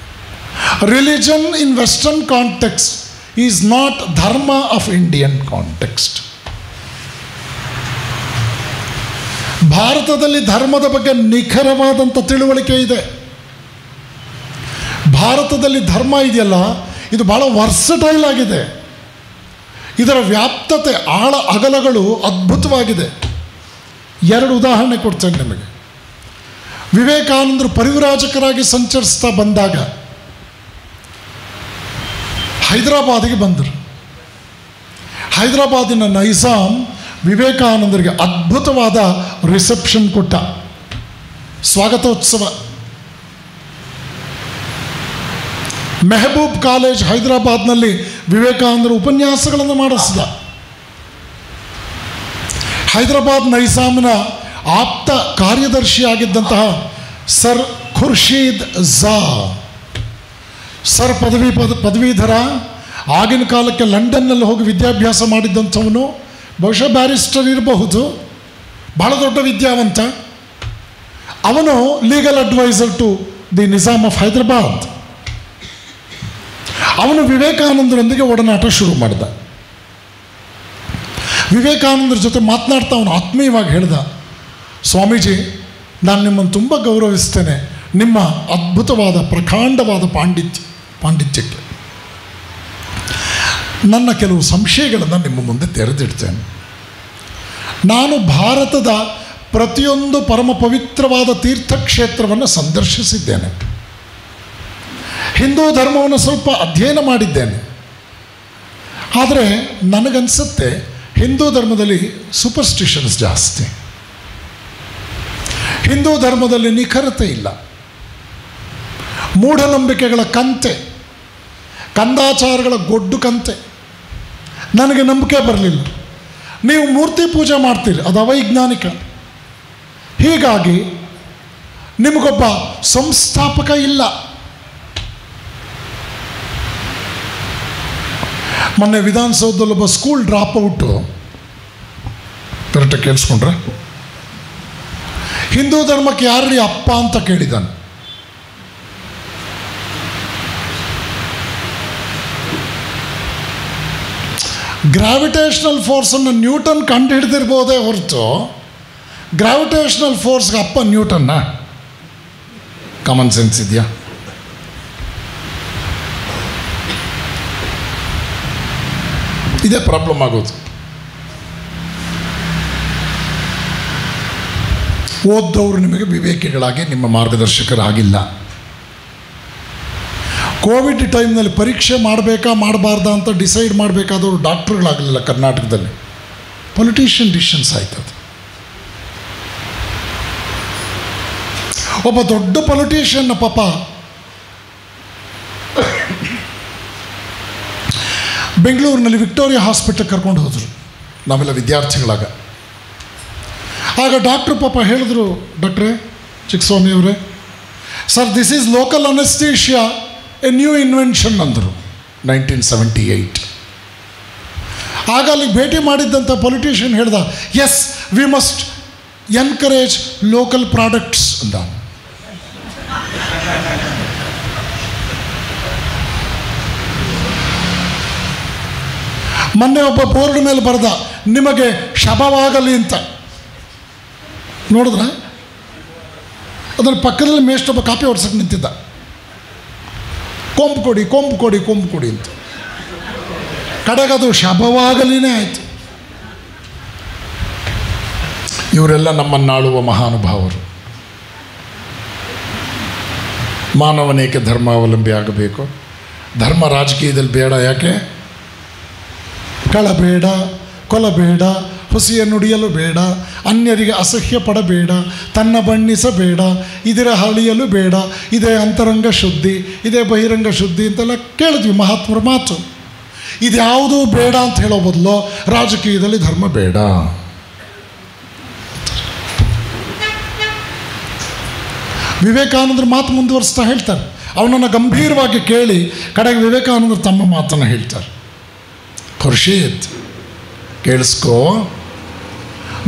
Religion in western context is not dharma of Indian context. ಭಾರತದಲ್ಲಿ ಧರ್ಮದ ಬಗ್ಗೆ ನಿಖರವಾದಂಥ ತಿಳುವಳಿಕೆ ಇದೆ. ಭಾರತದಲ್ಲಿ ಧರ್ಮ ಇದೆಯಲ್ಲ, ಇದು ಭಾಳ ವರ್ಸಟೈಲ್ ಆಗಿದೆ. ಇದರ ವ್ಯಾಪ್ತತೆ, ಆಳ ಅಗಲಗಳು ಅದ್ಭುತವಾಗಿದೆ. 2 ಉದಾಹರಣೆ ಕೊಡ್ತೇನೆ ನಿಮಗೆ. ವಿವೇಕಾನಂದರು ಪರಿವ್ರಾಜಕರಾಗಿ ಸಂಚರಿಸ್ತಾ ಬಂದಾಗ ಹೈದರಾಬಾದಿಗೆ ಬಂದರು. ಹೈದರಾಬಾದಿನ ನೈಜಾಮ್ ವಿವೇಕಾನಂದರಿಗೆ ಅದ್ಭುತವಾದ ರಿಸೆಪ್ಷನ್ ಕೊಟ್ಟ, ಸ್ವಾಗತೋತ್ಸವ. ಮೆಹಬೂಬ್ ಕಾಲೇಜ್ ಹೈದರಾಬಾದ್ನಲ್ಲಿ ವಿವೇಕಾನಂದರು ಉಪನ್ಯಾಸಗಳನ್ನು ಮಾಡಿಸಿದ. ಹೈದರಾಬಾದ್ ನೈಜಾಮಿನ ಆಪ್ತ ಕಾರ್ಯದರ್ಶಿಯಾಗಿದ್ದಂತಹ ಸರ್ ಖುರ್ಷೀದ್ ಝಾ, ಸರ್ ಪದವೀಧರ, ಆಗಿನ ಕಾಲಕ್ಕೆ ಲಂಡನ್ನಲ್ಲಿ ಹೋಗಿ ವಿದ್ಯಾಭ್ಯಾಸ ಮಾಡಿದ್ದಂಥವನು, ಬಹುಶಃ ಬ್ಯಾರಿಸ್ಟರ್ ಇರಬಹುದು, ಭಾಳ ದೊಡ್ಡ ವಿದ್ಯಾವಂತ. ಅವನು legal adviser to the Nizam of Hyderabad. ಅವನು ವಿವೇಕಾನಂದರೊಂದಿಗೆ ಒಡನಾಟ ಶುರು ಮಾಡಿದ. ವಿವೇಕಾನಂದರ ಜೊತೆ ಮಾತನಾಡ್ತಾ ಅವನು ಆತ್ಮೀಯವಾಗಿ ಹೇಳ್ದ, ಸ್ವಾಮೀಜಿ, ನಾನು ನಿಮ್ಮನ್ನು ತುಂಬ ಗೌರವಿಸ್ತೇನೆ, ನಿಮ್ಮ ಅದ್ಭುತವಾದ ಪ್ರಕಾಂಡವಾದ ಪಾಂಡಿತ್ಯಕ್ಕೆ. ನನ್ನ ಕೆಲವು ಸಂಶಯಗಳನ್ನು ನಿಮ್ಮ ಮುಂದೆ ತೆರೆದಿಡ್ತೇನೆ. ನಾನು ಭಾರತದ ಪ್ರತಿಯೊಂದು ಪರಮ ಪವಿತ್ರವಾದ ತೀರ್ಥಕ್ಷೇತ್ರವನ್ನು ಸಂದರ್ಶಿಸಿದ್ದೇನೆ. ಹಿಂದೂ ಧರ್ಮವನ್ನು ಸ್ವಲ್ಪ ಅಧ್ಯಯನ ಮಾಡಿದ್ದೇನೆ. ಆದರೆ ನನಗನ್ಸುತ್ತೆ ಹಿಂದೂ ಧರ್ಮದಲ್ಲಿ ಸೂಪರ್ಸ್ಟಿಷನ್ಸ್ ಜಾಸ್ತಿ. ಹಿಂದೂ ಧರ್ಮದಲ್ಲಿ ನಿಖರತೆ ಇಲ್ಲ. ಮೂಢನಂಬಿಕೆಗಳ ಕಂತೆ, ಕಂದಾಚಾರಗಳ ಗೊಡ್ಡು ಕಂತೆ. ನನಗೆ ನಂಬಿಕೆ ಬರಲಿಲ್ಲ. ನೀವು ಮೂರ್ತಿ ಪೂಜೆ ಮಾಡ್ತೀರಿ, ಅದು ಅವೈಜ್ಞಾನಿಕ. ಹೀಗಾಗಿ ನಿಮಗೊಬ್ಬ ಸಂಸ್ಥಾಪಕ ಇಲ್ಲ. ಮೊನ್ನೆ ವಿಧಾನಸೌಧದಲ್ಲೊಬ್ಬ ಸ್ಕೂಲ್ ಡ್ರಾಪ್ ಔಟು, ಕರೆಕ್ಟಾಗಿ ಕೇಳಿಸ್ಕೊಂಡ್ರೆ, ಹಿಂದೂ ಧರ್ಮಕ್ಕೆ ಯಾರು ಅಪ್ಪ ಅಂತ ಕೇಳಿದ್ದಾನೆ. ಗ್ರಾವಿಟೇಷನಲ್ ಫೋರ್ಸನ್ನು ನ್ಯೂಟನ್ ಕಂಡು ಹಿಡಿದಿರ್ಬೋದೇ ಹೊರತು ಗ್ರಾವಿಟೇಷನಲ್ ಫೋರ್ಸ್ಗೆ ಅಪ್ಪ ನ್ಯೂಟನ್ನ? ಕಾಮನ್ ಸೆನ್ಸ್ ಇದೆಯಾ? ಇದೇ ಪ್ರಾಬ್ಲಮ್ ಆಗೋದು. ಓದ್ದವರು ನಿಮಗೆ ವಿವೇಕಿಗಳಾಗಿ ನಿಮ್ಮ ಮಾರ್ಗದರ್ಶಕರಾಗಿಲ್ಲ. ಕೋವಿಡ್ ಟೈಮ್ನಲ್ಲಿ ಪರೀಕ್ಷೆ ಮಾಡಬೇಕಾ ಮಾಡಬಾರ್ದಾ ಅಂತ ಡಿಸೈಡ್ ಮಾಡಬೇಕಾದವರು ಡಾಕ್ಟ್ರುಗಳಾಗಲಿಲ್ಲ ಕರ್ನಾಟಕದಲ್ಲಿ. ಪೊಲಿಟಿಷಿಯನ್ ಡಿಸಿಷನ್ಸ್ ಆಯ್ತು. ಅದು ಒಬ್ಬ ದೊಡ್ಡ ಪೊಲಿಟಿಷಿಯನ್ನ ಪಾಪ ಬೆಂಗಳೂರಿನಲ್ಲಿ ವಿಕ್ಟೋರಿಯಾ ಹಾಸ್ಪಿಟಲ್ ಕರ್ಕೊಂಡು ಹೋದರು, ನಾವೆಲ್ಲ ವಿದ್ಯಾರ್ಥಿಗಳಾಗ. ಆಗ ಡಾಕ್ಟ್ರು ಪಾಪ ಹೇಳಿದ್ರು, ಡಾಕ್ಟ್ರೇ ಚಿಕ್ಕಸ್ವಾಮಿಯವರೇ, sir this is local anaesthesia, a new invention ಅಂದರು, 1978. ಆಗ ಅಲ್ಲಿ ಭೇಟಿ ಮಾಡಿದ್ದಂಥ ಪೊಲಿಟಿಷಿಯನ್ ಹೇಳ್ದ, yes we must encourage local products ಅಂದ. ಮೊನ್ನೆ ಒಬ್ಬ ಬೋರ್ಡ್ ಮೇಲೆ ಬರೆದ, ನಿಮಗೆ ಶಬವಾಗಲಿ ಅಂತ. ನೋಡಿದ್ರ? ಅದರ ಪಕ್ಕದಲ್ಲಿ ಮೇಷ್ಟೊಬ್ಬ ಕಾಪಿ ಹೊಡ್ಸಕ್ಕೆ ನಿಂತಿದ್ದ, ಕೊಂಬು ಕೊಡಿ ಕೊಂಬು ಕೊಡಿ ಕೊಂಬು ಕೊಡಿ ಅಂತ. ಕಡೆಗದು ಶಬವಾಗಲಿನೇ ಆಯಿತು. ಇವರೆಲ್ಲ ನಮ್ಮನ್ನಾಳುವ ಮಹಾನುಭಾವರು. ಮಾನವನೇಕೆ ಧರ್ಮಾವಲಂಬಿ ಆಗಬೇಕು? ಧರ್ಮ ರಾಜಕೀಯದಲ್ಲಿ ಬೇಡ. ಯಾಕೆ? ಕಳಬೇಡ, ಕೊಲಬೇಡ, ಹುಸಿಯ ನುಡಿಯಲು ಬೇಡ, ಅನ್ಯರಿಗೆ ಅಸಹ್ಯ ಪಡಬೇಡ, ತನ್ನ ಬಣ್ಣಿಸಬೇಡ, ಇದರ ಹಳಿಯಲು ಬೇಡ, ಇದೇ ಅಂತರಂಗ ಶುದ್ಧಿ, ಇದೇ ಬಹಿರಂಗ ಶುದ್ಧಿ ಅಂತೆಲ್ಲ ಕೇಳಿದ್ವಿ ಮಹಾತ್ಮರ ಮಾತು. ಇದ್ಯಾವುದೂ ಬೇಡ ಅಂತ ಹೇಳೋ ಬದಲು ರಾಜಕೀಯದಲ್ಲಿ ಧರ್ಮ ಬೇಡ. ವಿವೇಕಾನಂದರು ಮಾತು ಮುಂದುವರಿಸ್ತಾ ಹೇಳ್ತಾರೆ. ಅವನನ್ನು ಗಂಭೀರವಾಗಿ ಕೇಳಿ ಕಡೆಗೆ ವಿವೇಕಾನಂದರು ತಮ್ಮ ಮಾತನ್ನು ಹೇಳ್ತಾರೆ. ಖುರ್ಷೀದ್, ಕೇಳಿಸ್ಕೋ,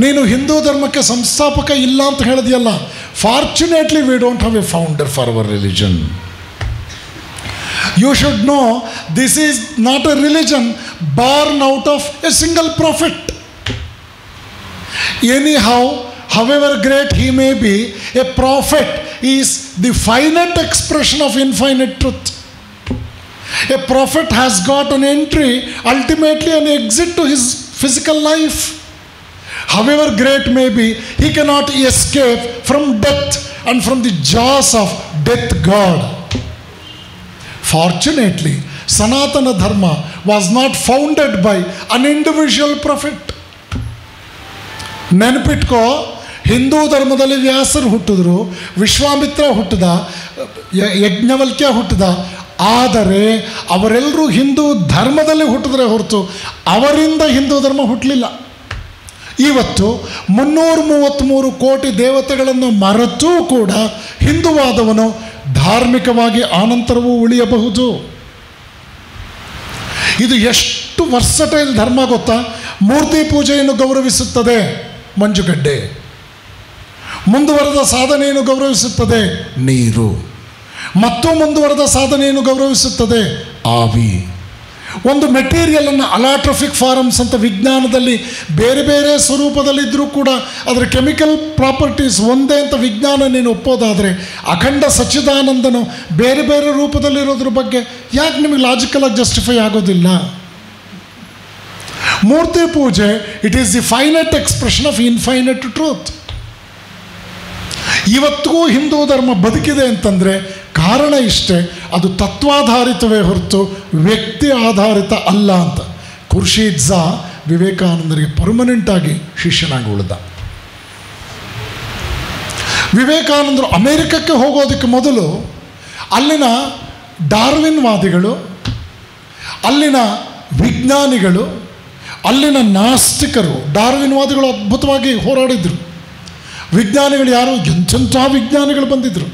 ನೀನು ಹಿಂದೂ ಧರ್ಮಕ್ಕೆ ಸಂಸ್ಥಾಪಕ ಇಲ್ಲ ಅಂತ ಹೇಳಿದೆಯಲ್ಲ. Fortunately we don't have a founder for our religion. You should know this is not a religion born out of a single prophet. Anyhow, however great he may be, a prophet is the finite expression of infinite truth. A prophet has got an entry, ultimately an exit to his physical life. However great may be, he cannot escape from death and from the jaws of death God. Fortunately, Sanatana Dharma was not founded by an individual prophet. ನೆನಪಿಟ್ಕೋ, ಹಿಂದೂ ಧರ್ಮದಲ್ಲಿ ವ್ಯಾಸರು ಹುಟ್ಟಿದ್ರು, ವಿಶ್ವಾಮಿತ್ರ ಹುಟ್ಟಿದ, ಯಜ್ಞವಲ್ಕ್ಯ ಹುಟ್ಟಿದ. ಆದರೆ ಅವರೆಲ್ಲರೂ ಹಿಂದೂ ಧರ್ಮದಲ್ಲಿ ಹುಟ್ಟಿದ್ರೆ ಹೊರತು ಅವರಿಂದ ಹಿಂದೂ ಧರ್ಮ ಹುಟ್ಟಲಿಲ್ಲ. ಇವತ್ತು 333 ಕೋಟಿ ದೇವತೆಗಳನ್ನು ಮರೆತೂ ಕೂಡ ಹಿಂದುವಾದವನು ಧಾರ್ಮಿಕವಾಗಿ ಆನಂತರವೂ ಉಳಿಯಬಹುದು. ಇದು ಎಷ್ಟು ವರ್ಸಟೈಲ್ ಧರ್ಮ ಗೊತ್ತಾ? ಮೂರ್ತಿ ಪೂಜೆಯನ್ನು ಗೌರವಿಸುತ್ತದೆ ಮಂಜುಗಡ್ಡೆ, ಮುಂದುವರೆದ ಸಾಧನೆಯನ್ನು ಗೌರವಿಸುತ್ತದೆ ನೀರು, ಮತ್ತು ಮುಂದುವರೆದ ಸಾಧನೆಯನ್ನು ಗೌರವಿಸುತ್ತದೆ ಆವಿ. ಒಂದು ಮೆಟೀರಿಯಲನ್ನು ಅಲಾಟ್ರೋಫಿಕ್ ಫಾರಮ್ಸ್ ಅಂತ ವಿಜ್ಞಾನದಲ್ಲಿ ಬೇರೆ ಬೇರೆ ಸ್ವರೂಪದಲ್ಲಿದ್ದರೂ ಕೂಡ ಅದರ ಕೆಮಿಕಲ್ ಪ್ರಾಪರ್ಟೀಸ್ ಒಂದೇ ಅಂತ ವಿಜ್ಞಾನ ನೀನು ಒಪ್ಪೋದಾದರೆ, ಅಖಂಡ ಸಚ್ಚಿದಾನಂದನು ಬೇರೆ ಬೇರೆ ರೂಪದಲ್ಲಿರೋದ್ರ ಬಗ್ಗೆ ಯಾಕೆ ನಿಮಗೆ ಲಾಜಿಕಲಾಗಿ ಜಸ್ಟಿಫೈ ಆಗೋದಿಲ್ಲ? ಮೂರ್ತಿ ಪೂಜೆ, it is the finite expression of infinite truth. ಇವತ್ತಿಗೂ ಹಿಂದೂ ಧರ್ಮ ಬದುಕಿದೆ ಅಂತಂದರೆ ಕಾರಣ ಇಷ್ಟೇ, ಅದು ತತ್ವಾಧಾರಿತವೇ ಹೊರತು ವ್ಯಕ್ತಿ ಆಧಾರಿತ ಅಲ್ಲ ಅಂತ. ಖುರ್ಷೀದ್ ಝಾ ವಿವೇಕಾನಂದರಿಗೆ ಪರ್ಮನೆಂಟಾಗಿ ಶಿಷ್ಯನಾಗಿ ಉಳಿದ. ವಿವೇಕಾನಂದರು ಅಮೇರಿಕಕ್ಕೆ ಹೋಗೋದಕ್ಕೆ ಮೊದಲು ಅಲ್ಲಿನ ಡಾರ್ವಿನ್ವಾದಿಗಳು, ಅಲ್ಲಿನ ವಿಜ್ಞಾನಿಗಳು, ಅಲ್ಲಿನ ನಾಸ್ತಿಕರು, ಡಾರ್ವಿನ್ವಾದಿಗಳು ಅದ್ಭುತವಾಗಿ ಹೋರಾಡಿದರು. ವಿಜ್ಞಾನಿಗಳು ಯಾರು? ಎಂಥ ವಿಜ್ಞಾನಿಗಳು ಬಂದಿದ್ದರು.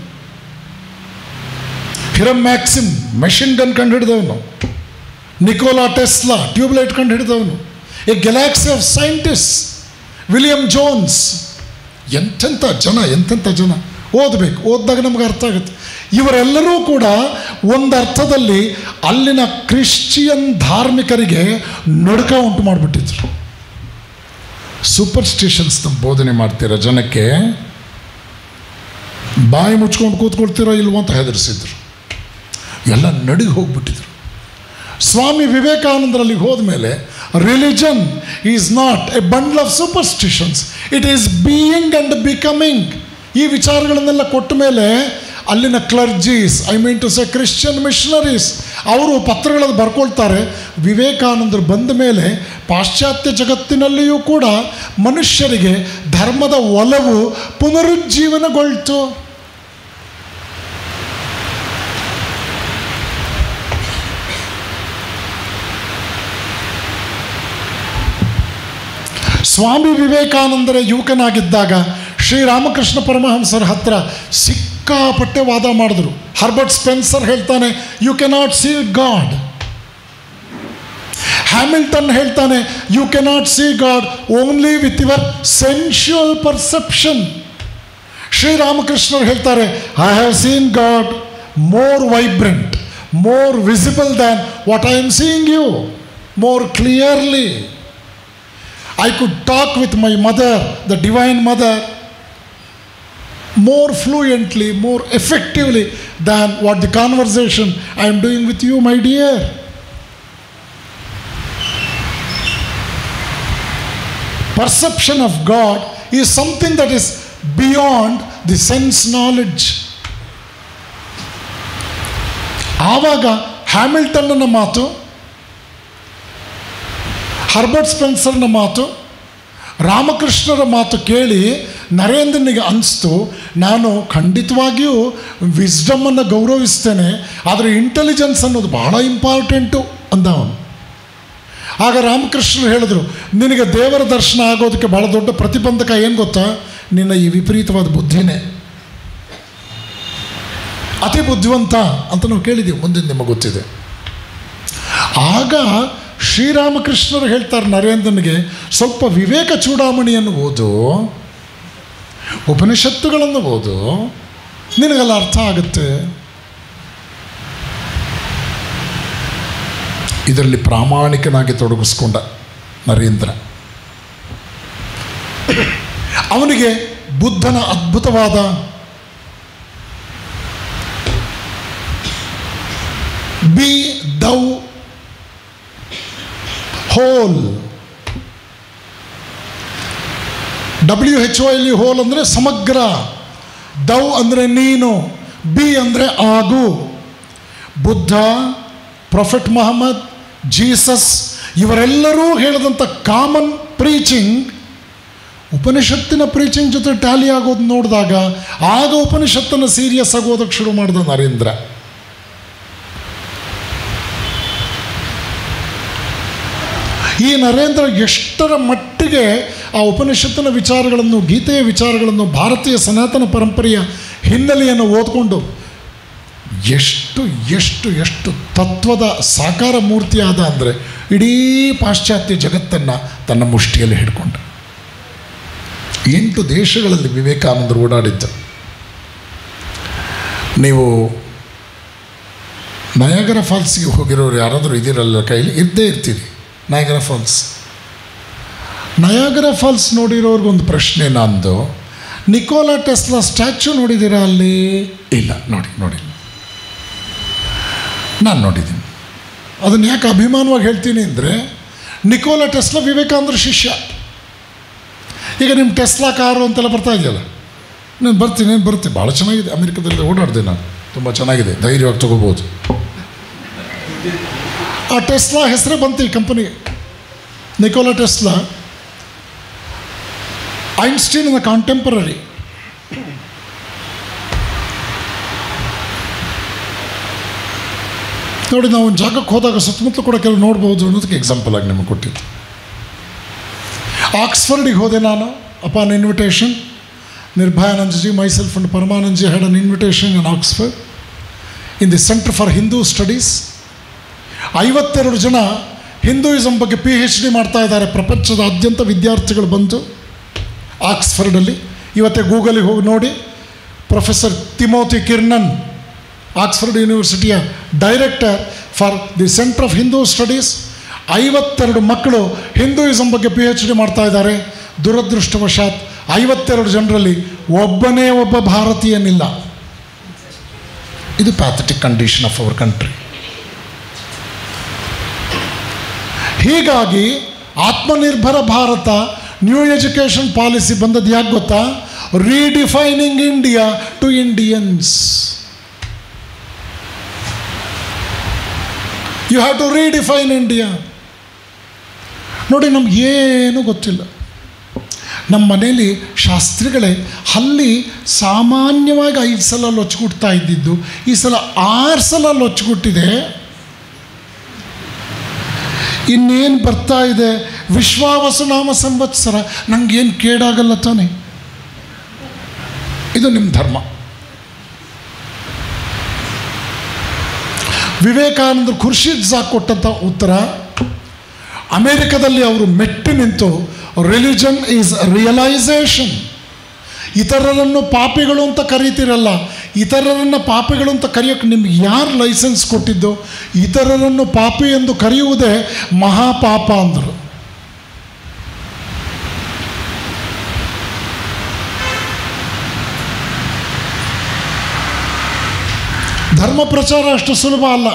ಹಿರಮ್ ಮ್ಯಾಕ್ಸಿಮ್ ಮೆಷಿನ್ ಗನ್ ಕಂಡು ಹಿಡಿದವನು, ನಿಕೋಲಾ ಟೆಸ್ಲಾ ಟ್ಯೂಬ್ಲೈಟ್ ಕಂಡು ಹಿಡಿದವನು, a galaxy of scientist, William Jones. ಎಂತೆಂಥ ಜನ ಓದಬೇಕು, ಓದಿದಾಗ ನಮಗೆ ಅರ್ಥ ಆಗುತ್ತೆ. ಇವರೆಲ್ಲರೂ ಕೂಡ ಒಂದು ಅರ್ಥದಲ್ಲಿ ಅಲ್ಲಿನ ಕ್ರಿಶ್ಚಿಯನ್ ಧಾರ್ಮಿಕರಿಗೆ ನಡುಕ ಉಂಟು ಮಾಡಿಬಿಟ್ಟಿದ್ರು. ಸೂಪರ್ಸ್ಟಿಷನ್ಸ್ನ ಬೋಧನೆ ಮಾಡ್ತೀರ ಜನಕ್ಕೆ, ಬಾಯಿ ಮುಚ್ಕೊಂಡು ಕೂತ್ಕೊಳ್ತೀರೋ ಇಲ್ವೋ ಅಂತ ಹೆದರಿಸಿದ್ರು. ಎಲ್ಲ ನಡಿಗೆ ಹೋಗ್ಬಿಟ್ಟಿದ್ರು. ಸ್ವಾಮಿ ವಿವೇಕಾನಂದರಲ್ಲಿ ಹೋದ ಮೇಲೆ religion is not A bundle of superstitions, it is being and becoming. ಈ ವಿಚಾರಗಳನ್ನೆಲ್ಲ ಕೊಟ್ಟ ಮೇಲೆ ಅಲ್ಲಿನ ಕ್ಲರ್ಜೀಸ್, ಐ ಮೀನ್ ಟು ಸೆ ಕ್ರಿಶ್ಚಿಯನ್ ಮಿಷನರೀಸ್, ಅವರು ಪತ್ರಗಳಲ್ಲಿ ಬರ್ಕೊಳ್ತಾರೆ, ವಿವೇಕಾನಂದರು ಬಂದ ಮೇಲೆ ಪಾಶ್ಚಾತ್ಯ ಜಗತ್ತಿನಲ್ಲಿಯೂ ಕೂಡ ಮನುಷ್ಯರಿಗೆ ಧರ್ಮದ ಒಲವು ಪುನರುಜ್ಜೀವನಗೊಳ್ತು. ಸ್ವಾಮಿ ವಿವೇಕಾನಂದರ ಯುವಕನಾಗಿದ್ದಾಗ ಶ್ರೀರಾಮಕೃಷ್ಣ ಪರಮಹಂಸರ ಹತ್ರ ಸಿಕ್ಕಾಪಟ್ಟೆ ವಾದ ಮಾಡಿದ್ರು. ಹರ್ಬರ್ಟ್ ಸ್ಪೆನ್ಸರ್ ಹೇಳ್ತಾನೆ, you cannot see God. Hamilton ಹೇಳ್ತಾನೆ, you cannot see God only with your sensual perception. ಶ್ರೀರಾಮಕೃಷ್ಣರು ಹೇಳ್ತಾರೆ, I have seen God more vibrant, more visible than what I am seeing you, more clearly. I could talk with my mother, the divine mother, more fluently, more effectively than what the conversation I am doing with you, my dear. Perception of God is something that is beyond the sense knowledge. ಆವಾಗ ಹ್ಯಾಮಿಲ್ಟನ್ನ ಮಾತು, Herbert ಸ್ಪೆನ್ಸರ್ನ ಮಾತು, ರಾಮಕೃಷ್ಣರ ಮಾತು ಕೇಳಿ ನರೇಂದ್ರನಿಗೆ ಅನಿಸ್ತು, ನಾನು ಖಂಡಿತವಾಗಿಯೂ ವಿಸ್ಡಮನ್ನು ಗೌರವಿಸ್ತೇನೆ, ಆದರೆ intelligence ಅನ್ನೋದು ಬಹಳ ಇಂಪಾರ್ಟೆಂಟು ಅಂದ ಅವನು. ಆಗ ರಾಮಕೃಷ್ಣರು ಹೇಳಿದ್ರು, ನಿನಗೆ ದೇವರ ದರ್ಶನ ಆಗೋದಕ್ಕೆ ಭಾಳ ದೊಡ್ಡ ಪ್ರತಿಬಂಧಕ ಏನು ಗೊತ್ತಾ, ನಿನ್ನ ಈ ವಿಪರೀತವಾದ ಬುದ್ಧಿನೇ. ಅತಿ ಬುದ್ಧಿವಂತ ಅಂತ ನಾವು ಕೇಳಿದ್ದೀವಿ, ಮುಂದೆ ನಿಮಗೆ ಗೊತ್ತಿದೆ. ಆಗ ಶ್ರೀರಾಮಕೃಷ್ಣರು ಹೇಳ್ತಾರೆ ನರೇಂದ್ರನಿಗೆ, ಸ್ವಲ್ಪ ವಿವೇಕ ಚೂಡಾಮಣಿಯನ್ನು ಓದು, ಉಪನಿಷತ್ತುಗಳನ್ನು ಓದು, ನಿನಗೆಲ್ಲ ಅರ್ಥ ಆಗುತ್ತೆ. ಇದರಲ್ಲಿ ಪ್ರಾಮಾಣಿಕನಾಗಿ ತೊಡಗಿಸ್ಕೊಂಡ ನರೇಂದ್ರ. ಅವನಿಗೆ ಬುದ್ಧನ ಅದ್ಭುತವಾದ be thou whole, WHO whole ಅಂದರೆ ಸಮಗ್ರ, ದೌ ಅಂದರೆ ನೀನು, ಬಿ ಅಂದರೆ ಆಗು. ಬುದ್ಧ, ಪ್ರೊಫೆಟ್ ಮೊಹಮ್ಮದ್, ಜೀಸಸ್ ಇವರೆಲ್ಲರೂ ಹೇಳಿದಂಥ ಕಾಮನ್ ಪ್ರೀಚಿಂಗ್ ಉಪನಿಷತ್ತಿನ ಪ್ರೀಚಿಂಗ್ ಜೊತೆ ಟ್ಯಾಲಿ ಆಗೋದು ನೋಡಿದಾಗ ಆಗ ಉಪನಿಷತ್ತನ್ನು ಸೀರಿಯಸ್ ಆಗೋದಕ್ಕೆ ಶುರು ಮಾಡಿದ ನರೇಂದ್ರ. ಈ ನರೇಂದ್ರ ಎಷ್ಟರ ಮಟ್ಟಿಗೆ ಆ ಉಪನಿಷತ್ತಿನ ವಿಚಾರಗಳನ್ನು, ಗೀತೆಯ ವಿಚಾರಗಳನ್ನು, ಭಾರತೀಯ ಸನಾತನ ಪರಂಪರೆಯ ಹಿನ್ನೆಲೆಯನ್ನು ಓದ್ಕೊಂಡು ಎಷ್ಟು ಎಷ್ಟು ಎಷ್ಟು ತತ್ವದ ಸಾಕಾರ ಮೂರ್ತಿಯಾದ ಅಂದರೆ ಇಡೀ ಪಾಶ್ಚಾತ್ಯ ಜಗತ್ತನ್ನು ತನ್ನ ಮುಷ್ಟಿಯಲ್ಲಿ ಹಿಡ್ಕೊಂಡ. 8 ದೇಶಗಳಲ್ಲಿ ವಿವೇಕಾನಂದರು ಓಡಾಡಿದ್ದರು. ನೀವು ನಯಾಗರ ಫಾಲ್ಸ್ಗೆ ಹೋಗಿರೋರು ಯಾರಾದರೂ ಇದ್ದೀರಲ್ಲ, ಕೈಲಿ ಇದ್ದೇ ಇರ್ತೀರಿ. ನಯಾಗರ ಫಾಲ್ಸ್ ನೋಡಿರೋರ್ಗೊಂದು ಪ್ರಶ್ನೆ ನಂದು, ನಿಕೋಲಾ ಟೆಸ್ಲಾ ಸ್ಟ್ಯಾಚ್ಯೂ ನೋಡಿದ್ದೀರಾ ಅಲ್ಲಿ? ಇಲ್ಲ, ನೋಡಿಲ್ಲ. ನಾನು ನೋಡಿದ್ದೀನಿ. ಅದನ್ನು ಯಾಕೆ ಅಭಿಮಾನವಾಗಿ ಹೇಳ್ತೀನಿ ಅಂದರೆ, ನಿಕೋಲಾ ಟೆಸ್ಲಾ ವಿವೇಕಾನಂದರ ಶಿಷ್ಯ. ಈಗ ನಿಮ್ಮ ಟೆಸ್ಲಾ ಕಾರು ಅಂತೆಲ್ಲ ಬರ್ತಾ ಇದೆಯಲ್ಲ, ನಾನು ಬರ್ತೀನಿ ಭಾಳ ಚೆನ್ನಾಗಿದೆ. ಅಮೆರಿಕದಲ್ಲಿ ಓಡಾಡಿದೆ ನಾನು, ತುಂಬ ಚೆನ್ನಾಗಿದೆ, ಧೈರ್ಯವಾಗಿ ತೊಗೋಬೋದು. ಆ ಟೆಸ್ಲಾ ಹೆಸರೇ ಬಂತು ಈ ಕಂಪನಿ, ನಿಕೋಲಾ ಟೆಸ್ಲಾ. ಐನ್ಸ್ಟೀನ್ನ ಕಾಂಟೆಂಪರರಿ. ನೋಡಿ, ನಾವು ಒಂದು ಜಾಗಕ್ಕೆ ಹೋದಾಗ ಸುತ್ತಮುತ್ತಲು ಕೂಡ ಕೆಲವು ನೋಡ್ಬೋದು ಅನ್ನೋದಕ್ಕೆ ಎಕ್ಸಾಂಪಲ್ ಆಗಿ ನಿಮಗೆ ಕೊಟ್ಟಿದ್ದು. ಆಕ್ಸ್ಫರ್ಡಿಗೆ ಹೋದೆ ನಾನು, upon invitation. Nirbhayananda ji, myself and Paramananda ji had an invitation in Oxford in the centre for Hindu studies. 52 ಜನ ಹಿಂದೂಯಿಸಮ್ ಬಗ್ಗೆ PhD ಮಾಡ್ತಾ ಇದ್ದಾರೆ. ಪ್ರಪಂಚದಾದ್ಯಂತ ವಿದ್ಯಾರ್ಥಿಗಳು ಬಂದು ಆಕ್ಸ್ಫರ್ಡಲ್ಲಿ. ಇವತ್ತೇ ಗೂಗಲಿಗೆ ಹೋಗಿ ನೋಡಿ, ಪ್ರೊಫೆಸರ್ ತಿಮೋತಿ ಕಿರ್ನನ್, ಆಕ್ಸ್ಫರ್ಡ್ ಯೂನಿವರ್ಸಿಟಿಯ director for the centre of Hindu studies. 52 ಮಕ್ಕಳು ಹಿಂದೂಯಿಸಮ್ ಬಗ್ಗೆ PhD ಮಾಡ್ತಾ ಇದ್ದಾರೆ. ದುರದೃಷ್ಟವಶಾತ್ 52 ಜನರಲ್ಲಿ ಒಬ್ಬನೇ ಒಬ್ಬ ಭಾರತೀಯನಿಲ್ಲ. ಇದು pathetic condition of our country. ಹೀಗಾಗಿ Atmanirbhar Bharat, new education policy ಬಂದದ್ದು ಯಾಕೆ ಗೊತ್ತಾ? Redefining India to Indians. You have to redefine India. ನೋಡಿ, ನಮಗೇನು ಗೊತ್ತಿಲ್ಲ. ನಮ್ಮ ಮನೇಲಿ ಶಾಸ್ತ್ರಿಗಳೇ ಅಲ್ಲಿ ಸಾಮಾನ್ಯವಾಗಿ 5 ಸಲ ಲೊಚ್ಚಿಗುಡ್ತಾ ಇದ್ದಿದ್ದು, ಈ ಸಲ 6 ಸಲ ಲೊಚ್ಚಿಗುಟ್ಟಿದೆ. ಇನ್ನೇನು ಬರ್ತಾ ಇದೆ, ವಿಶ್ವಾವಸುನಾಮ ಸಂವತ್ಸರ, ನನಗೇನು ಕೇಡಾಗಲ್ಲ ತಾನೆ? ಇದು ನಿಮ್ಮ ಧರ್ಮ. ವಿವೇಕಾನಂದರು ಖುರ್ಷಿದ್ ಝಾ ಕೊಟ್ಟಂಥ ಉತ್ತರ, ಅಮೇರಿಕದಲ್ಲಿ ಅವರು ಮೆಟ್ಟಿ ನಿಂತು ರಿಲಿಜನ್ ಈಸ್ ರಿಯಲೈಸೇಷನ್. ಇತರರನ್ನು ಪಾಪಿಗಳು ಅಂತ ಕರೀತಿರಲ್ಲ, ಇತರರನ್ನು ಪಾಪಿಗಳು ಅಂತ ಕರೆಯೋಕ್ಕೆ ನಿಮ್ಗೆ ಯಾರು ಲೈಸೆನ್ಸ್ ಕೊಟ್ಟಿದ್ದು? ಇತರರನ್ನು ಪಾಪಿ ಎಂದು ಕರೆಯುವುದೇ ಮಹಾಪಾಪ ಅಂದರು. ಧರ್ಮ ಪ್ರಚಾರ ಅಷ್ಟು ಸುಲಭ ಅಲ್ಲ.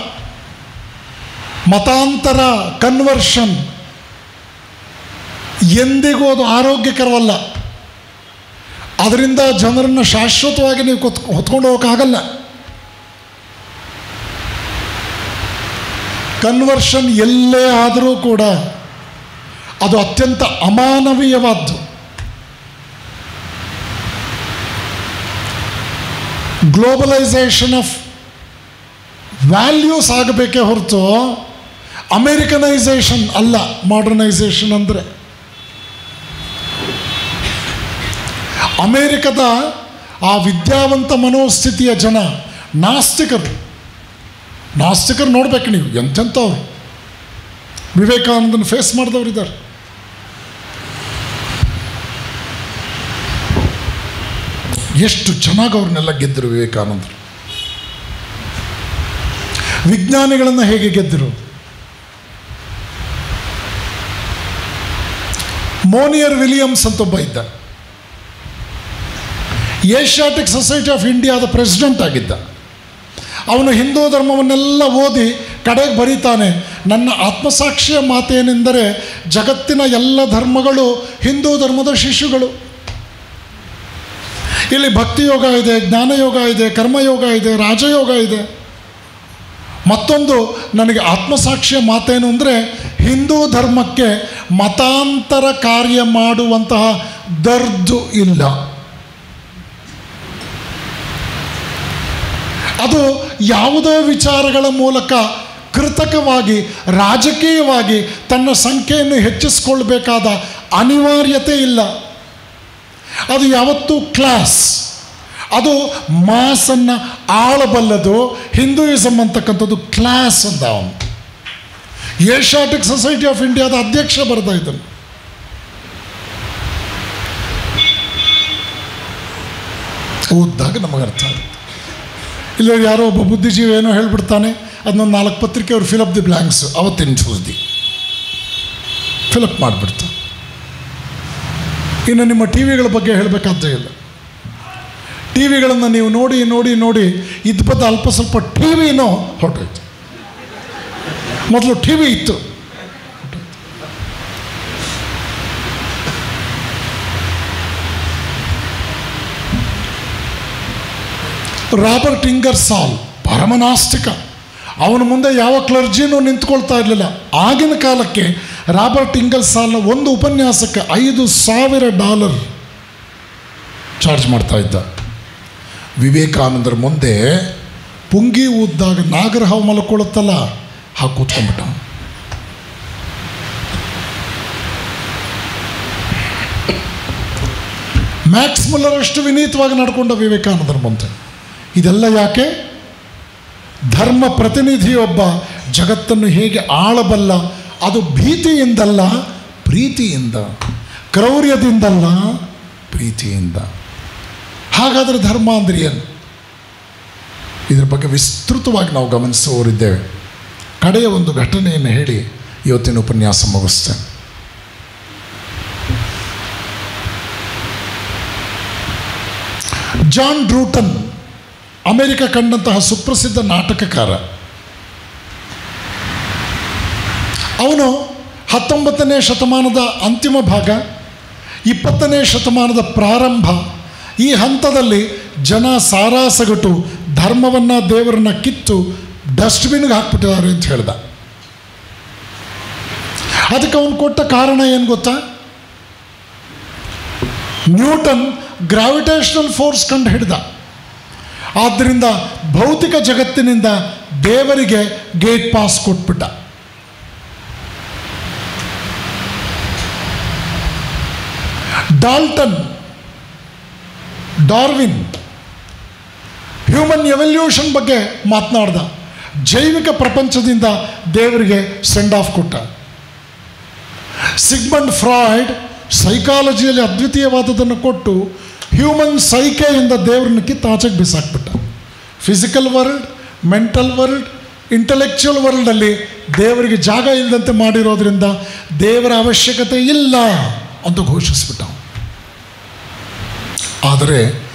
ಮತಾಂತರ, ಕನ್ವರ್ಷನ್ ಎಂದಿಗೂ ಅದು ಆರೋಗ್ಯಕರವಲ್ಲ. ಅದರಿಂದ ಜನರನ್ನು ಶಾಶ್ವತವಾಗಿ ನೀವು ಹೊತ್ಕೊಂಡು ಹೋಗೋಕ್ಕಾಗಲ್ಲ. ಕನ್ವರ್ಷನ್ ಎಲ್ಲೇ ಆದರೂ ಕೂಡ ಅದು ಅತ್ಯಂತ ಅಮಾನವೀಯವಾದ್ದು. ಗ್ಲೋಬಲೈಸೇಷನ್ ಆಫ್ ವ್ಯಾಲ್ಯೂಸ್ ಆಗಬೇಕೇ ಹೊರತು ಅಮೇರಿಕನೈಸೇಷನ್ ಅಲ್ಲ. ಮಾಡರ್ನೈಸೇಷನ್ ಅಂದರೆ ಅಮೇರಿಕದ ಆ ವಿದ್ಯಾವಂತ ಮನೋಸ್ಥಿತಿಯ ಜನ ನಾಸ್ತಿಕರು ನೋಡ್ಬೇಕು ನೀವು, ಎಂತೆಂಥವ್ರು ವಿವೇಕಾನಂದನ ಫೇಸ್ ಮಾಡಿದವರು ಇದ್ದಾರೆ. ಎಷ್ಟು ಚೆನ್ನಾಗಿ ಅವ್ರನ್ನೆಲ್ಲ ಗೆದ್ದರು ವಿವೇಕಾನಂದರು. ವಿಜ್ಞಾನಿಗಳನ್ನು ಹೇಗೆ ಗೆದ್ದರು. ಮೋನಿಯರ್ ವಿಲಿಯಮ್ಸ್ ಅಂತ ಒಬ್ಬ ಇದ್ದ, ಏಷ್ಯಾಟಿಕ್ ಸೊಸೈಟಿ ಆಫ್ ಇಂಡಿಯಾದ ಪ್ರೆಸಿಡೆಂಟ್ ಆಗಿದ್ದ. ಅವನು ಹಿಂದೂ ಧರ್ಮವನ್ನೆಲ್ಲ ಓದಿ ಕಡೆಗೆ ಬರೀತಾನೆ, ನನ್ನ ಆತ್ಮಸಾಕ್ಷಿಯ ಮಾತೇನೆಂದರೆ ಜಗತ್ತಿನ ಎಲ್ಲ ಧರ್ಮಗಳು ಹಿಂದೂ ಧರ್ಮದ ಶಿಶುಗಳು. ಇಲ್ಲಿ ಭಕ್ತಿಯೋಗ ಇದೆ, ಜ್ಞಾನಯೋಗ ಇದೆ, ಕರ್ಮಯೋಗ ಇದೆ, ರಾಜಯೋಗ ಇದೆ. ಮತ್ತೊಂದು ನನಗೆ ಆತ್ಮಸಾಕ್ಷಿಯ ಮಾತೇನು ಅಂದರೆ ಹಿಂದೂ ಧರ್ಮಕ್ಕೆ ಮತಾಂತರ ಕಾರ್ಯ ಮಾಡುವಂತಹ ದರ್ದು ಇಲ್ಲ. ಅದು ಯಾವುದೋ ವಿಚಾರಗಳ ಮೂಲಕ ಕೃತಕವಾಗಿ ರಾಜಕೀಯವಾಗಿ ತನ್ನ ಸಂಖ್ಯೆಯನ್ನು ಹೆಚ್ಚಿಸಿಕೊಳ್ಬೇಕಾದ ಅನಿವಾರ್ಯತೆ ಇಲ್ಲ. ಅದು ಯಾವತ್ತೂ ಕ್ಲಾಸ್, ಅದು ಮಾಸನ್ನು ಆಳಬಲ್ಲದು. ಹಿಂದೂಯಿಸಮ್ ಅಂತಕ್ಕಂಥದ್ದು ಕ್ಲಾಸ್ ಅಂತ ಅವನು. ಏಷ್ಯಾಟಿಕ್ ಸೊಸೈಟಿ ಆಫ್ ಇಂಡಿಯಾದ ಅಧ್ಯಕ್ಷ ಬರ್ತಾ ಇದ್ದನು. ಓದಿದಾಗ ನಮಗೆ ಅರ್ಥ ಆಗುತ್ತೆ. ಇಲ್ಲ ಯಾರೋ ಒಬ್ಬ ಬುದ್ಧಿಜೀವಿ ಏನೋ ಹೇಳ್ಬಿಡ್ತಾನೆ, ಅದನ್ನೊಂದು 4 ಪತ್ರಿಕೆ ಅವ್ರು ಫಿಲಪ್ ದಿ ಬ್ಲ್ಯಾಂಕ್ಸ್ ಅವತ್ತಿನ ಸುದ್ದಿ ಫಿಲಪ್ ಮಾಡಿಬಿಡ್ತಾರೆ. ಇನ್ನು ನಿಮ್ಮ ಟಿ ವಿಗಳ ಬಗ್ಗೆ ಹೇಳಬೇಕಾದ್ದೇ ಇಲ್ಲ. ಟಿ ವಿಗಳನ್ನು ನೀವು ನೋಡಿ ನೋಡಿ ನೋಡಿ ಇದ್ಬದ್ದ ಅಲ್ಪ ಸ್ವಲ್ಪ ಟಿ ವಿನೋ ಹೊರಟೋಯ್ತು. ಮೊದಲು ಟಿ ವಿ ಇತ್ತು. ರಾಬರ್ಟ್ ಇಂಗರ್ಸಾಲ್ ಪರಮನಾಸ್ತಿಕ. ಅವನ ಮುಂದೆ ಯಾವ ಕ್ಲರ್ಜಿನೂ ನಿಂತ್ಕೊಳ್ತಾ ಇರಲಿಲ್ಲ. ಆಗಿನ ಕಾಲಕ್ಕೆ ರಾಬರ್ಟ್ ಇಂಗರ್ಸಾಲ್ನ ಒಂದು ಉಪನ್ಯಾಸಕ್ಕೆ $5,000 ಚಾರ್ಜ್ ಮಾಡ್ತಾ ಇದ್ದ. ವಿವೇಕಾನಂದರ ಮುಂದೆ ಪುಂಗಿ ಊದ್ದಾಗ ನಾಗರಹಾವು ಮಲ್ಕೊಳ್ಳುತ್ತಲ್ಲ, ಹಾಗೆ ಕೂತ್ಕೊಂಡ್ಬಿಟ್ಟ. ಮ್ಯಾಕ್ಸ್ ಮುಲ್ಲರ್ ಅಷ್ಟು ವಿನೀತವಾಗಿ ನಡ್ಕೊಂಡ ವಿವೇಕಾನಂದರ ಮುಂದೆ. ಇದೆಲ್ಲ ಯಾಕೆ? ಧರ್ಮ ಪ್ರತಿನಿಧಿಯೊಬ್ಬ ಜಗತ್ತನ್ನು ಹೇಗೆ ಆಳಬಲ್ಲ, ಅದು ಭೀತಿಯಿಂದಲ್ಲ ಪ್ರೀತಿಯಿಂದ, ಕ್ರೌರ್ಯದಿಂದಲ್ಲ ಪ್ರೀತಿಯಿಂದ. ಹಾಗಾದರೆ ಧರ್ಮ ಅಂದರೆ ಏನು? ಇದ್ರ ಬಗ್ಗೆ ವಿಸ್ತೃತವಾಗಿ ನಾವು ಗಮನಿಸುವವರಿದ್ದೇವೆ. ಕಡೆಯ ಒಂದು ಘಟನೆಯನ್ನು ಹೇಳಿ ಇವತ್ತಿನ ಉಪನ್ಯಾಸ ಮುಗಿಸ್ತೇನೆ. ಜಾನ್ ಡ್ರೂಟನ್ ಅಮೆರಿಕ ಕಂಡಂತಹ ಸುಪ್ರಸಿದ್ಧ ನಾಟಕಕಾರ. ಅವನು 19ನೇ ಶತಮಾನದ ಅಂತಿಮ ಭಾಗ, 20ನೇ ಶತಮಾನದ ಪ್ರಾರಂಭ, ಈ ಹಂತದಲ್ಲಿ ಜನ ಸಾರಾಸಗಟು ಧರ್ಮವನ್ನು ದೇವರನ್ನು ಕಿತ್ತು ಡಸ್ಟ್ಬಿನ್ಗೆ ಹಾಕ್ಬಿಟ್ಟಿದ್ದಾರೆ ಅಂತ ಹೇಳ್ದ. ಅದಕ್ಕೆ ಅವನು ಕೊಟ್ಟ ಕಾರಣ ಏನು ಗೊತ್ತಾ? ನ್ಯೂಟನ್ ಗ್ರಾವಿಟೇಷನಲ್ ಫೋರ್ಸ್ ಕಂಡು ಹಿಡ್ದ. ಆದ್ದರಿಂದ ಭೌತಿಕ ಜಗತ್ತಿನಿಂದ ದೇವರಿಗೆ ಗೇಟ್ ಪಾಸ್ ಕೊಟ್ಬಿಟ್ಟ. ಡಾರ್ವಿನ್ ಹ್ಯೂಮನ್ ಎವಲ್ಯೂಷನ್ ಬಗ್ಗೆ ಮಾತನಾಡ್ದ. ಜೈವಿಕ ಪ್ರಪಂಚದಿಂದ ದೇವರಿಗೆ ಸೆಂಡ್ ಆಫ್ ಕೊಟ್ಟ. ಸಿಗ್ಮಂಡ್ ಫ್ರಾಯ್ಡ್ ಸೈಕಾಲಜಿಯಲ್ಲಿ ಅದ್ವಿತೀಯವಾದದನ್ನು ಕೊಟ್ಟು ಹ್ಯೂಮನ್ ಸೈಕೆಯಿಂದ ದೇವರನ್ನ ಕಿತ್ತು ಆಚೆಗೆ ಬಿಸಾಕ್ಬಿಟ್ಟ. Physical world, mental world, intellectual ವರ್ಲ್ಡಲ್ಲಿ ದೇವರಿಗೆ ಜಾಗ ಇಲ್ಲದಂತೆ ಮಾಡಿರೋದ್ರಿಂದ ದೇವರ ಅವಶ್ಯಕತೆ ಇಲ್ಲ ಅಂತ ಘೋಷಿಸ್ಬಿಟ್ಟ. ಆದರೆ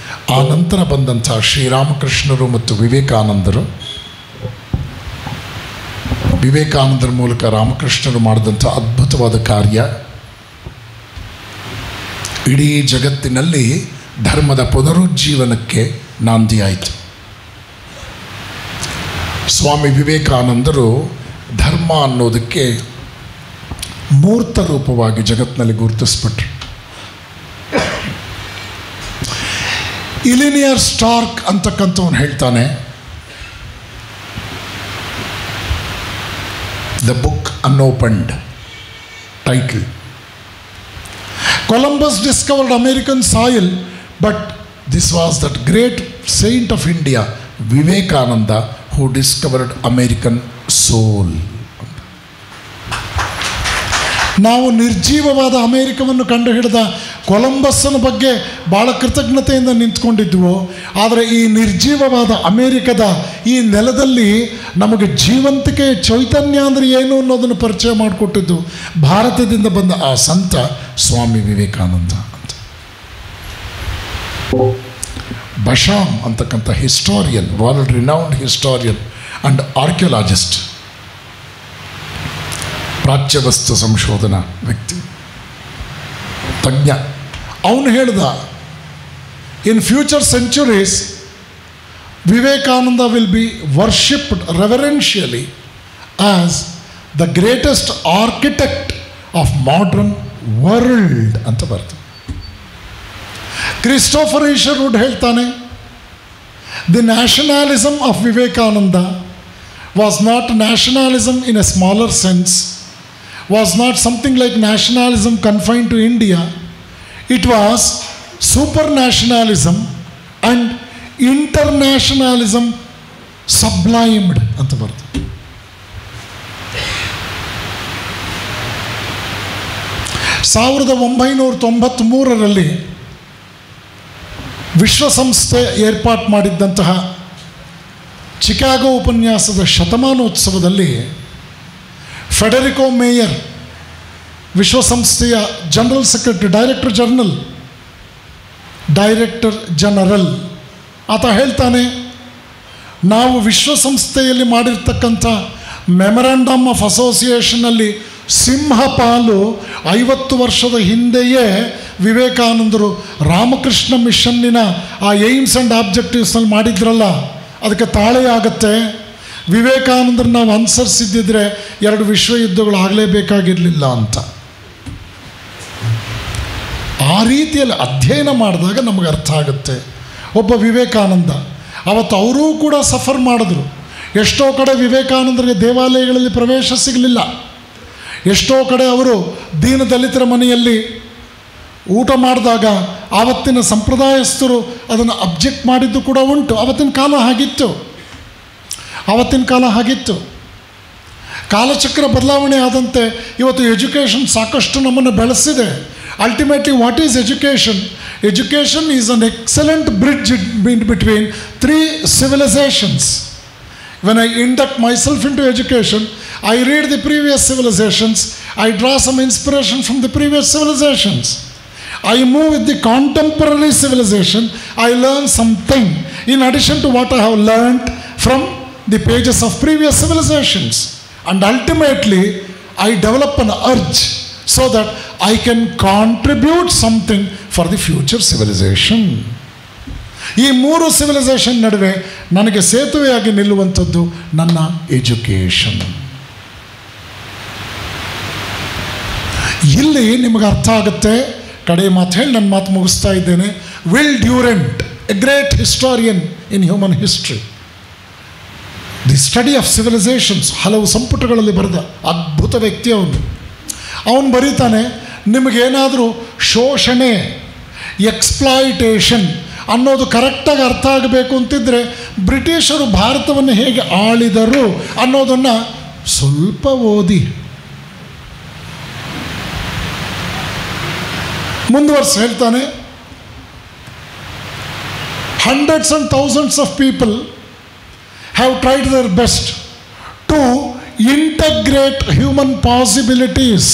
ಆ ನಂತರ ಬಂದಂಥ ಶ್ರೀರಾಮಕೃಷ್ಣರು ಮತ್ತು ವಿವೇಕಾನಂದರ ಮೂಲಕ ರಾಮಕೃಷ್ಣರು ಮಾಡಿದಂಥ ಅದ್ಭುತವಾದ ಕಾರ್ಯ ಇಡೀ ಜಗತ್ತಿನಲ್ಲಿ ಧರ್ಮದ ಪುನರುಜ್ಜೀವನಕ್ಕೆ ನಾಂದಿಯಾಯಿತು. ಸ್ವಾಮಿ ವಿವೇಕಾನಂದರು ಧರ್ಮ ಅನ್ನೋದಕ್ಕೆ ಮೂರ್ತ ರೂಪವಾಗಿ ಜಗತ್ತಿನಲ್ಲಿ ಗುರುತಿಸ್ಬಿಟ್ರು. ಇಲಿನಿಯರ್ ಸ್ಟಾರ್ಕ್ ಅಂತಕ್ಕಂಥವನು ಹೇಳ್ತಾನೆ, the book unopened title, Columbus discovered American soil, but this was that great saint of India, Vivekananda, who discovered American soul. ನಾವು ನಿರ್ಜೀವವಾದ ಅಮೇರಿಕವನ್ನು ಕಂಡುಹಿಡಿದ ಕೊಲಂಬಸ್ಸನ ಬಗ್ಗೆ ಭಾಳ ಕೃತಜ್ಞತೆಯಿಂದ ನಿಂತ್ಕೊಂಡಿದ್ವು. ಆದರೆ ಈ ನಿರ್ಜೀವವಾದ ಅಮೇರಿಕದ ಈ ನೆಲದಲ್ಲಿ ನಮಗೆ ಜೀವಂತಿಕೆ ಚೈತನ್ಯ ಅಂದರೆ ಏನು ಅನ್ನೋದನ್ನು ಪರಿಚಯ ಮಾಡಿಕೊಟ್ಟಿದ್ದು ಭಾರತದಿಂದ ಬಂದ ಆ ಸಂತ ಸ್ವಾಮಿ ವಿವೇಕಾನಂದ ಅಂತ. ಬಶಾಮ್ ಅಂತಕ್ಕಂಥ historian, world renowned historian and archaeologist, ಪ್ರಾಚ್ಯವಸ್ತು ಸಂಶೋಧನಾ ವ್ಯಕ್ತಿ, ತಜ್ಞ, ಅವನು ಹೇಳ್ದ, in future centuries Vivekananda will be worshipped reverentially as the greatest architect of modern world ಅಂತ ಬರ್ತದೆ. ಕ್ರಿಸ್ಟೋಫರ್ ಈಶ್ವರ್ವುಡ್ ಹೇಳ್ತಾನೆ, the nationalism of Vivekananda was not nationalism in a smaller sense, was not something like nationalism confined to India. It was supranationalism and internationalism sublimed ಅಂತ ಬರ್ತದೆ. 1993 ವಿಶ್ವಸಂಸ್ಥೆ ಏರ್ಪಾಡು ಮಾಡಿದ್ದಂತಹ Chicago ಉಪನ್ಯಾಸದ ಶತಮಾನೋತ್ಸವದಲ್ಲಿ ಫೆಡೆರಿಕೋ mayor, ವಿಶ್ವಸಂಸ್ಥೆಯ general secretary, director general, ಆತ ಹೇಳ್ತಾನೆ, ನಾವು ವಿಶ್ವಸಂಸ್ಥೆಯಲ್ಲಿ ಮಾಡಿರ್ತಕ್ಕಂಥ ಮೆಮೊರಾಂಡಮ್ ಆಫ್ ಅಸೋಸಿಯೇಷನಲ್ಲಿ ಸಿಂಹಪಾಲು 50 ವರ್ಷದ ಹಿಂದೆಯೇ ವಿವೇಕಾನಂದರು ರಾಮಕೃಷ್ಣ ಮಿಷನ್ನಿನ ಆ ಏಮ್ಸ್ ಆ್ಯಂಡ್ ಆಬ್ಜೆಕ್ಟಿವ್ಸ್ನಲ್ಲಿ ಮಾಡಿದ್ರಲ್ಲ, ಅದಕ್ಕೆ ತಾಳೆ ಆಗುತ್ತೆ. ವಿವೇಕಾನಂದರು ನಾವು ಅನುಸರಿಸಿದ್ದಿದ್ರೆ 2 ವಿಶ್ವ ಯುದ್ಧಗಳು ಆಗಲೇಬೇಕಾಗಿರಲಿಲ್ಲ ಅಂತ. ಆ ರೀತಿಯಲ್ಲಿ ಅಧ್ಯಯನ ಮಾಡಿದಾಗ ನಮಗೆ ಅರ್ಥ ಆಗುತ್ತೆ. ಒಬ್ಬ ವಿವೇಕಾನಂದ, ಅವತ್ತು ಅವರೂ ಕೂಡ ಸಫರ್ ಮಾಡಿದ್ರು. ಎಷ್ಟೋ ಕಡೆ ವಿವೇಕಾನಂದರಿಗೆ ದೇವಾಲಯಗಳಲ್ಲಿ ಪ್ರವೇಶ ಸಿಗಲಿಲ್ಲ. ಎಷ್ಟೋ ಕಡೆ ಅವರು ದೀನದಲಿತರ ಮನೆಯಲ್ಲಿ ಊಟ ಮಾಡಿದಾಗ ಆವತ್ತಿನ ಸಂಪ್ರದಾಯಸ್ಥರು ಅದನ್ನು ಅಬ್ಜೆಕ್ಟ್ ಮಾಡಿದ್ದು ಕೂಡ ಉಂಟು. ಆವತ್ತಿನ ಕಾಲ ಹಾಗಿತ್ತು. ಕಾಲಚಕ್ರ ಬದಲಾವಣೆ ಆದಂತೆ ಇವತ್ತು ಎಜುಕೇಷನ್ ಸಾಕಷ್ಟು ನಮ್ಮನ್ನು ಬೆಳೆಸಿದೆ. Ultimately what is education? Education is an excellent bridge between 3 civilizations. When I induct myself into education, I read the previous civilizations, I draw some inspiration from the previous civilizations. I move with the contemporary civilization, I learn something in addition to what I have learned from the pages of previous civilizations. And ultimately, I develop an urge so that I can contribute something for the future civilization. ಈ 3 civilisation ನಡುವೆ ನನಗೆ ಸೇತುವೆಯಾಗಿ ನಿಲ್ಲುವಂಥದ್ದು ನನ್ನ education. ಇಲ್ಲಿ ನಿಮಗೆ ಅರ್ಥ ಆಗುತ್ತೆ. ಕಡೆ ಮಾತು ಹೇಳಿ ನನ್ನ ಮಾತು ಮುಗಿಸ್ತಾ ಇದ್ದೇನೆ. Will Durant, a great historian in human history, the study of civilisations, ಹಲವು ಸಂಪುಟಗಳಲ್ಲಿ ಬರೆದ ಅದ್ಭುತ ವ್ಯಕ್ತಿ ಅವನು ಬರೀತಾನೆ, ನಿಮಗೇನಾದರೂ ಶೋಷಣೆ, ಎಕ್ಸ್ಪ್ಲಾಯಿಟೇಷನ್ ಅನ್ನೋದು ಕರೆಕ್ಟಾಗಿ ಅರ್ಥ ಆಗಬೇಕು ಅಂತಿದ್ರೆ ಬ್ರಿಟಿಷರು ಭಾರತವನ್ನು ಹೇಗೆ ಆಳಿದರು ಅನ್ನೋದನ್ನು ಸ್ವಲ್ಪ ಓದಿ. ಮುಂದುವರ್ಸಿ ಹೇಳ್ತಾನೆ, hundreds and thousands of people have tried their best to integrate human possibilities.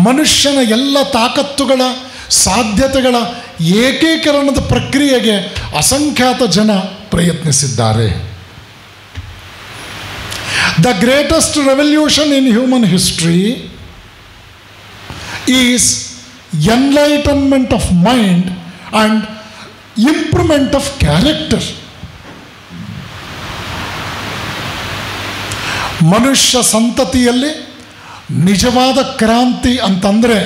ಮನುಷ್ಯನ ಎಲ್ಲ ತಾಕತ್ತುಗಳ, ಸಾಧ್ಯತೆಗಳ ಏಕೀಕರಣದ ಪ್ರಕ್ರಿಯೆಗೆ ಅಸಂಖ್ಯಾತ ಜನ ಪ್ರಯತ್ನಿಸಿದ್ದಾರೆ. The greatest revolution in human history is enlightenment of mind and improvement of character. ಮನುಷ್ಯ ಸಂತತಿಯಲ್ಲಿ ನಿಜವಾದ ಕ್ರಾಂತಿ ಅಂತಂದರೆ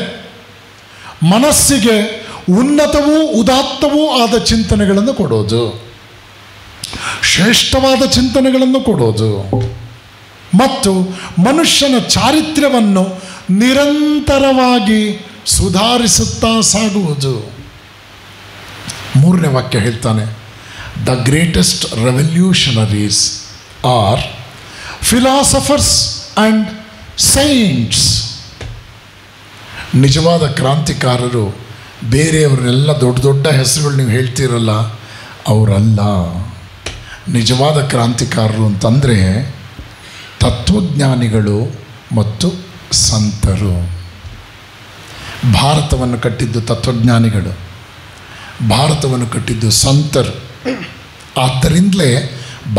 ಮನಸ್ಸಿಗೆ ಉನ್ನತವೂ ಉದಾತ್ತವೂ ಆದ ಚಿಂತನೆಗಳನ್ನು ಕೊಡೋದು, ಶ್ರೇಷ್ಠವಾದ ಚಿಂತನೆಗಳನ್ನು ಕೊಡೋದು ಮತ್ತು ಮನುಷ್ಯನ ಚಾರಿತ್ರ್ಯವನ್ನು ನಿರಂತರವಾಗಿ ಸುಧಾರಿಸುತ್ತಾ ಸಾಗುವುದು. ಮೂರನೇ ವಾಕ್ಯ ಹೇಳ್ತಾನೆ, the greatest revolutionaries are philosophers and saints. ನಿಜವಾದ ಕ್ರಾಂತಿಕಾರರು ಬೇರೆಯವರೆಲ್ಲ ದೊಡ್ಡ ದೊಡ್ಡ ಹೆಸರುಗಳು ನೀವು ಹೇಳ್ತೀರಲ್ಲ ಅವರಲ್ಲ. ನಿಜವಾದ ಕ್ರಾಂತಿಕಾರರು ಅಂತಂದರೆ ತತ್ವಜ್ಞಾನಿಗಳು ಮತ್ತು ಸಂತರು. ಭಾರತವನ್ನು ಕಟ್ಟಿದ್ದು ತತ್ವಜ್ಞಾನಿಗಳು, ಭಾರತವನ್ನು ಕಟ್ಟಿದ್ದು ಸಂತರು. ಆದ್ದರಿಂದಲೇ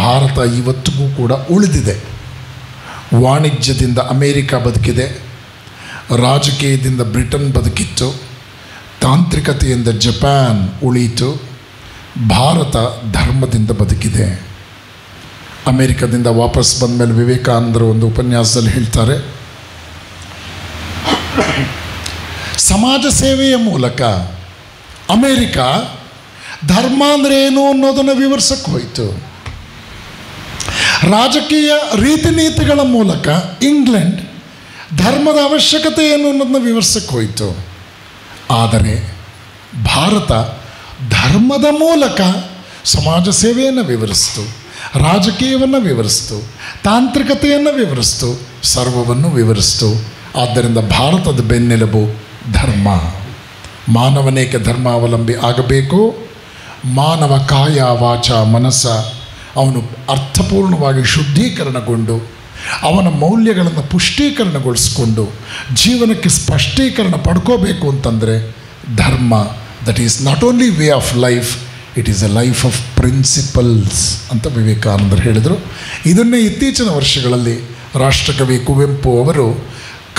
ಭಾರತ ಇವತ್ತಿಗೂ ಕೂಡ ಉಳಿದಿದೆ. ವಾಣಿಜ್ಯದಿಂದ ಅಮೇರಿಕ ಬದುಕಿದೆ, ರಾಜಕೀಯದಿಂದ ಬ್ರಿಟನ್ ಬದುಕಿತ್ತು, ತಾಂತ್ರಿಕತೆಯಿಂದ ಜಪಾನ್ ಉಳಿಯಿತು. ಭಾರತ ಧರ್ಮದಿಂದ ಬದುಕಿದೆ. ಅಮೇರಿಕದಿಂದ ವಾಪಸ್ ಬಂದ ಮೇಲೆ ವಿವೇಕಾನಂದರು ಒಂದು ಉಪನ್ಯಾಸದಲ್ಲಿ ಹೇಳ್ತಾರೆ, ಸಮಾಜ ಸೇವೆಯ ಮೂಲಕ ಅಮೇರಿಕ ಧರ್ಮ ಅಂದರೆ ಏನು ಅನ್ನೋದನ್ನು ವಿವರಿಸಕ್ಕೆ ಹೋಯಿತು. ರಾಜಕೀಯ ರೀತಿ ನೀತಿಗಳ ಮೂಲಕ ಇಂಗ್ಲೆಂಡ್ ಧರ್ಮದ ಅವಶ್ಯಕತೆ ಏನು ಅನ್ನೋದನ್ನ ವಿವರಿಸಕ್ಕೆ ಹೋಯಿತು. ಆದರೆ ಭಾರತ ಧರ್ಮದ ಮೂಲಕ ಸಮಾಜ ಸೇವೆಯನ್ನು ವಿವರಿಸ್ತು, ರಾಜಕೀಯವನ್ನು ವಿವರಿಸ್ತು, ತಾಂತ್ರಿಕತೆಯನ್ನು ವಿವರಿಸ್ತು, ಸರ್ವವನ್ನು ವಿವರಿಸ್ತು. ಆದ್ದರಿಂದ ಭಾರತದ ಬೆನ್ನೆಲುಬು ಧರ್ಮ. ಮಾನವನೇಕ ಧರ್ಮಾವಲಂಬಿ ಆಗಬೇಕು. ಮಾನವ ಕಾಯ ವಾಚ ಮನಸ್ಸ ಅವನು ಅರ್ಥಪೂರ್ಣವಾಗಿ ಶುದ್ಧೀಕರಣಗೊಂಡು ಅವನ ಮೌಲ್ಯಗಳನ್ನು ಪುಷ್ಟೀಕರಣಗೊಳಿಸ್ಕೊಂಡು ಜೀವನಕ್ಕೆ ಸ್ಪಷ್ಟೀಕರಣ ಪಡ್ಕೋಬೇಕು ಅಂತಂದರೆ ಧರ್ಮ, that is not only way of life, it is A life of principles ಅಂತ ವಿವೇಕಾನಂದರು ಹೇಳಿದರು. ಇದನ್ನೇ ಇತ್ತೀಚಿನ ವರ್ಷಗಳಲ್ಲಿ ರಾಷ್ಟ್ರಕವಿ ಕುವೆಂಪು ಅವರು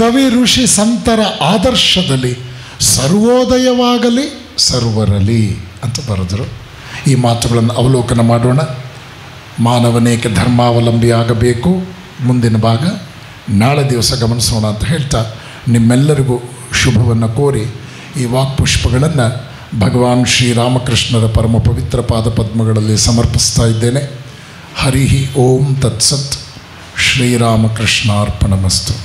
ಕವಿ ಋಷಿ ಸಂತರ ಆದರ್ಶದಲ್ಲಿ ಸರ್ವೋದಯವಾಗಲಿ ಸರ್ವರಲಿ ಅಂತ ಬರೆದರು. ಈ ಮಾತುಗಳನ್ನು ಅವಲೋಕನ ಮಾಡೋಣ. ಮಾನವನೇಕ ಧರ್ಮಾವಲಂಬಿ ಆಗಬೇಕು. ಮುಂದಿನ ಭಾಗ ನಾಳೆ ದಿವಸ ಗಮನಿಸೋಣ ಅಂತ ಹೇಳ್ತಾ ನಿಮ್ಮೆಲ್ಲರಿಗೂ ಶುಭವನ್ನು ಕೋರಿ ಈ ವಾಕ್ಪುಷ್ಪಗಳನ್ನು ಭಗವಾನ್ ಶ್ರೀರಾಮಕೃಷ್ಣರ ಪರಮ ಪವಿತ್ರ ಪಾದಪದ್ಮಗಳಲ್ಲಿ ಸಮರ್ಪಿಸ್ತಾ ಇದ್ದೇನೆ. ಹರಿ ಓಂ ತತ್ಸತ್. ಶ್ರೀರಾಮಕೃಷ್ಣಾರ್ಪಣಮಸ್ತು.